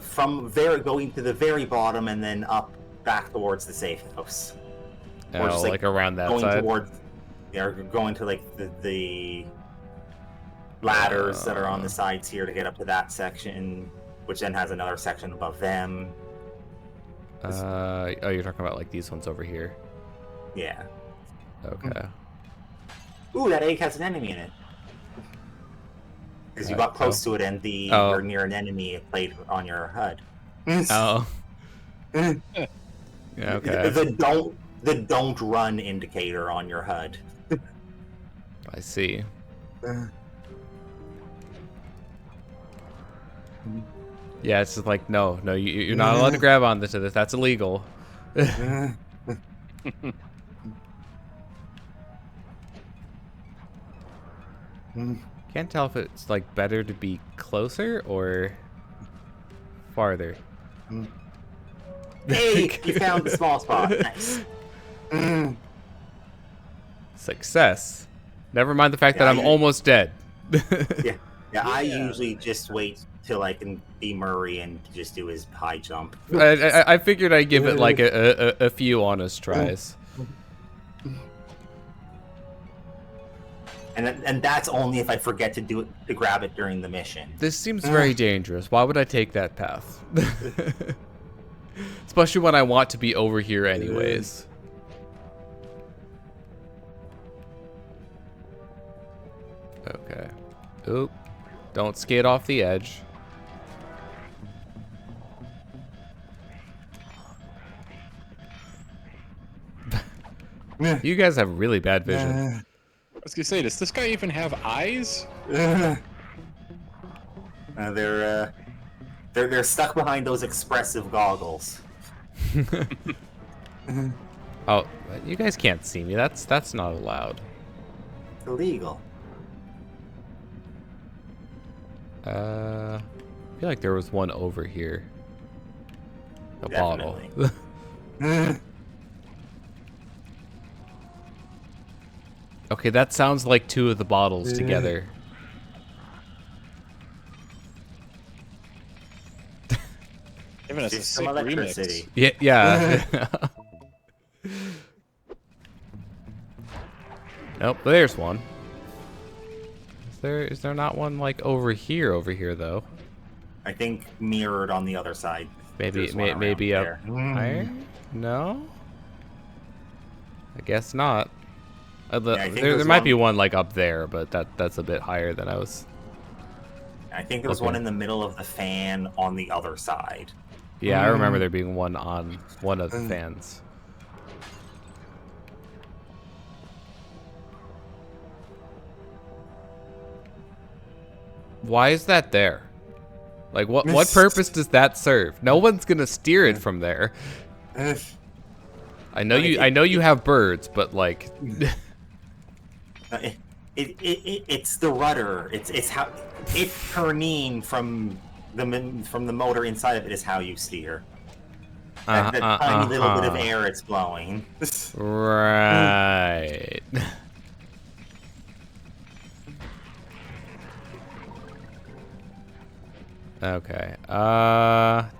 From going to the very bottom and then up back towards the safe house. Oh, just, like around that going side. Towards, yeah, going to like the ladders that are on the sides here to get up to that section, which then has another section above them. Oh, you're talking about like these ones over here. Yeah. Okay. Ooh, that egg has an enemy in it. Because you got close to it and you're near an enemy, it played on your HUD. Oh. Yeah, okay. The don't run indicator on your HUD. I see. Yeah, it's just like no, you're not allowed to grab onto this. That's illegal. Can't tell if it's like better to be closer or farther. Hey, you found the small spot. Nice. Success. Never mind the fact that I'm almost dead. Yeah, I usually just wait till I can be Murray and just do his high jump. I figured I'd give it like a few honest tries. And that's only if I forget to grab it during the mission. This seems very dangerous. Why would I take that path? Especially when I want to be over here anyways. Okay. Oop. Don't skid off the edge. You guys have really bad vision. I was gonna say, does this guy even have eyes? They're stuck behind those expressive goggles. Oh, you guys can't see me. That's not allowed. It's illegal. I feel like there was one over here. A Definitely. bottle. Okay, that sounds like two of the bottles together. Giving us a Just some sick electricity. remix. Yeah. Nope, there's one. Is there not one like over here though? I think mirrored on the other side. Maybe There's one around maybe up there. higher? No? I guess not. I think there there's might be one- one like up there, but that's a bit higher than I was. I think there was Okay. one in the middle of the fan on the other side. Yeah, I remember there being one on one of the fans. Why is that there? Like, what purpose does that serve? No one's gonna steer it from there. I know you have birds, but like, It's the rudder. It's how it turning from the motor inside of it is how you steer. That tiny little bit of air it's blowing. right. Okay.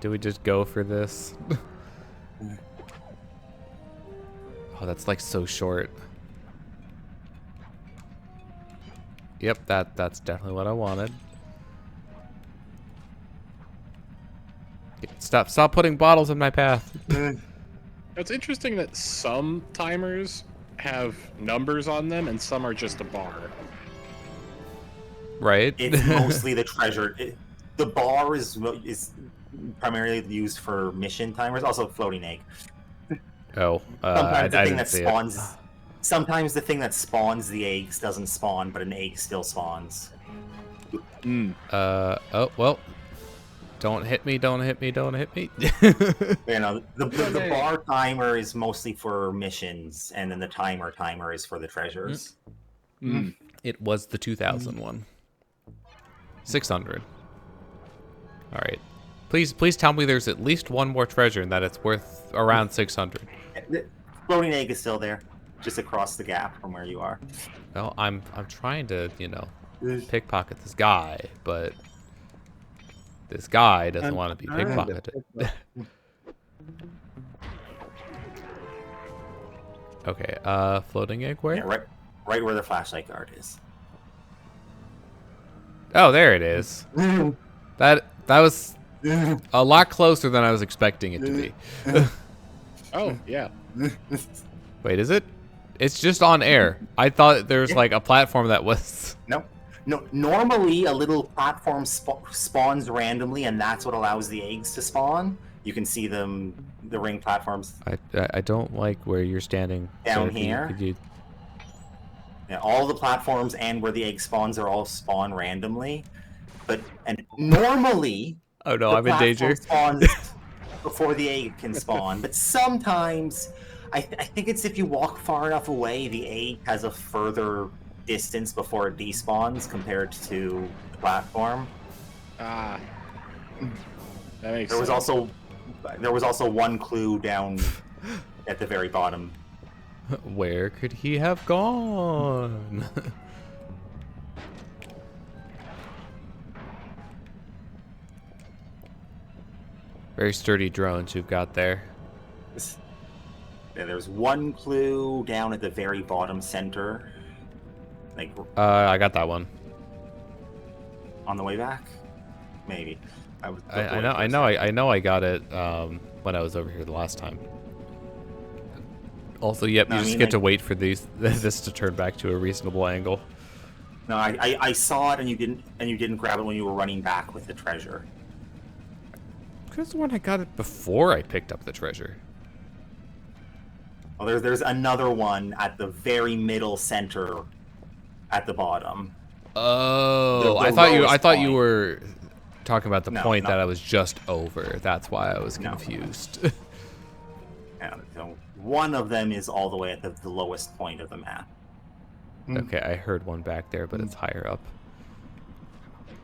Do we just go for this? Oh, that's like so short. Yep, that's definitely what I wanted. Stop putting bottles in my path. It's interesting that some timers have numbers on them and some are just a bar. Right? It's mostly the treasure. The bar is primarily used for mission timers, also floating egg. Oh, I didn't see it. Sometimes the thing that spawns the eggs doesn't spawn, but an egg still spawns. Oh, well. Don't hit me, don't hit me, don't hit me. The bar timer is mostly for missions, and then the timer is for the treasures. It was the 2000 one. 600. All right. Please tell me there's at least one more treasure and that it's worth around 600. The floating egg is still there, just across the gap from where you are. Well, I'm trying to, pickpocket this guy, but this guy doesn't want to be pickpocketed. Okay, floating egg where? Yeah, right where the flashlight guard is. Oh, there it is. That was a lot closer than I was expecting it to be. Oh, yeah. Wait, is it? It's just on air. I thought there was like a platform that was... No, normally a little platform spawns randomly, and that's what allows the eggs to spawn. You can see them, the ring platforms. I don't like where you're standing. Down so here? Could you... Yeah, all the platforms and where the egg spawns are all spawn randomly. And normally... Oh no, I'm in danger. Spawns before the egg can spawn, but sometimes... I think it's if you walk far enough away, the egg has a further distance before it despawns compared to the platform. That makes There sense. was also one clue down at the very bottom. Where could he have gone? Very sturdy drones you've got there. Yeah, there's one clue down at the very bottom center. Like I got that one. on the way back? Maybe. I know I got it when I was over here the last time. Also, yep, No, you I just mean, get to wait for this to turn back to a reasonable angle. No, I saw it and you didn't grab it when you were running back with the treasure. Because when I got it before I picked up the treasure. Well, there's another one at the very middle center at the bottom. Oh, The I thought lowest you point. were talking about the No, point no. that I was just over. That's why I was No. confused. Yeah, so one of them is all the way at the lowest point of the map. Okay, I heard one back there, but it's higher up.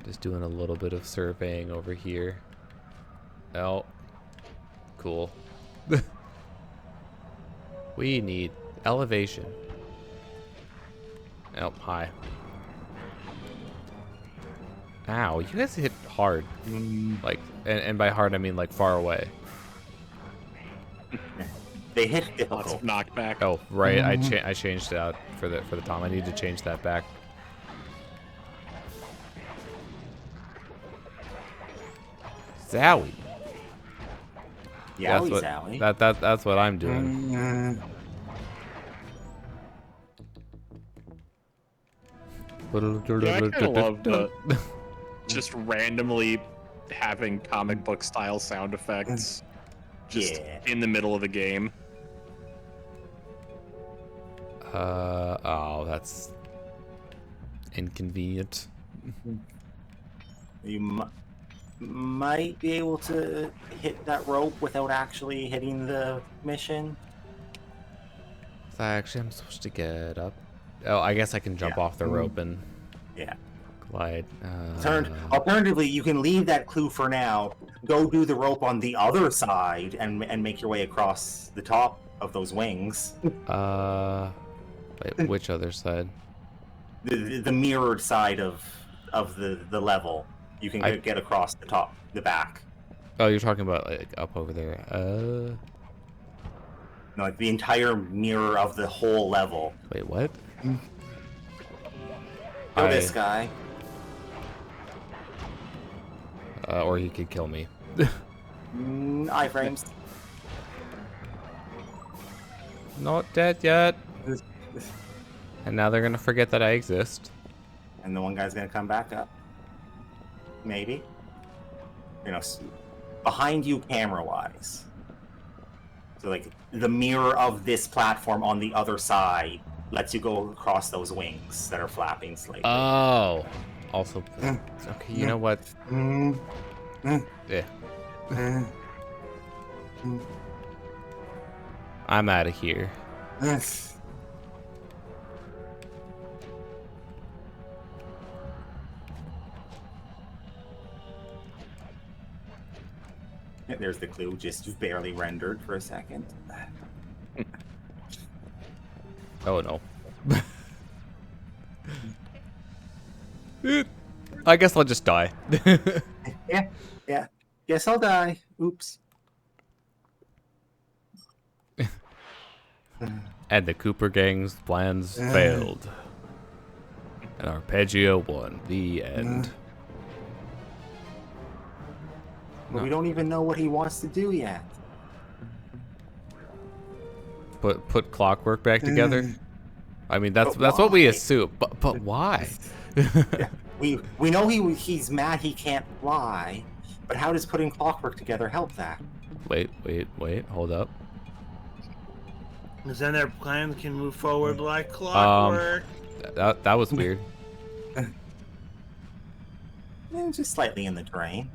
Just doing a little bit of surveying over here. Oh, cool. We need elevation. Oh, hi. Ow, you guys hit hard. Like, and by hard I mean like far away. They hit Lots difficult. of knockback. Oh, right. I changed it out for the Tom. I need to change that back. Zowie. Yowie That's zowie. what, that's what I'm doing. Yeah, I kind of love the just randomly having comic book style sound effects just in the middle of the game. Oh, that's inconvenient. You might be able to hit that rope without actually hitting the mission. So actually, I'm supposed to get up. Oh, I guess I can jump off the rope and glide. Alternatively, you can leave that clue for now. Go do the rope on the other side and make your way across the top of those wings. Wait, which other side? The mirrored side of the level. You can get across the top, the back. Oh, you're talking about like up over there. No, like the entire mirror of the whole level. Wait, what? Kill this guy. Or he could kill me. Iframes. Not dead yet. And now they're gonna forget that I exist. And the one guy's gonna come back up. Maybe. You know, behind you camera-wise. So, like, the mirror of this platform on the other side lets you go across those wings that are flapping slightly. Oh. Also, okay, you know what? Yeah. I'm out of here. There's the clue, just barely rendered for a second. Oh no. I guess I'll just die. Yeah. Guess I'll die. Oops. And the Cooper gang's plans failed. And Arpeggio won. The end. But we don't even know what he wants to do yet. Put Clockwerk back together. I mean, that's what we assume. But why? We know he's mad he can't fly, but how does putting Clockwerk together help that? Wait, hold up. Because then their plans can move forward like clockwork. That was weird. Just slightly in the terrain.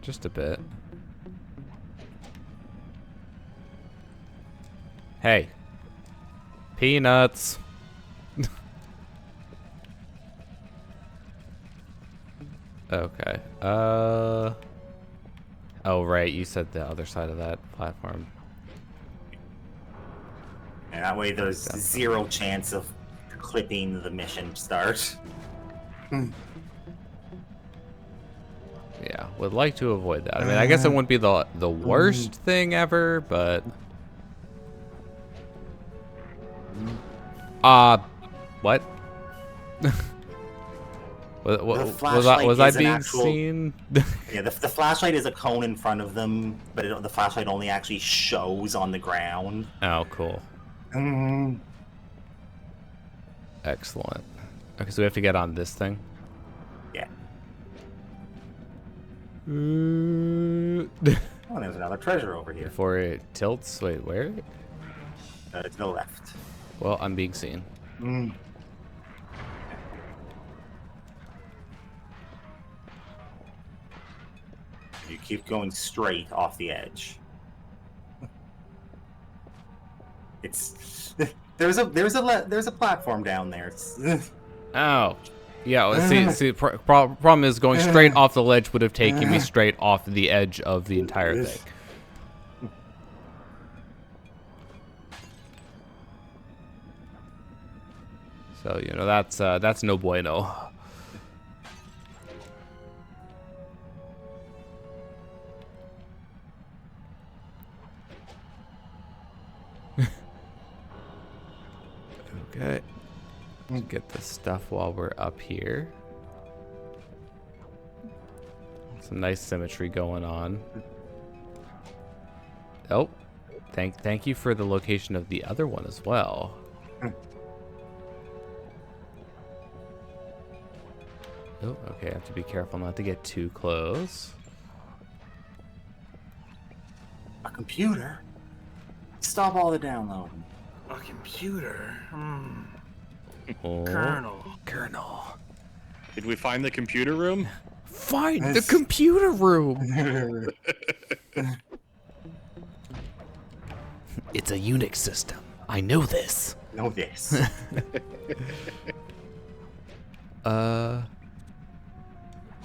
Just a bit. Hey. Peanuts. Okay. Oh, right. You said the other side of that platform. And that way there's zero chance of clipping the mission start. Yeah, would like to avoid that. I mean, I guess it wouldn't be the worst thing ever, but... what? Was I being seen? Yeah, the flashlight is a cone in front of them, but the flashlight only actually shows on the ground. Oh, cool. Excellent. Okay, so we have to get on this thing? Yeah. Oh, there's another treasure over here. Before it tilts? Wait, where? To the left. Well, I'm being seen. You keep going straight off the edge. It's there's a platform down there. Oh, yeah. Well, see, problem is going straight off the ledge would have taken me straight off the edge of the entire thing. So you know that's no bueno. Okay. Let's get the stuff while we're up here. Some nice symmetry going on. Oh, thank you for the location of the other one as well. Oh, okay, I have to be careful not to get too close. A computer? Stop all the downloading. A computer? Oh. Colonel. Did we find the computer room? Find the computer room! It's a Unix system. I know this. Know this.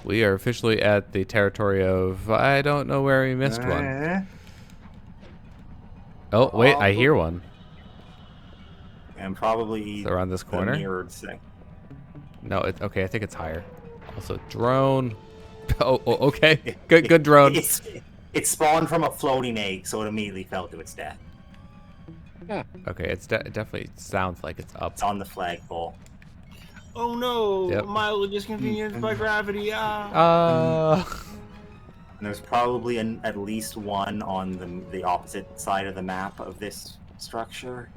We are officially at the territory of I don't know where we missed one. Oh, wait, I hear one. And probably around this corner? the mirrored thing. No, okay, I think it's higher. Also, drone. Oh, okay. Good drone. It spawned from a floating egg, so it immediately fell to its death. Yeah. Okay, it definitely sounds like it's up. It's on the flagpole. Oh no! Yep. Mildly disconvenienced by gravity. And there's probably at least one on the opposite side of the map of this structure.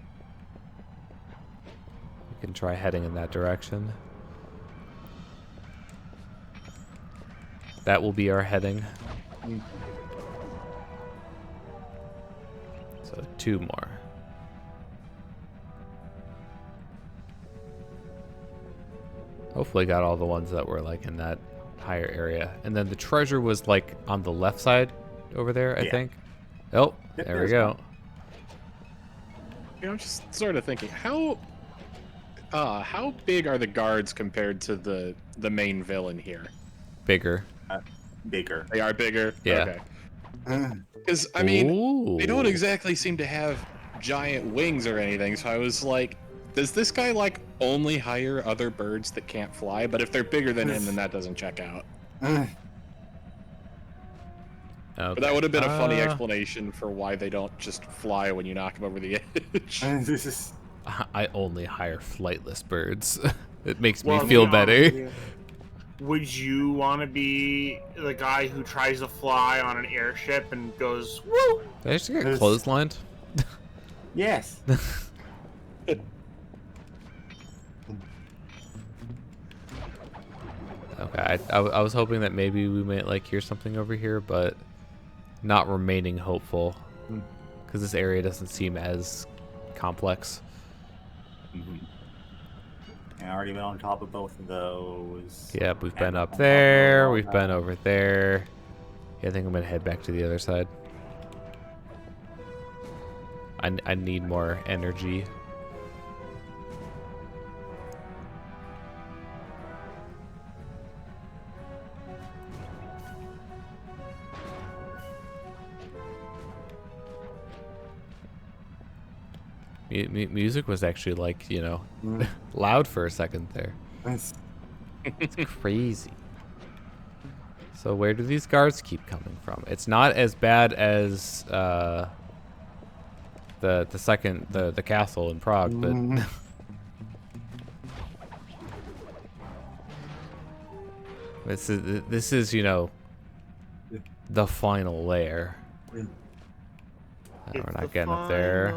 We can try heading in that direction. That will be our heading. So 2 more. Hopefully got all the ones that were like in that higher area. And then the treasure was like on the left side over there, I think. Oh, there we go. You know, I'm just sort of thinking, how big are the guards compared to the main villain here? Bigger. Bigger. They are bigger? Yeah. Okay. Because, I mean, they don't exactly seem to have giant wings or anything, so I was like, does this guy, like, only hire other birds that can't fly? But if they're bigger than him, then that doesn't check out. Okay. But that would have been a funny explanation for why they don't just fly when you knock them over the edge. I only hire flightless birds. It makes me feel better. Would you want to be the guy who tries to fly on an airship and goes, woo? Did I just get clotheslined? Yes. Okay, I was hoping that maybe we might like hear something over here, but not remaining hopeful because this area doesn't seem as complex. I already been on top of both of those. Yeah, we've been up there, we've been over there. Yeah, I think I'm gonna head back to the other side. I need more energy. Music was actually like, you know, loud for a second there. It's crazy. So where do these guards keep coming from? It's not as bad as the castle in Prague, but this is you know the final lair. We're not getting up there.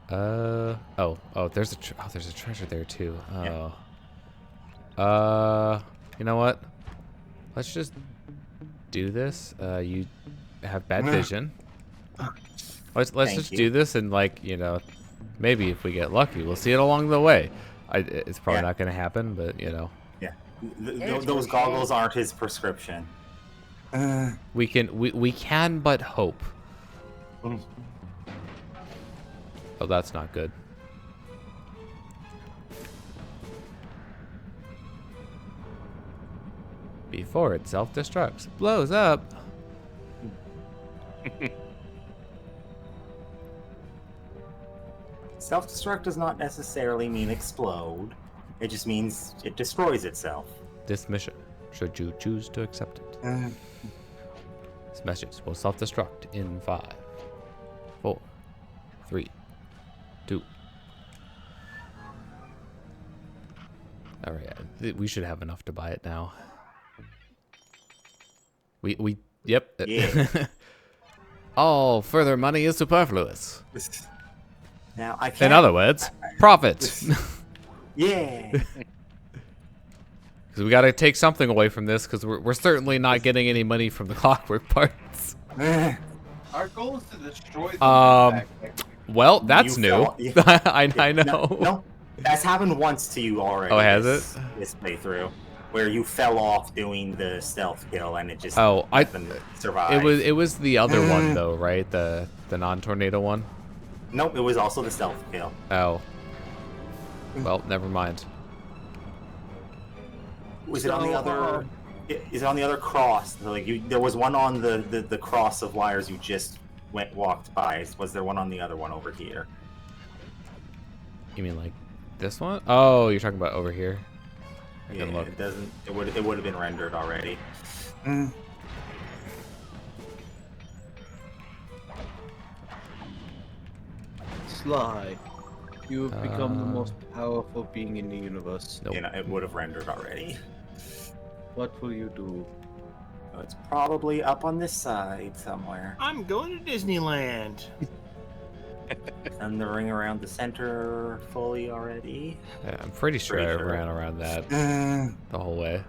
There's a treasure there too. You know what? Let's just do this. You have bad vision. Let's just do this, and like, you know, maybe if we get lucky, we'll see it along the way. It's probably not going to happen, but you know. Yeah, those goggles aren't his prescription. We can but hope. Oh, that's not good. Before it self-destructs, blows up. Self-destruct does not necessarily mean explode. It just means it destroys itself. This mission, should you choose to accept it. This message will self-destruct in 5, 4, 3, 2. Alright, we should have enough to buy it now. Yep. Yeah. All further money is superfluous. Now I can't. In other words, profit. Yeah. Because we got to take something away from this, because we're certainly not getting any money from the Clockwerk parts. Our goal is to destroy them. Well, that's You new. fell- I know. No, that's happened once to you already. Oh, has This playthrough, where you fell off doing the stealth kill and it just Oh, happened to survive. It was the other one though, right? The non-tornado one. Nope, it was also the stealth kill. Oh. Well, never mind. Was it on the other? Is it on the other cross? Like there was one on the cross of wires you just walked by. Was there one on the other one over here? You mean like this one? Oh, you're talking about over here. I Yeah, can look. it doesn't. It would have been rendered already. Sly, you have become the most powerful being in the universe. Nope. You know, it would have rendered already. What will you do? So it's probably up on this side somewhere. I'm going to Disneyland. And the ring around the center fully already. Yeah, I'm pretty sure I ran around that the whole way.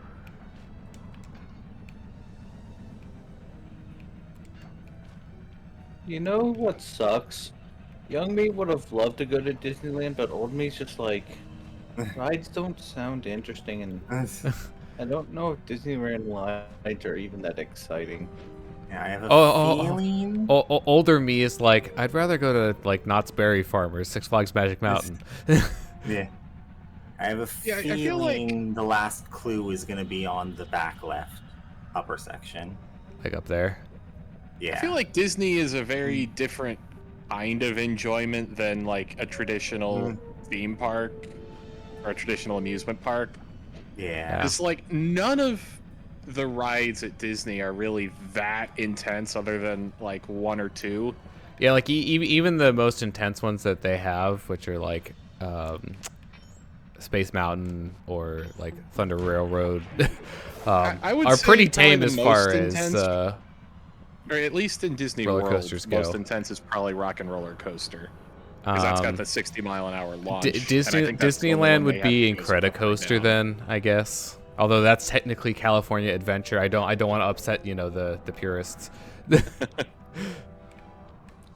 You know what sucks? Young me would have loved to go to Disneyland, but old me's just like, rides don't sound interesting, and I don't know if Disneyland rides are even that exciting. Yeah, I have a feeling. Older me is like, I'd rather go to like Knott's Berry Farm or Six Flags Magic Mountain. Yeah. I have a feeling I feel like the last clue is going to be on the back left upper section. Like up there. Yeah. I feel like Disney is a very different kind of enjoyment than like a traditional theme park or a traditional amusement park. Yeah. It's like none of the rides at Disney are really that intense other than like one or two. Yeah, like even the most intense ones that they have, which are like Space Mountain or like Thunder Railroad, I would are say pretty probably tame the as most far intense, as or at least in Disney roller World, coasters most go. intense is probably Rock and Roller Coaster, because that's got the 60-mile-an-hour launch. Disneyland would be Incredicoaster right then, I guess. Although that's technically California Adventure. I don't want to upset, the purists.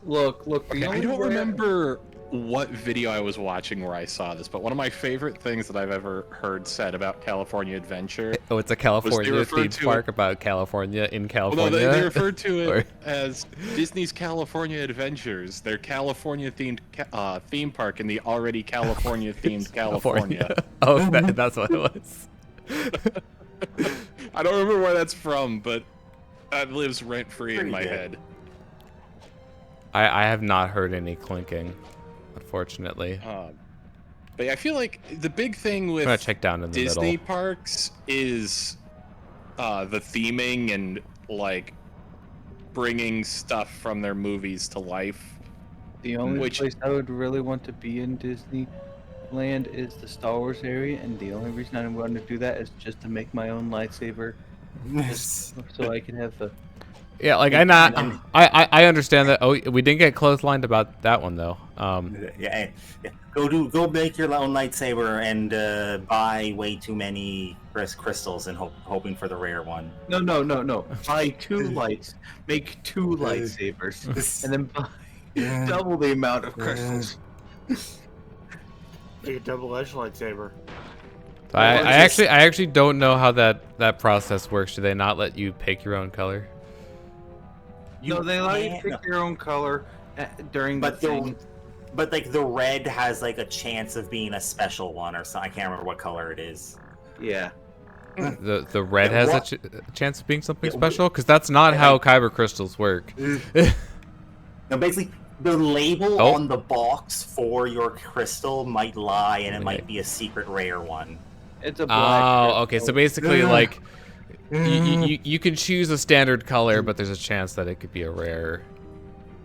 Look. Okay, I don't remember what video I was watching where I saw this, but one of my favorite things that I've ever heard said about California Adventure. Oh, it's a California themed park about California in California. Well, no, they referred to it as Disney's California Adventures, their California themed theme park in the already California themed California. Oh, that's what it was. I don't remember where that's from, but that lives rent free in my head. I have not heard any clinking, unfortunately. But yeah, I feel like the big thing with I'm gonna check down in the Disney middle. parks is the theming and like bringing stuff from their movies to life. The only place I would really want to be in Disneyland is the Star Wars area, and the only reason I want to do that is just to make my own lightsaber, just so I can have the. Yeah, like I understand that. Oh, we didn't get clotheslined about that one though. Yeah. Go make your own lightsaber and buy way too many crystals and hoping for the rare one. No. Buy two lights, make two lightsabers, and then buy double the amount of crystals. Make a double-edged lightsaber. I actually don't know how that process works. Do they not let you pick your own color? No, they allow you to pick your own color during the thing. But like the red has like a chance of being a special one or something. I can't remember what color it is. Yeah. The red has a chance of being something special? Because that's not how kyber crystals work. No, basically the label on the box for your crystal might lie, and it might be a secret rare one. It's a black crystal. Okay, so basically like you can choose a standard color, but there's a chance that it could be a rare.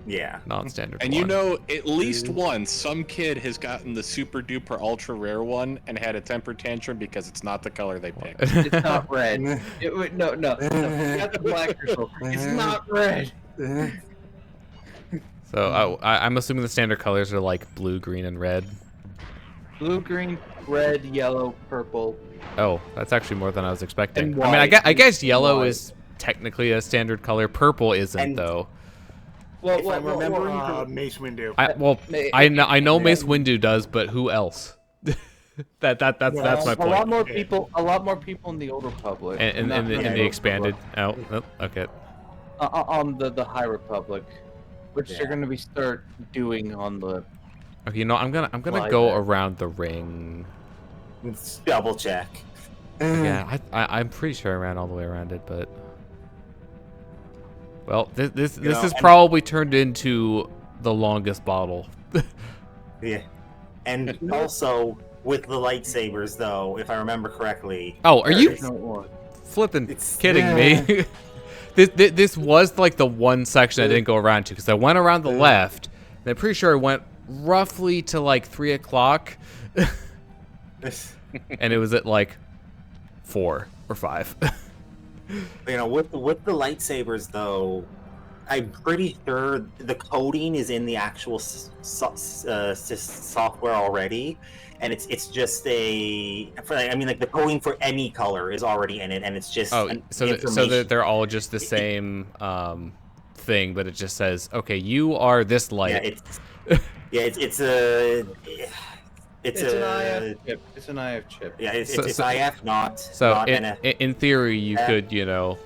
Yeah. non-standard And one. you know, at least once, some kid has gotten the super duper ultra rare one and had a temper tantrum because it's not the color they picked. It's not red. No. You got the black crystal. It's not red. So I'm assuming the standard colors are like blue, green, and red. Blue, green, red, yellow, purple. Oh, that's actually more than I was expecting. And I mean, white. I guess yellow White. is technically a standard color. Purple isn't, And- though. If I'm remembering Mace Windu. I know Mace Windu does, but who else? that's my A lot point. more people. A lot more people in the Old Republic. And Not in the expanded. Oh, okay. On the High Republic, which Yeah. they're going to start doing on the. Okay, you know, I'm gonna Why go that? around the ring. Let's double check. Yeah, I'm pretty sure I ran all the way around it, but well, this know, has and- probably turned into the longest bottle. Yeah. And also, with the lightsabers, though, if I remember correctly. Oh, are you No, flipping It's- kidding me? This was like the one section I didn't go around to because I went around the left. And I'm pretty sure I went roughly to like 3 o'clock, and it was at like 4 or 5. You know, with the lightsabers, though, I'm pretty sure the coding is in the actual software already, and it's just like the coding for any color is already in it, and it's just so they're all just the same thing, but it just says, okay, you are this light. It's an IF chip. It's an IF chip. Yeah, it's So- IF, not So not in theory, you could, you know,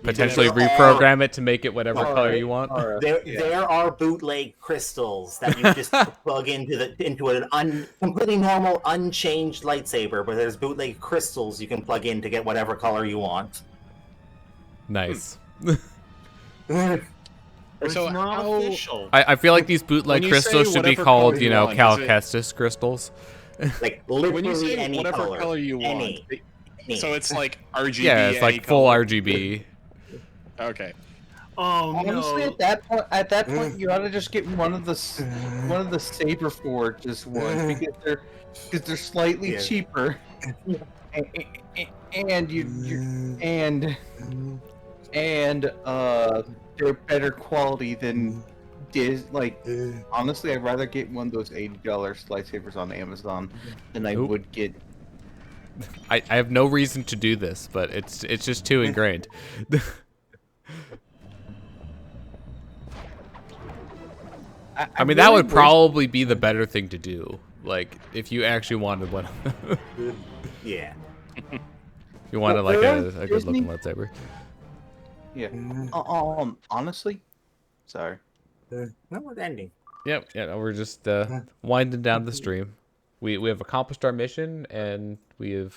You potentially can- reprogram it to make it whatever Alright, color you want. There are bootleg crystals that you just plug into an completely normal, unchanged lightsaber, but there's bootleg crystals you can plug in to get whatever color you want. Nice. It's So not how- official. I feel like these bootleg When you say crystals should be whatever called, color you you know, want, Cal is it- Kestis crystals. Like When you literally say any whatever color you want, Any. so it's like RGB. Yeah, it's like any full color. RGB. Okay. Oh Honestly, no! at that point, you ought to just get one of the saber forges ones because they're slightly Yeah. cheaper, and they're better quality than honestly, I'd rather get one of those $80 lightsabers on Amazon than I Nope. would get. I have no reason to do this, but it's just too ingrained. I mean, that really would wish- probably be the better thing to do. Like, if you actually wanted one. Yeah. If you wanted like Well, a good looking lightsaber. Yeah. Honestly, sorry. No, we're ending. Yep, yeah, no, we're just winding down the stream. We have accomplished our mission and we have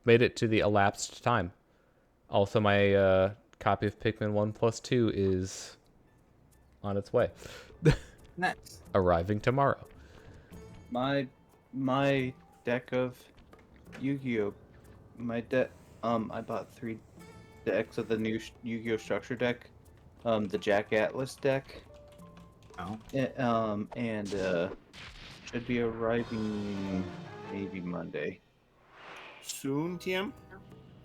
made it to the elapsed time. Also, my copy of Pikmin 1+2 is on its way. Nice. Arriving tomorrow. My deck of Yu-Gi-Oh! I bought 3 decks of the new Yu-Gi-Oh! Structure deck. The Jack Atlas deck. Oh. And should be arriving maybe Monday. Soon, TM.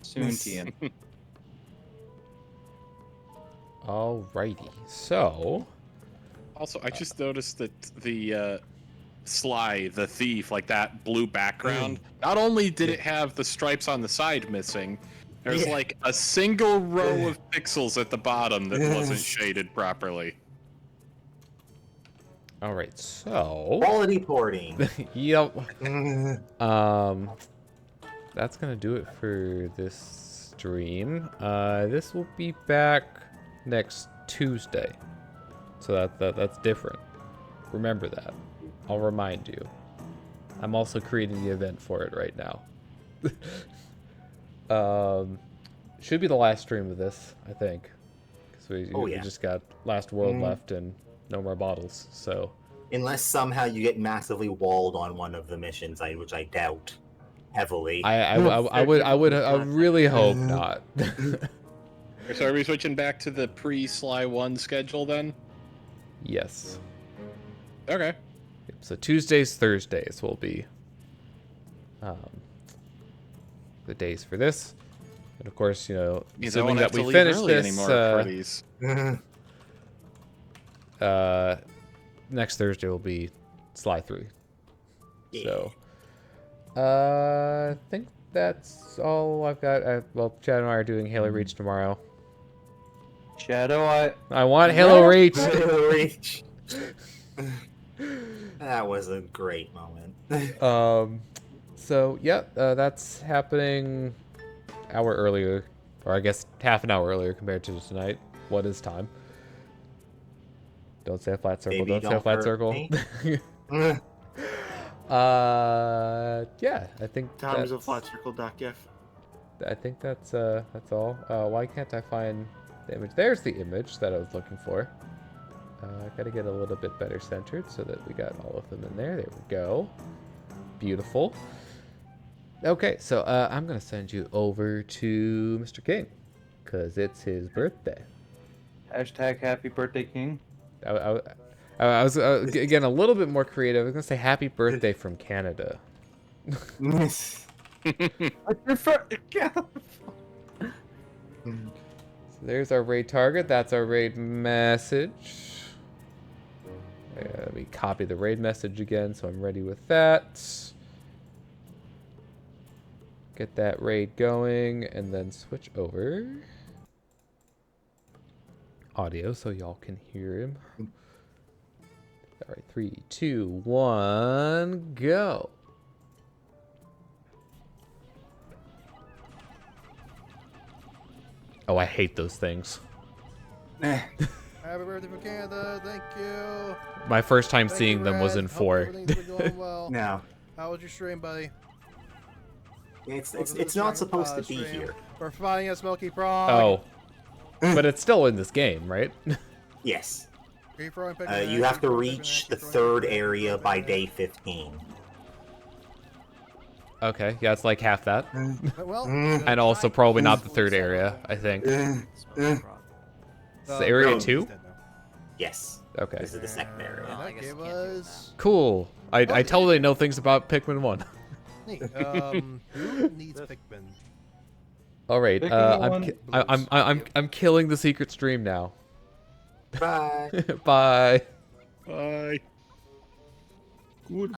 Soon, TM. Alrighty, so Also, I just noticed that the Sly, the thief, like that blue background, not only did it have the stripes on the side missing, there's like a single row of pixels at the bottom that wasn't shaded properly. all right, so Quality porting. yep. That's gonna do it for this stream. This will be back next Tuesday, so that's different. Remember that. I'll remind you. I'm also creating the event for it right now. Should be the last stream of this, I think, because we just got Last World left and no more bottles. So Unless somehow you get massively walled on one of the missions, which I doubt heavily. I would really hope not. So are we switching back to the pre-Sly 1 schedule then? Yes. Okay. So Tuesdays, Thursdays will be the days for this. And of course, you know, Because I assuming won't have that to we leave finish early this anymore for these. next Thursday will be Sly 3. Yeah. So I think that's all I've got. Well, Chad and I are doing Halo Reach tomorrow. Shadow, I want Halo Reach. Halo Reach. That was a great moment. So yeah, that's happening hour earlier, or I guess half an hour earlier compared to tonight. What is time? Don't say a flat circle. Baby, Don't say a flat hurt circle. me. Yeah, I think Time is a that's- flat circle. Gif. I think that's all. Why can't I find the image? There's the image that I was looking for. I gotta get a little bit better centered so that we got all of them in there. There we go. Beautiful. Okay, so I'm gonna send you over to Mr. King, cause it's his birthday. Hashtag happy birthday, King. I was again a little bit more creative. I was gonna say happy birthday from Canada. So there's our raid target. That's our raid message. Let me copy the raid message again so I'm ready with that. Get that raid going and then switch over. Audio so y'all can hear him. All right, 3, 2, 1, go. Oh, I hate those things. Happy birthday from Canada, thank you. My first time Thank seeing you, them was Red. in Hope 4. everything's been going well. No. How was your stream, buddy? It's not supposed to be here. We're finding a smoky frog. Oh. But it's still in this game, right? Yes. Keep throwing pick You have to reach the third area by day 15. Okay, yeah, it's like half that. Well, And also probably not the third area, I think. It's area 2? Yes. Okay. This is the second area. That gave us... Cool. I totally know things about Pikmin 1. Neat. Who needs Pikmin? All right, Pikmin I'm killing the secret stream now. Bye. Bye. Bye. Good.